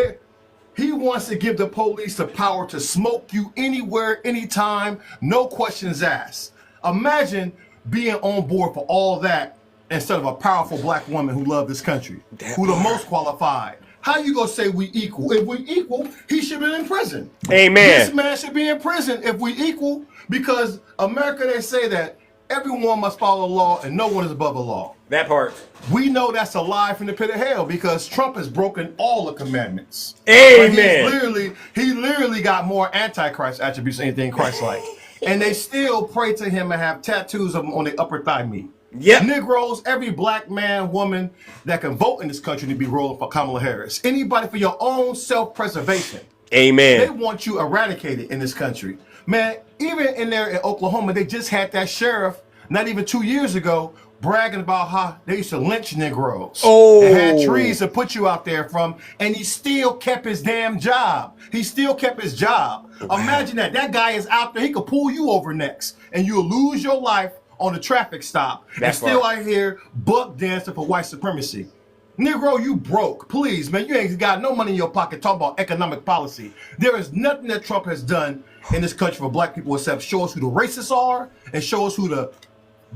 He wants to give the police the power to smoke you anywhere, anytime, no questions asked. Imagine being on board for all that instead of a powerful black woman who loves this country, who the most qualified. How you gonna say we equal? If we equal, he should be in prison. Amen. This man should be in prison if we equal, because America, they say that everyone must follow the law and no one is above the law. That part. We know that's a lie from the pit of hell, because Trump has broken all the commandments. Amen. He literally got more antichrist attributes than anything Christ-like. And they still pray to him and have tattoos of him on their upper thigh meat. Yep. Negroes, every black man, woman that can vote in this country to be rolling for Kamala Harris. Anybody for your own self-preservation. Amen. They want you eradicated in this country. Man, even in there in Oklahoma, they just had that sheriff, not even 2 years ago, bragging about how they used to lynch Negroes. And had trees to put you out there from, and he still kept his damn job. He still kept his job. Wow. Imagine that. That guy is out there. He could pull you over next, and you'll lose your life on a traffic stop. That's and still out here buck dancing for white supremacy. Negro, you broke. Please, man, you ain't got no money in your pocket. Talk about economic policy. There is nothing that Trump has done in this country for black people except show us who the racists are and show us who the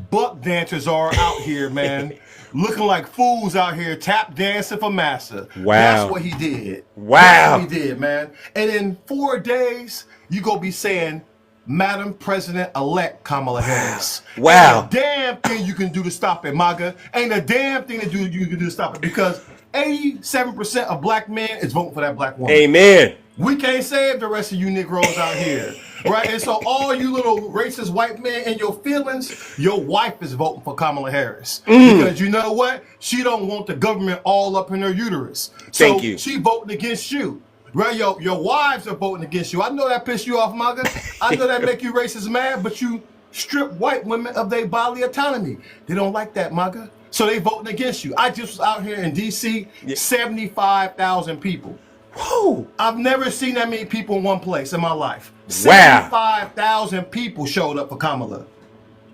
buck dancers are out here, man. Looking like fools out here, tap dancing for massa. Wow. That's what he did. Wow. That's what he did, man. And in 4 days, you go be saying, Madam President-elect Kamala Harris. Wow. Ain't a damn thing you can do to stop it, MAGA. Ain't a damn thing you can do to stop it, because 87% of black men is voting for that black woman. Amen. We can't save the rest of you Negroes out here, right? And so all you little racist white men in your feelings, your wife is voting for Kamala Harris. Because you know what? She don't want the government all up in her uterus. So Thank you. she voting against you. Right, your wives are voting against you. I know that pissed you off, MAGA. I know that make you racist mad, but you strip white women of their bodily autonomy. They don't like that, MAGA. So they voting against you. I just was out here in D.C., 75,000 people. Whoa! I've never seen that many people in one place in my life. Wow. 75,000 people showed up for Kamala.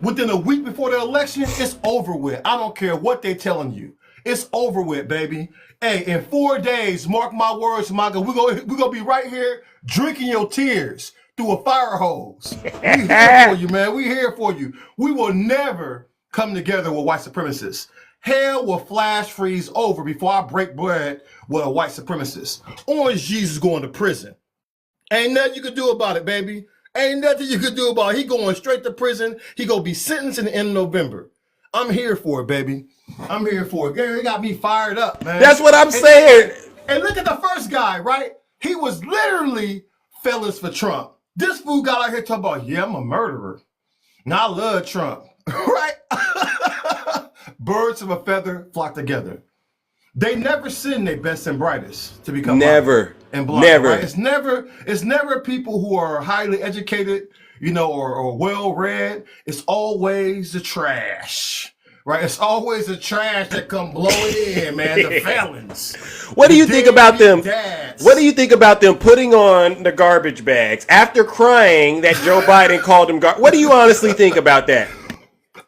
Within a week before the election, it's over with. I don't care what they telling you. It's over with, baby. Hey, in 4 days, mark my words, MAGA, we're gonna be right here drinking your tears through a fire hose. We here for you, man. We here for you. We will never come together with white supremacists. Hell will flash freeze over before I break bread with a white supremacist. Orange Jesus going to prison. Ain't nothing you can do about it, baby. Ain't nothing you can do about it. He going straight to prison. He gonna be sentenced in the end of November. I'm here for it, baby. I'm here for it. Gary got me fired up, man. That's what I'm saying. And look at the first guy, right? He was literally fellas for Trump. This fool got out here talking about, yeah, I'm a murderer. Now I love Trump, right? Birds of a feather flock together. They never send their best and brightest to become never and blind. Never. Right? It's never people who are highly educated, or well read. It's always the trash. Right? It's always the trash that come blowing in, man. The felons. What do you think about them? What do you think about them putting on the garbage bags after crying that Joe Biden called them garbage? What do you honestly think about that?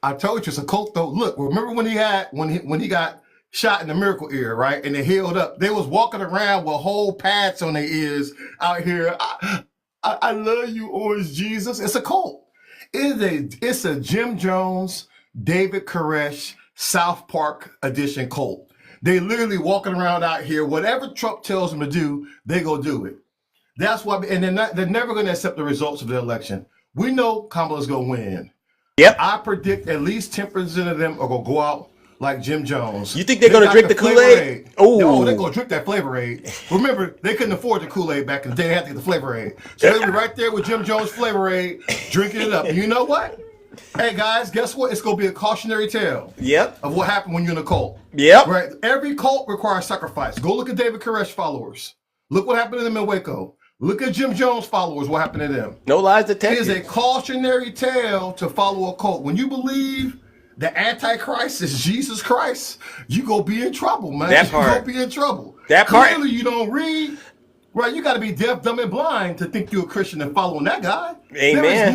I told you it's a cult though. Look, remember when he got shot in the miracle ear, right? And they healed up. They was walking around with whole pads on their ears out here. I love you, Orange Jesus. It's a cult. It's a Jim Jones, David Koresh, South Park edition cult. They literally walking around out here. Whatever Trump tells them to do, they go do it. That's why, and they're never going to accept the results of the election. We know Kamala's going to win. Yep. I predict at least 10% of them are going to go out like Jim Jones. You think they're going to drink the Kool-Aid? Oh, no, they're going to drink that Flavor Aid. Remember, they couldn't afford the Kool-Aid back in the day. They had to get the Flavor Aid. So they'll be right there with Jim Jones Flavor Aid, drinking it up. And you know what? Hey, guys, guess what? It's going to be a cautionary tale of what happened when you're in a cult. Yep. Right? Every cult requires sacrifice. Go look at David Koresh followers. Look what happened to them in Waco. Look at Jim Jones followers, what happened to them. No lies detected. It is a cautionary tale to follow a cult. When you believe the Antichrist is Jesus Christ, you go be in trouble, man. That part. You go be in trouble. That part. Clearly you don't read. Right, you got to be deaf, dumb, and blind to think you're a Christian and following that guy. Amen.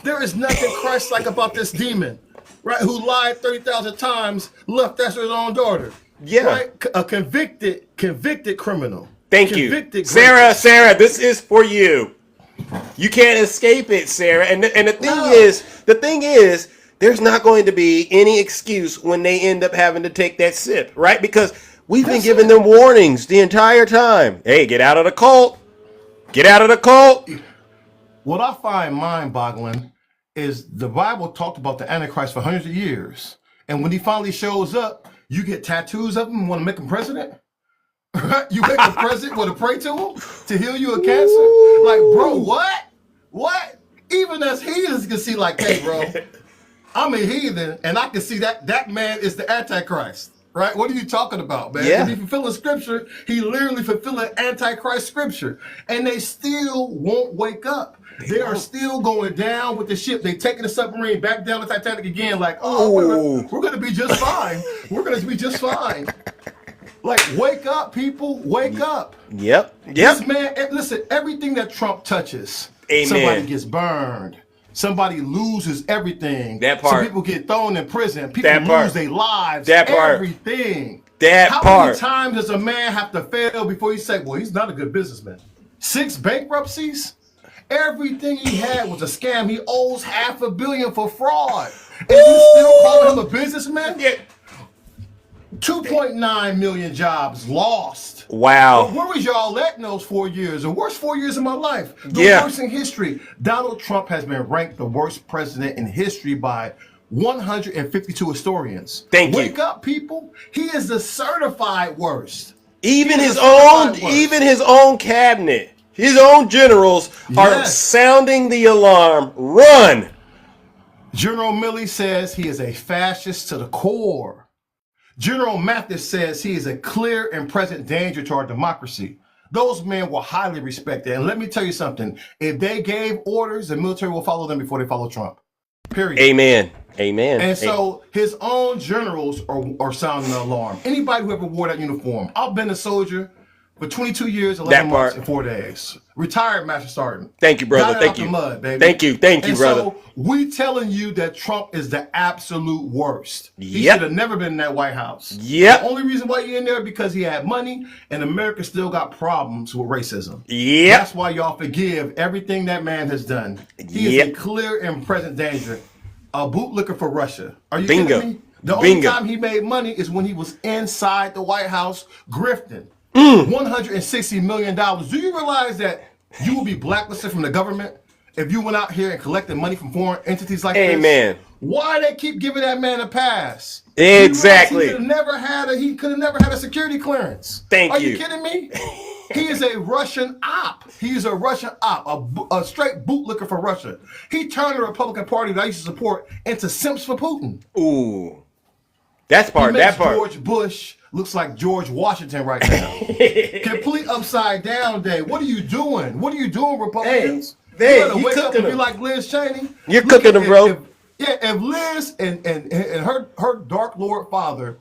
There is nothing Christ-like about this demon, right, who lied 30,000 times, left after his own daughter. Yeah. Right? A convicted criminal. Thank you. Sarah, this is for you. You can't escape it, Sarah. And the thing is, there's not going to be any excuse when they end up having to take that sip, right? Because we've been giving them warnings the entire time. Hey, get out of the cult. Get out of the cult. What I find mind-boggling is the Bible talked about the Antichrist for hundreds of years. And when he finally shows up, you get tattoos of him and want to make him president? You make the president want to pray to him to heal you of cancer? Like, bro, what? What? Even as heathens can see, like, hey, bro, I'm a heathen, and I can see that man is the Antichrist. Right? What are you talking about, man? Yeah. If he fulfilling scripture, he literally fulfilling Antichrist scripture. And they still won't wake up. They are still going down with the ship. They taking the submarine back down the Titanic again, like, we're going to be just fine. We're going to be just fine. Like, wake up, people. Wake up. Yep. This man, listen, everything that Trump touches, somebody gets burned. Somebody loses everything. That part. Some people get thrown in prison. People lose their lives. That part. Everything. How many times does a man have to fail before he say, well, he's not a good businessman? 6 bankruptcies? Everything he had was a scam. He owes $500 million for fraud. And you still call him a businessman? Yeah. 2.9 million jobs lost. Wow. Well, where was y'all at in those 4 years? The worst 4 years of my life. The worst in history. Donald Trump has been ranked the worst president in history by 152 historians. Wake up, people. He is the certified worst. Even his own cabinet, his own generals are sounding the alarm. Run. General Milley says he is a fascist to the core. General Mathis says he is a clear and present danger to our democracy. Those men were highly respected. And let me tell you something. If they gave orders, the military will follow them before they follow Trump. Period. Amen. And so his own generals are sounding the alarm. Anybody who ever wore that uniform. I've been a soldier for 22 years, 11 months, and 4 days. Retired Master Sergeant. Thank you, brother. Got Thank out you. the mud, baby. Thank you, brother. So we telling you that Trump is the absolute worst. He should have never been in that White House. Yep. The only reason why you're in there because he had money, and America still got problems with racism. Yep. That's why y'all forgive everything that man has done. He is a clear and present danger. A bootlicker for Russia. Are you kidding me? The only time he made money is when he was inside the White House grifting. $160 million. Do you realize that you will be blacklisted from the government if you went out here and collected money from foreign entities like this? Amen. Why they keep giving that man a pass? Exactly. He could have never had a security clearance. Are you kidding me? He is a Russian op. He's a Russian op, a straight bootlicker for Russia. He turned the Republican Party that I used to support into simps for Putin. Ooh. That part. George Bush looks like George Washington right now. Complete upside down day. What are you doing? What are you doing, Republicans? Hey, you gotta wake up and be like Liz Cheney. You're cooking them, bro. If Liz and her Dark Lord father,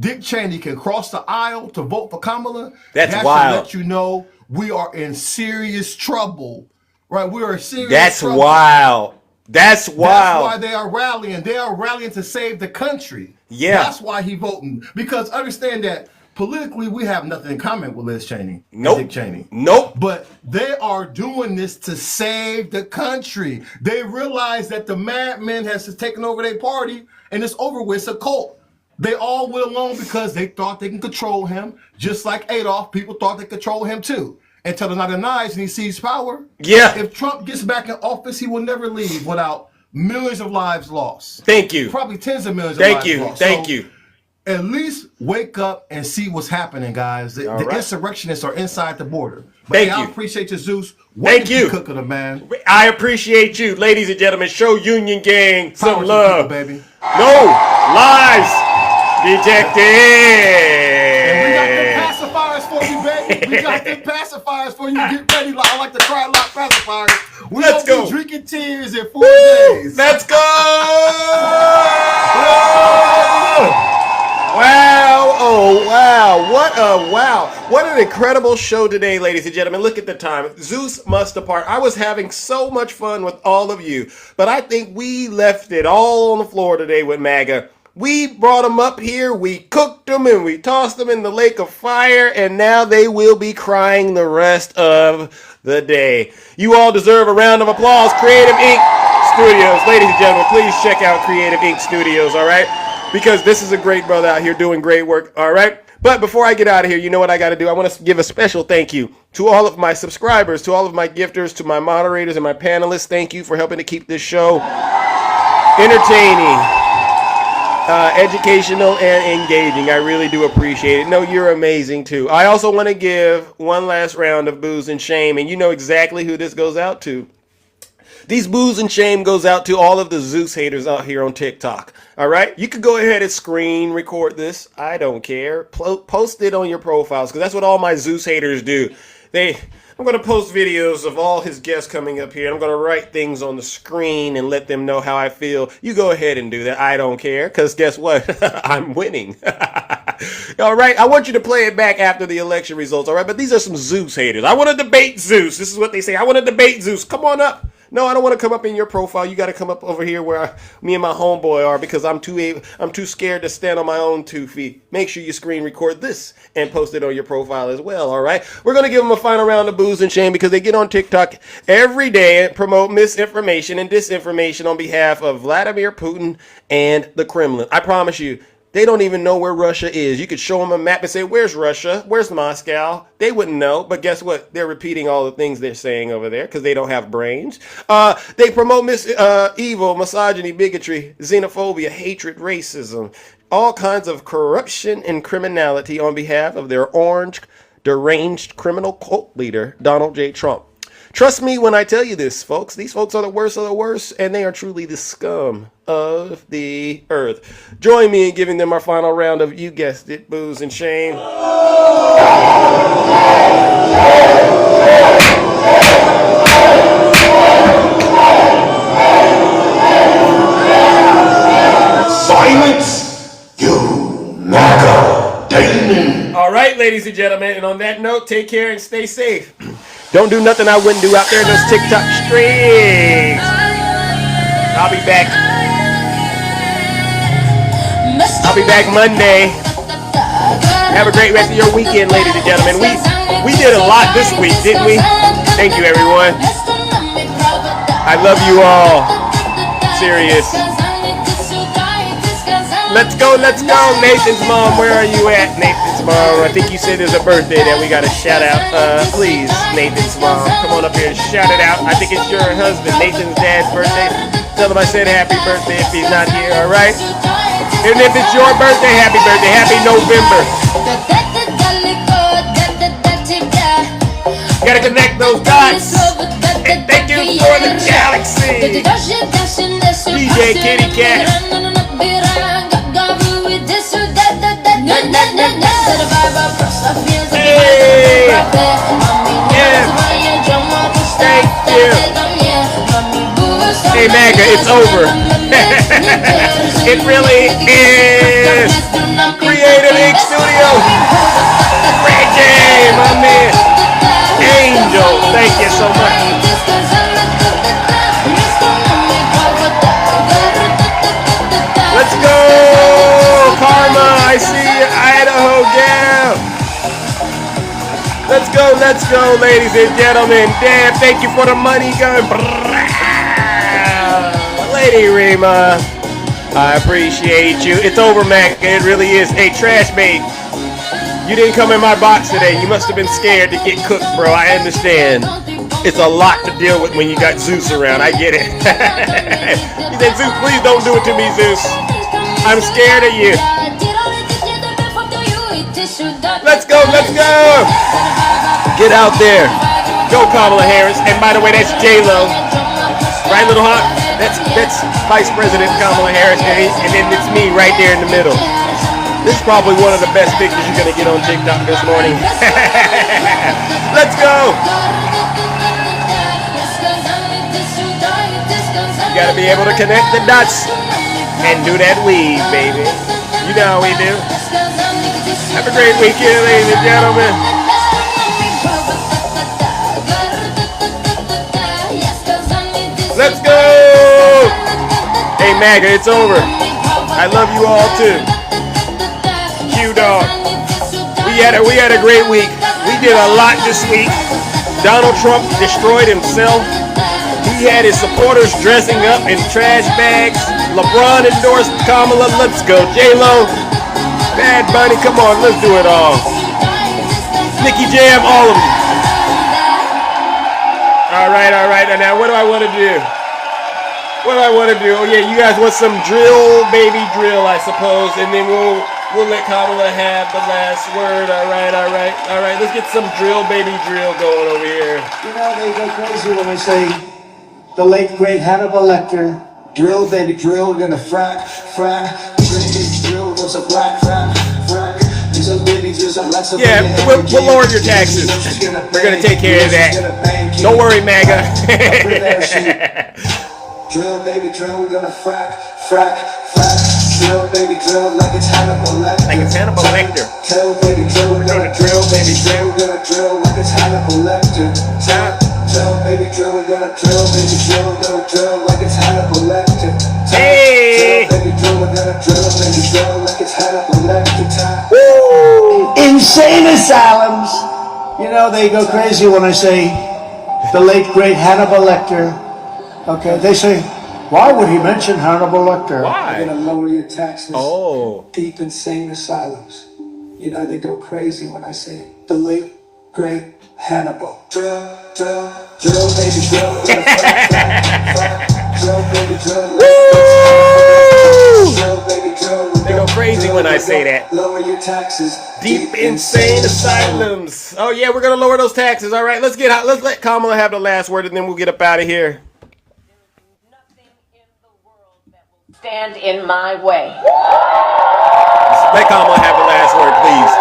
Dick Cheney, can cross the aisle to vote for Kamala, that's that wild. should let you know we are in serious trouble. Right? We are in serious trouble. That's wild. That's wild. That's why they are rallying. They are rallying to save the country. Yeah. That's why he voting. Because understand that politically we have nothing in common with Liz Cheney. Nope. Dick Cheney. Nope. But they are doing this to save the country. They realize that the madman has taken over their party and it's over with. It's a cult. They all went along because they thought they can control him. Just like Adolf, people thought they could control him too. Until the night of knives and he sees power. Yeah. If Trump gets back in office, he will never leave without millions of lives lost. Thank you. Probably tens of millions of lives lost. Thank you. At least wake up and see what's happening, guys. The insurrectionists are inside the border. But I appreciate you, Zeus. Thank you. Cooking them, man. I appreciate you, ladies and gentlemen. Show Union Gang some Power love, people, baby. No lies detected. For you, baby. We got them pacifiers for you. Get ready. I like to cry a lot pacifiers. Let's go. Be drinking tears in 4 days. Let's go. Wow. Oh, wow. What an incredible show today, ladies and gentlemen. Look at the time. Zeus must depart. I was having so much fun with all of you, but I think we left it all on the floor today with MAGA. We brought them up here, we cooked them, and we tossed them in the lake of fire, and now they will be crying the rest of the day. You all deserve a round of applause. Creative Ink Studios. Ladies and gentlemen, please check out Creative Ink Studios, all right? Because this is a great brother out here doing great work, all right? But before I get out of here, you know what I got to do? I want to give a special thank you to all of my subscribers, to all of my gifters, to my moderators and my panelists. Thank you for helping to keep this show entertaining, educational, and engaging. I really do appreciate it. No, you're amazing too. I also want to give one last round of booze and shame, and you know exactly who this goes out to. These booze and shame goes out to all of the Zeus haters out here on TikTok. All right? You could go ahead and screen record this. I don't care. Post it on your profiles, because that's what all my Zeus haters do. I'm going to post videos of all his guests coming up here. I'm going to write things on the screen and let them know how I feel. You go ahead and do that. I don't care, because guess what? I'm winning. All right? I want you to play it back after the election results, all right? But these are some Zeus haters. I want to debate Zeus. This is what they say. I want to debate Zeus. Come on up. No, I don't want to come up in your profile. You got to come up over here where me and my homeboy are, because I'm too scared to stand on my own 2 feet. Make sure you screen record this and post it on your profile as well, all right? We're going to give them a final round of booze and shame, because they get on TikTok every day and promote misinformation and disinformation on behalf of Vladimir Putin and the Kremlin. I promise you, they don't even know where Russia is. You could show them a map and say, where's Russia? Where's Moscow? They wouldn't know. But guess what? They're repeating all the things they're saying over there because they don't have brains. They promote evil, misogyny, bigotry, xenophobia, hatred, racism, all kinds of corruption and criminality on behalf of their orange, deranged criminal cult leader, Donald J. Trump. Trust me when I tell you this, folks. These folks are the worst of the worst, and they are truly the scum of the earth. Join me in giving them our final round of, you guessed it, booze and shame. Silence, you MAGA demon. All right, ladies and gentlemen, and on that note, take care and stay safe. Don't do nothing I wouldn't do out there in those TikTok streets. I'll be back. I'll be back Monday. Have a great rest of your weekend, ladies and gentlemen. We did a lot this week, didn't we? Thank you, everyone. I love you all. Serious. Let's go. Nathan's mom, where are you at? Nathan's mom, I think you said there's a birthday that we got to shout out. Please, Nathan's mom, come on up here and shout it out. I think it's your husband, Nathan's dad's birthday. Tell him I said happy birthday if he's not here, all right? And if it's your birthday, happy birthday. Happy November. Gotta connect those dots. And thank you for the galaxy. DJ Kitty Cat. Hey! Yeah! Thank you! Hey, MAGA, it's over. It really is. Creative Ink Studio. Reggie, my man. Angel, thank you so much. Let's go, Karma. I see you, Idaho gal. Let's go, ladies and gentlemen. Dan, thank you for the money gun. Lady Rima, I appreciate you. It's over, Mac. It really is. Hey, trash mate. You didn't come in my box today. You must have been scared to get cooked, bro. I understand. It's a lot to deal with when you got Zeus around. I get it. He said, Zeus, please don't do it to me, Zeus. I'm scared of you. Let's go, let's go. Get out there. Go, Kamala Harris. And by the way, that's JLO. Right, Little Hawk? That's Vice President Kamala Harris. And then it's me right there in the middle. This is probably one of the best pictures you're going to get on TikTok this morning. Let's go. You got to be able to connect the dots and do that weave, baby. You know how we do. Have a great weekend, ladies and gentlemen. Let's go. Hey, MAGA, it's over. I love you all, too. Q-Dog. We had a great week. We did a lot this week. Donald Trump destroyed himself. He had his supporters dressing up in trash bags. LeBron endorsed Kamala. Let's go. JLO. Bad Bunny. Come on, let's do it all. Nicky Jam, all of them. All right. Now, what do I want to do? Oh, yeah, you guys want some drill, baby drill, I suppose. And then we'll let Kamala have the last word. All right. Let's get some drill, baby drill going over here. You know, they go crazy when I say the late, great Hannibal Lecter. Drill, baby, drill, we're gonna frack. Drill, what's a black frack. Yeah, we'll lower your taxes. We're gonna take care of that. Don't worry, MAGA. Drill, baby, drill, we're gonna frack. Drill, baby, drill, like it's Hannibal Lecter. Drill, baby, drill, we're gonna drill, baby, drill, we're gonna drill like it's Hannibal Lecter. Drill, baby, drill, we're gonna drill, baby, drill, we're gonna drill like it's Hannibal Lecter. Hey! Drill, baby, drill, we're gonna drill, baby, drill like it's Hannibal Lecter. Woo! Insane asylums. You know, they go crazy when I say the late, great Hannibal Lecter. Okay, they say, why would he mention Hannibal Lecter? Why? You're gonna lower your taxes. Oh. Deep insane asylums. You know, they go crazy when I say the late, great Hannibal. Drill, baby, drill. Drill, baby, drill. Drill, baby, drill. They go crazy when I say that. Lower your taxes. Deep insane asylums. Oh yeah, we're gonna lower those taxes. All right, let's let Kamala have the last word, and then we'll get up out of here. Stand in my way. Let Kamala have the last word, please.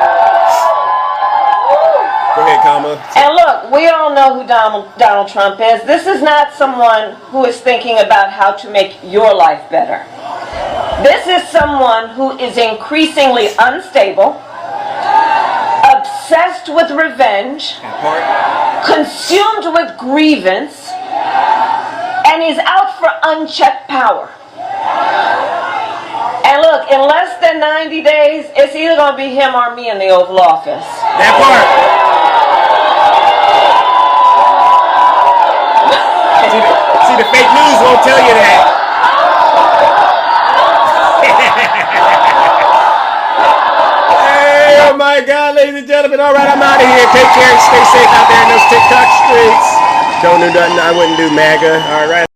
Go ahead, Kamala. And look, we all know who Donald Trump is. This is not someone who is thinking about how to make your life better. This is someone who is increasingly unstable, obsessed with revenge, consumed with grievance, and is out for unchecked power. And look, in less than 90 days, it's either going to be him or me in the Oval Office. That part. See, the fake news won't tell you that. Hey, oh my God, ladies and gentlemen. All right, I'm out of here. Take care and stay safe out there in those TikTok streets. Don't do nothing I wouldn't do, MAGA. All right.